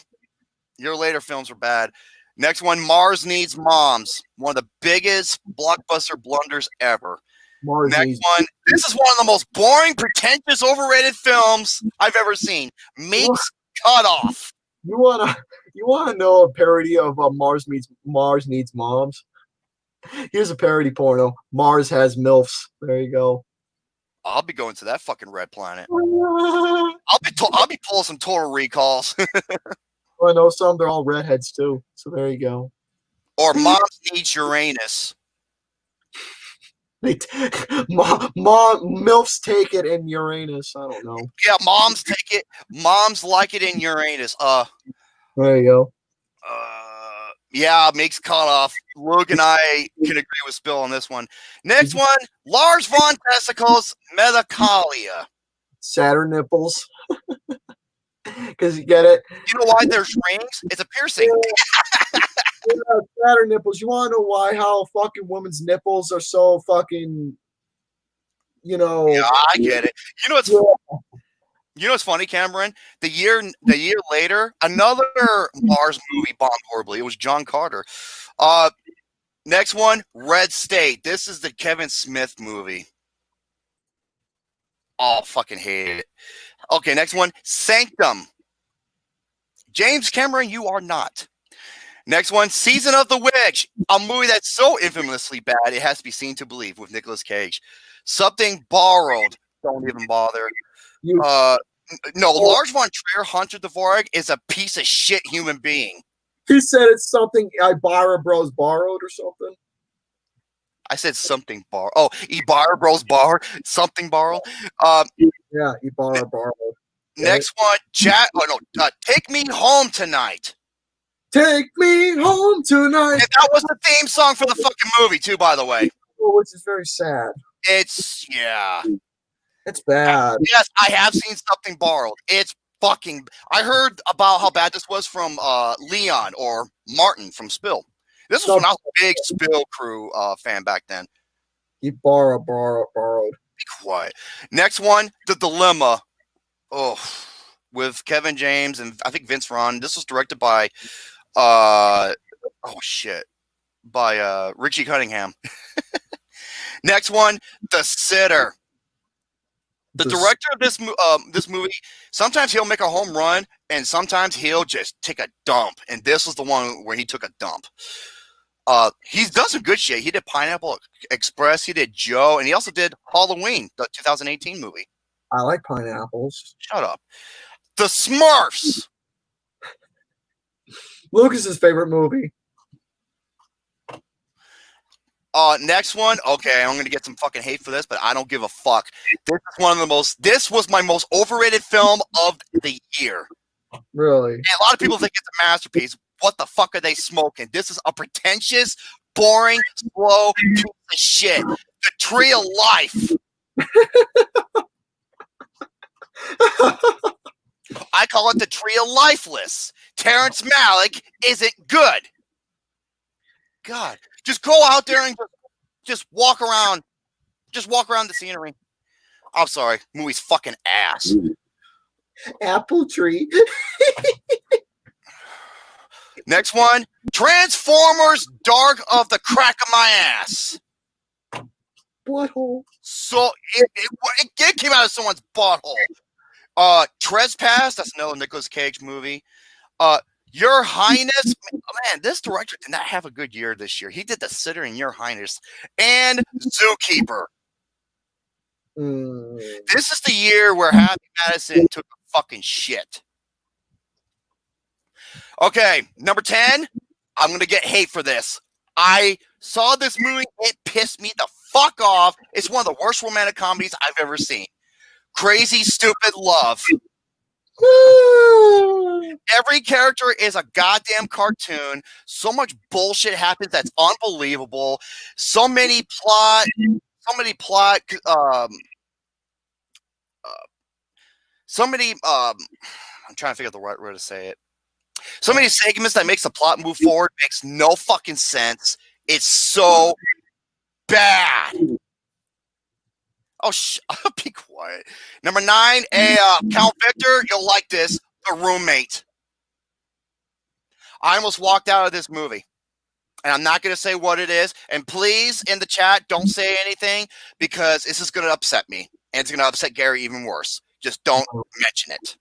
your later films were bad. Next one, Mars Needs Moms. One of the biggest blockbuster blunders ever. Next one, this is one of the most boring, pretentious, overrated films I've ever seen. Meek's Cut Off. You wanna know a parody of Mars Needs Moms? Here's a parody porno. Mars has MILFs. There you go. I'll be going to that fucking red planet. I'll be pulling some Total Recalls. I know some. They're all redheads too. So there you go. Or Moms Needs Uranus. MILFs take it in Uranus. I don't know. Yeah, moms take it. Moms like it in Uranus. There you go. Yeah, Meek's Cut Off. Luke and I can agree with Spill on this one. Next one, Lars von Testicles, Methacalia. Saturn nipples. Because you get it. You know why there's rings? It's a piercing. Saturn nipples. You want to know why? How fucking women's nipples are so fucking, Yeah, I get it. You know what's funny, Cameron? The year later, another Mars movie bombed horribly. It was John Carter. Next one, Red State. This is the Kevin Smith movie. Oh, fucking hate it. Okay, next one, Sanctum. James Cameron, you are not. Next one, Season of the Witch. A movie that's so infamously bad, it has to be seen to believe, with Nicolas Cage. Something Borrowed. Don't even bother. No, Lars von Trier, Hunter Dvorak, is a piece of shit human being. He said it's something Ibarra Bros borrowed or something. I said something borrowed. Oh, Ibarra Bros borrowed. Something borrowed. Yeah, Ibarra borrowed. Next one, Take Me Home Tonight. Take me home tonight. And that was the theme song for the fucking movie, too, by the way. Which is very sad. It's bad. Yes, I have seen Something Borrowed. It's fucking. I heard about how bad this was from Leon or Martin from Spill. This was when I was a big Spill Crew fan back then. You borrowed. Be quiet. Next one, The Dilemma. Oh, with Kevin James and I think Vince Vaughn. This was directed by Richie Cunningham. Next one, The Sitter. The director of this movie, sometimes he'll make a home run and sometimes he'll just take a dump. And this was the one where he took a dump. He's done some good shit. He did Pineapple Express. He did Joe. And he also did Halloween, the 2018 movie. I like pineapples. Shut up. The Smurfs. Lucas's favorite movie. Next one. Okay, I'm gonna get some fucking hate for this, but I don't give a fuck. This was my most overrated film of the year. Really? And a lot of people think it's a masterpiece. What the fuck are they smoking? This is a pretentious, boring, slow piece of shit. The Tree of Life. I call it the Tree of Lifeless. Terrence Malick isn't good. God, just go out there and just walk around. Just walk around the scenery. I'm sorry, movie's fucking ass. Apple Tree. Next one, Transformers: Dark of the Crack of My Ass. Butthole. So it came out of someone's butthole. Trespass, that's another Nicolas Cage movie. Your Highness, man, this director did not have a good year this year. He did The Sitter and Your Highness and Zookeeper. This is the year where Happy Madison took a fucking shit. Okay, number 10. I'm going to get hate for this. I saw this movie. It pissed me the fuck off. It's one of the worst romantic comedies I've ever seen. Crazy Stupid Love. Every character is a goddamn cartoon. So much bullshit happens that's unbelievable. I'm trying to figure out the right way to say it. So many segments that makes the plot move forward makes no fucking sense. It's so bad. Oh, be quiet. Number 9, Count Victor, you'll like this. The Roommate. I almost walked out of this movie. And I'm not going to say what it is. And please, in the chat, don't say anything because this is going to upset me. And it's going to upset Gary even worse. Just don't mention it.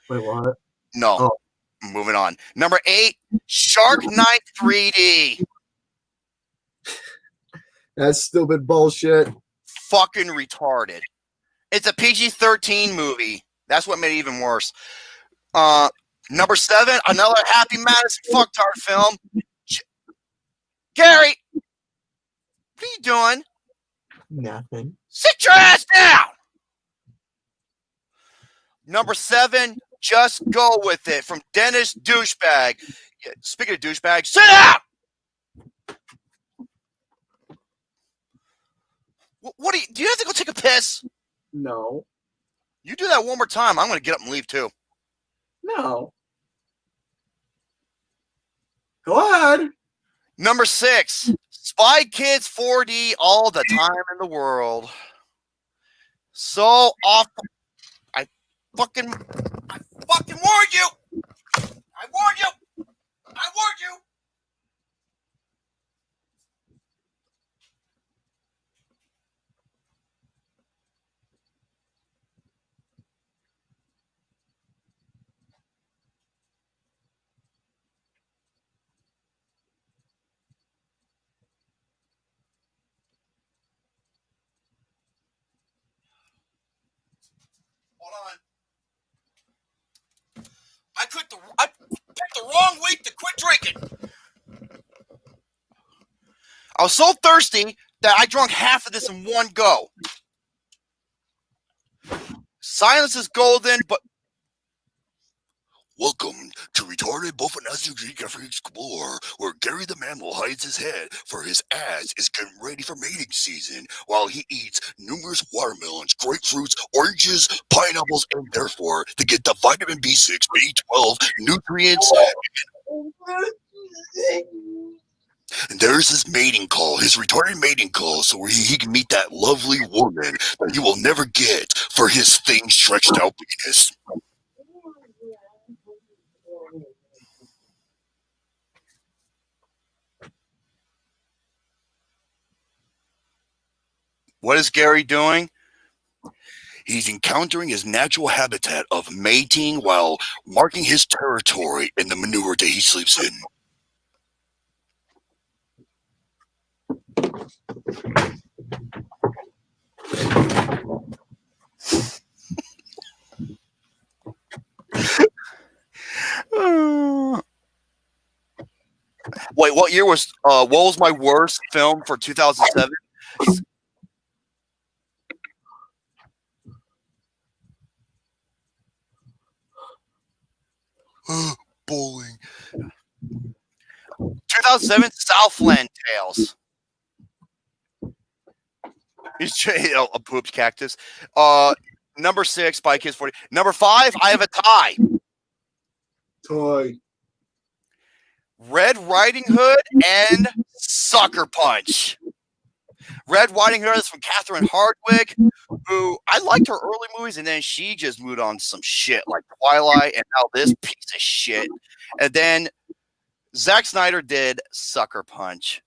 Wait, what? No. Oh. Moving on. Number 8, Shark Night 3D. That's stupid bullshit. Fucking retarded. It's a PG-13 movie. That's what made it even worse. Number 7, another Happy Madison fucktard film. Gary, what are you doing? Nothing. Sit your ass down. Number 7, Just Go With It from Dennis Douchebag. Yeah, speaking of douchebag, sit down. What do you have to go take a piss? No. You do that one more time, I'm going to get up and leave too. No. Go ahead. Number 6, Spy Kids 4D all the time in the world. So awful. I fucking warned you. I warned you. I warned you. Hold on. I picked the wrong week to quit drinking. I was so thirsty that I drank half of this in one go. Silence is golden, but welcome to Retarded BOFA Geographic Explorer, where Gary the Mammal hides his head for his ass is getting ready for mating season while he eats numerous watermelons, grapefruits, oranges, pineapples, and therefore to get the vitamin B6, B12, nutrients. And there's his mating call, his retarded mating call, so he can meet that lovely woman that he will never get for his thing stretched out penis. What is Gary doing? He's encountering his natural habitat of mating while marking his territory in the manure that he sleeps in. Wait, what year was what was my worst film for 2007? Bowling. 2007 Southland Tales. He's a pooped cactus. Number 6, Spy Kids 40. Number 5, I have a tie. Toy. Red Riding Hood and Sucker Punch. Red Riding Hood is from Catherine Hardwicke, who I liked her early movies, and then she just moved on to some shit like Twilight and now this piece of shit. And then Zack Snyder did Sucker Punch.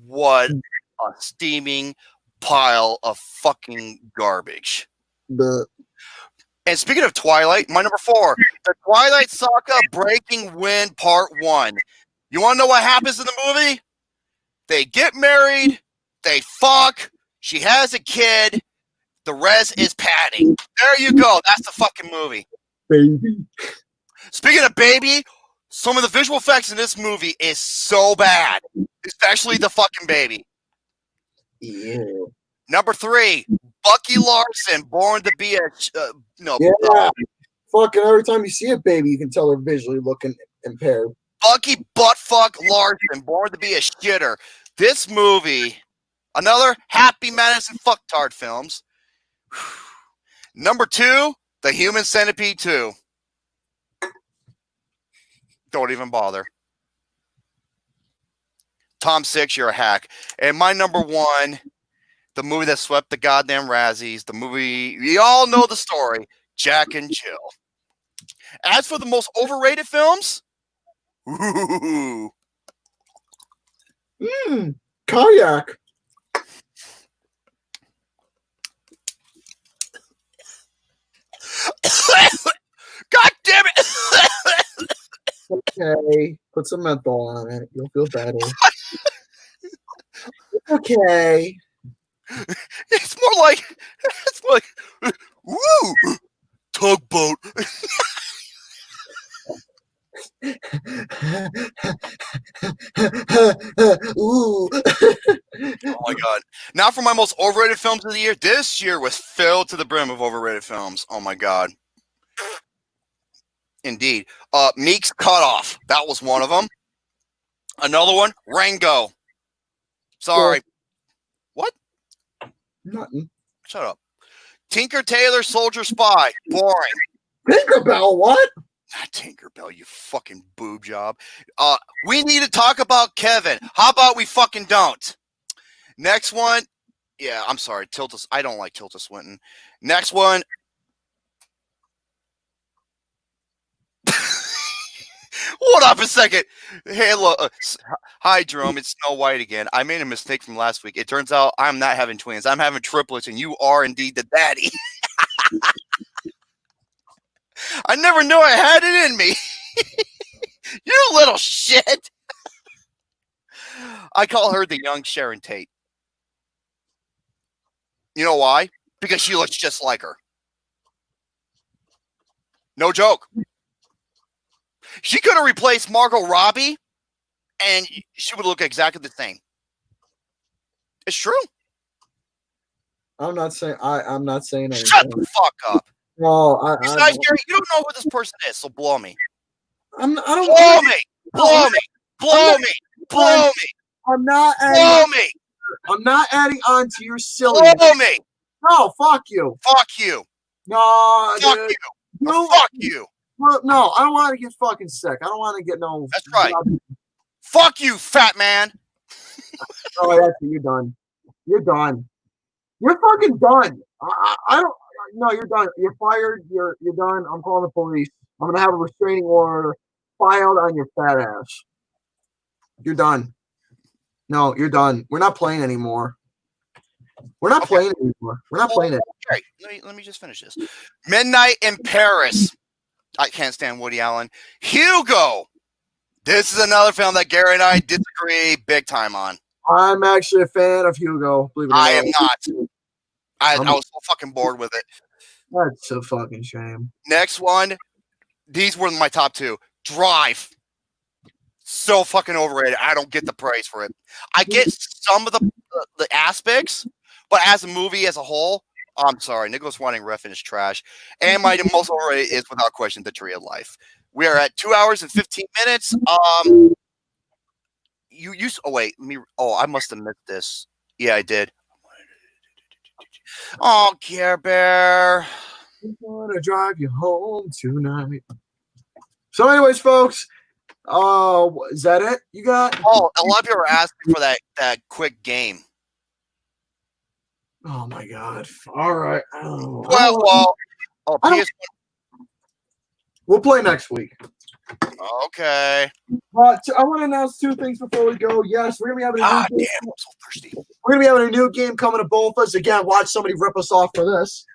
What a steaming pile of fucking garbage. And speaking of Twilight, my number 4, the Twilight Saga Breaking Wind Part 1. You want to know what happens in the movie? They get married, they fuck, she has a kid, the rest is padding. There you go. That's the fucking movie. Baby. Speaking of baby, some of the visual effects in this movie is so bad, especially the fucking baby. Yeah. Number 3, Bucky Larson, Born to Be a Fucking every time you see a baby, you can tell they're visually looking impaired. Bucky Buttfuck Larson, Born to Be a Shitter. This movie, another Happy Madison Fucktard films. Number 2, The Human Centipede 2. Don't even bother. Tom Six, you're a hack. And my number 1, the movie that swept the goddamn Razzies, the movie, we all know the story, Jack and Jill. As for the most overrated films, Kayak. God damn it! Okay, put some menthol on it. You'll feel better. Okay. It's more like, woo, Tugboat. Ooh. Oh my god. Now for my most overrated films of the year. This year was filled to the brim of overrated films. Oh my god. Indeed. Meek's Cutoff. That was one of them. Another one, Rango. Sorry. What? Nothing. Shut up. Tinker Tailor Soldier Spy. Boring. Tinkerbell, what? Not Tinkerbell, you fucking boob job. We need to talk about Kevin. How about we fucking don't? Next one. Yeah, I'm sorry. I don't like Tilda Swinton. Next one. Hold up a second. Hey, look. Hi, Jerome. It's Snow White again. I made a mistake from last week. It turns out I'm not having twins. I'm having triplets, and you are indeed the daddy. I never knew I had it in me. You little shit. I call her the young Sharon Tate. You know why? Because she looks just like her. No joke. She could have replaced Margot Robbie, and she would look exactly the same. It's true. I'm not saying anything. Shut the fuck up. No, Besides, Gary, you don't know who this person is, so blow me. I don't. Blow me. Blow me. Blow me. Blow me. I'm not adding. Blow me. I'm not adding on to your silliness. Blow me. No, fuck you. Fuck you. No, fuck dude. you. Fuck you. Well, no, I don't want to get fucking sick. I don't want to get no. That's right. Fuck you, fat man. Oh, that's it. You're done. You're done. You're fucking done. I don't. No, you're done. You're fired. You're done. I'm calling the police. I'm gonna have a restraining order filed on your fat ass. You're done. No, you're done. We're not playing anymore. We're not playing anymore. We're not playing it. Okay, let me just finish this. Midnight in Paris. I can't stand Woody Allen. Hugo. This is another film that Gary and I disagree big time on. I'm actually a fan of Hugo. Believe it or not. I am not. I was so fucking bored with it. That's a fucking shame. Next one. These were my top two. Drive. So fucking overrated. I don't get the praise for it. I get some of the aspects, but as a movie as a whole, I'm sorry. Nicholas Winding Refn is trash. And my most overrated is without question The Tree of Life. We are at 2 hours and 15 minutes. I must have missed this. Yeah, I did. Oh, GareBear. I'm gonna drive you home tonight. So, anyways, folks, is that it? You got? Oh, a lot of people are asking for that quick game. Oh my god! All right. We'll play next week. Okay. But I want to announce two things before we go. Yes, we're gonna be having a new game. I'm so thirsty. We're gonna be having a new game coming to BOFAS. Again, watch somebody rip us off for this.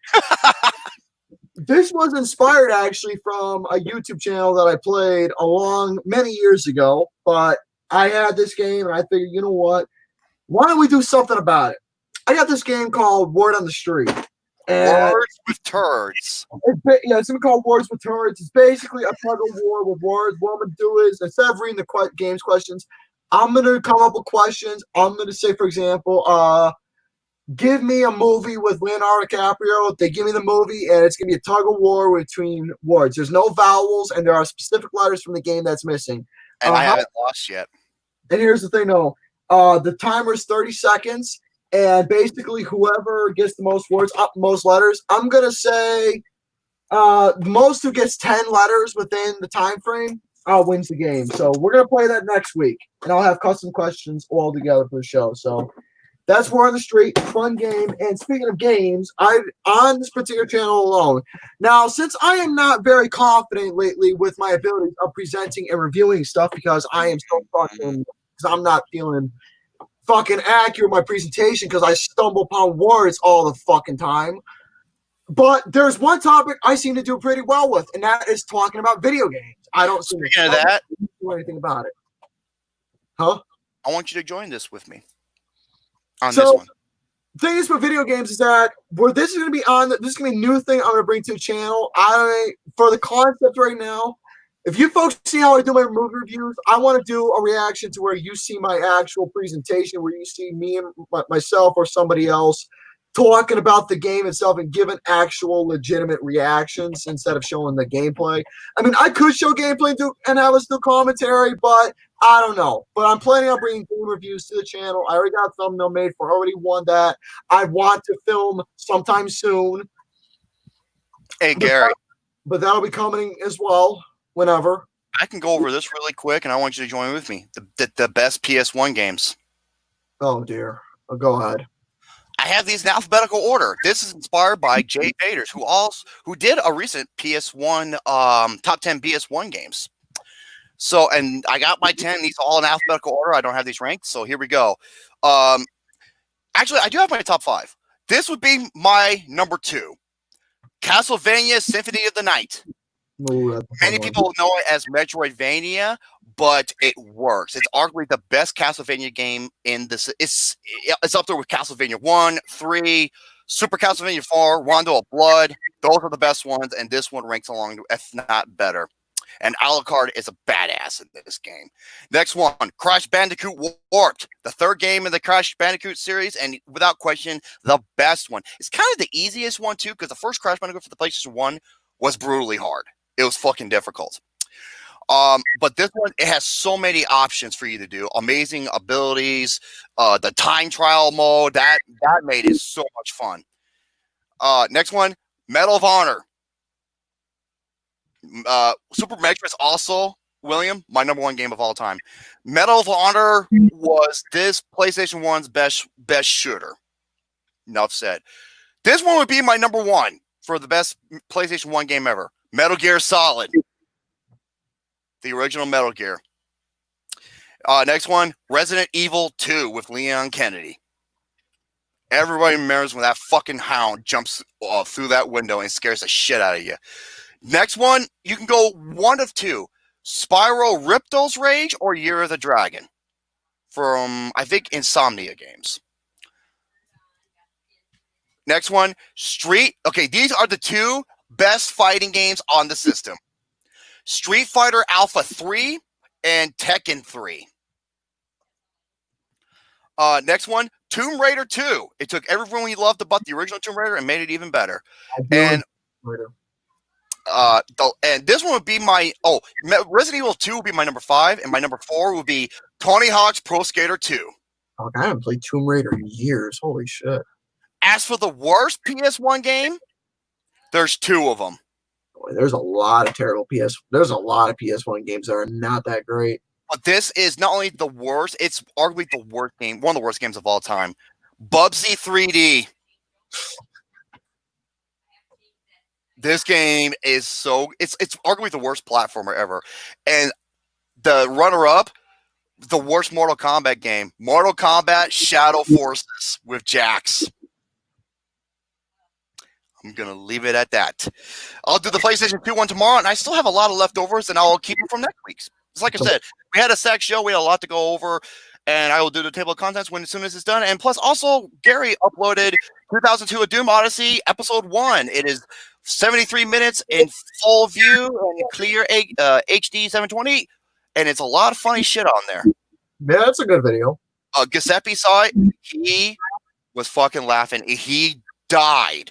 This was inspired actually from a YouTube channel that I played along many years ago. But I had this game and I figured, you know what? Why don't we do something about it? I got this game called Word on the Street. Words with turds. It's called Words with Turds. It's basically a tug of war with words. What I'm going to do is, instead of reading the game's questions, I'm going to come up with questions. I'm going to say, for example, give me a movie with Leonardo DiCaprio. They give me the movie, and it's going to be a tug of war between words. There's no vowels, and there are specific letters from the game that's missing. And I haven't lost yet. And here's the thing, though. The timer is 30 seconds. And basically, whoever gets the most words, most letters, I'm gonna say, the most who gets 10 letters within the time frame wins the game. So we're gonna play that next week, and I'll have custom questions all together for the show. So that's War on the Street, fun game. And speaking of games, on this particular channel alone. Now, since I am not very confident lately with my abilities of presenting and reviewing stuff, because I am so fucking, because I'm not feeling fucking accurate my presentation because I stumble upon words all the fucking time. But there's one topic I seem to do pretty well with, and that is talking about video games. I don't seem to do anything about it. Huh? I want you to join this with me on this one. The thing is with video games is that this is going to be a new thing I'm going to bring to the channel. For the concept right now, if you folks see how I do my movie reviews, I want to do a reaction to where you see my actual presentation, where you see me and myself or somebody else talking about the game itself and giving actual legitimate reactions instead of showing the gameplay. I mean, I could show gameplay and have us do commentary, but I don't know. But I'm planning on bringing game reviews to the channel. I already got a thumbnail made for already one that I want to film sometime soon. Hey, Gary. But that'll be coming as well. Whenever. I can go over this really quick, and I want you to join with me. The best PS1 games. Oh, dear. Go ahead. I have these in alphabetical order. This is inspired by Jay Baders, who did a recent PS1 top 10 PS1 games. So, and I got my 10. These all in alphabetical order. I don't have these ranked, so here we go. Actually, I do have my top 5. This would be my number 2. Castlevania Symphony of the Night. Many people know it as Metroidvania, but it works. It's arguably the best Castlevania game in this. It's up there with Castlevania 1, 3, Super Castlevania 4, Rondo of Blood. Those are the best ones, and this one ranks along, if not better. And Alucard is a badass in this game. Next one, Crash Bandicoot Warped, the 3rd game in the Crash Bandicoot series, and without question, the best one. It's kind of the easiest one, too, because the first Crash Bandicoot for the PlayStation 1 was brutally hard. It was fucking difficult. But this one, it has so many options for you to do. Amazing abilities, the time trial mode, that made it so much fun. Next one, Medal of Honor. Super Metroid also William, my number one game of all time. Medal of Honor was this PlayStation 1's best shooter. Enough said. This one would be my number one for the best PlayStation 1 game ever. Metal Gear Solid. The original Metal Gear. Next one, Resident Evil 2 with Leon Kennedy. Everybody remembers when that fucking hound jumps through that window and scares the shit out of you. Next one, you can go one of two. Spyro Ripto's Rage or Year of the Dragon from, I think, Insomnia Games. Next one, Street. Okay, these are the two best fighting games on the system. Street Fighter Alpha 3 and Tekken 3. Next one, Tomb Raider 2. It took everyone we loved about the original Tomb Raider and made it even better. And this one would be my Resident Evil 2 would be my number 5, and my number 4 would be Tony Hawk's Pro Skater 2. Oh, I haven't played Tomb Raider in years. Holy shit. As for the worst PS1 game, there's 2 of them. Boy, there's a lot of terrible There's a lot of PS1 games that are not that great. But this is not only the worst, it's arguably the worst game, one of the worst games of all time. Bubsy 3D. This game is it's arguably the worst platformer ever. And the runner-up, the worst Mortal Kombat game, Mortal Kombat Shadow Forces with Jax. I'm going to leave it at that. I'll do the PlayStation 2 one tomorrow, and I still have a lot of leftovers, and I'll keep them from next week's. It's like I said, we had a sack show. We had a lot to go over, and I will do the table of contents as soon as it's done. And plus, also, Gary uploaded 2002 A Doom Odyssey, Episode 1. It is 73 minutes in full view and clear HD 720, and it's a lot of funny shit on there. Yeah, that's a good video. Giuseppe saw it. He was fucking laughing. He died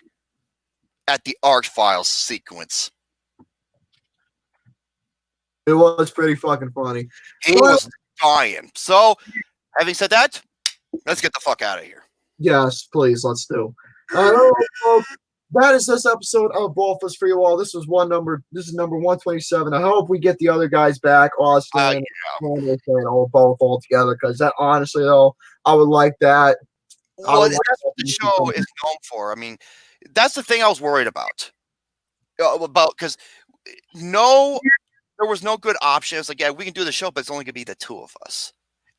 at the Archfiles sequence. It was pretty fucking funny. He was dying. So, having said that, let's get the fuck out of here. Yes, please, let's do. That is this episode of BOFAS for you all. This is number 127. I hope we get the other guys back, Austin and both all together, because that honestly though, I would like that. Well, that's what the show is known for. I mean, that's the thing I was worried about. Because there was no good option. It's like, yeah, we can do the show, but it's only going to be the 2 of us.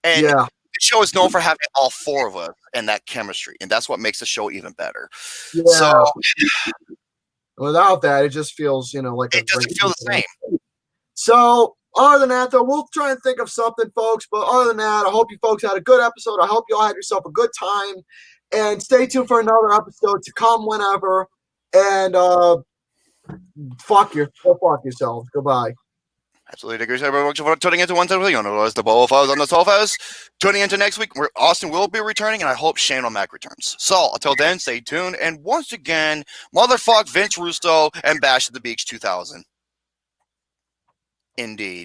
And the show is known for having all 4 of us and that chemistry, and that's what makes the show even better. Yeah. So without that, it just feels, like it doesn't feel the same. So other than that, though, we'll try and think of something, folks. But other than that, I hope you folks had a good episode. I hope you all had yourself a good time, and stay tuned for another episode to come whenever. And fuck yourselves. Goodbye. Absolutely. Thank you very much for tuning into one time. The BOFAS on the SOFAS. Tuning into next week, where Austin will be returning, and I hope Shane O'Mac returns. So until then, stay tuned. And once again, motherfuck Vince Russo and Bash at the Beach 2000. Indeed.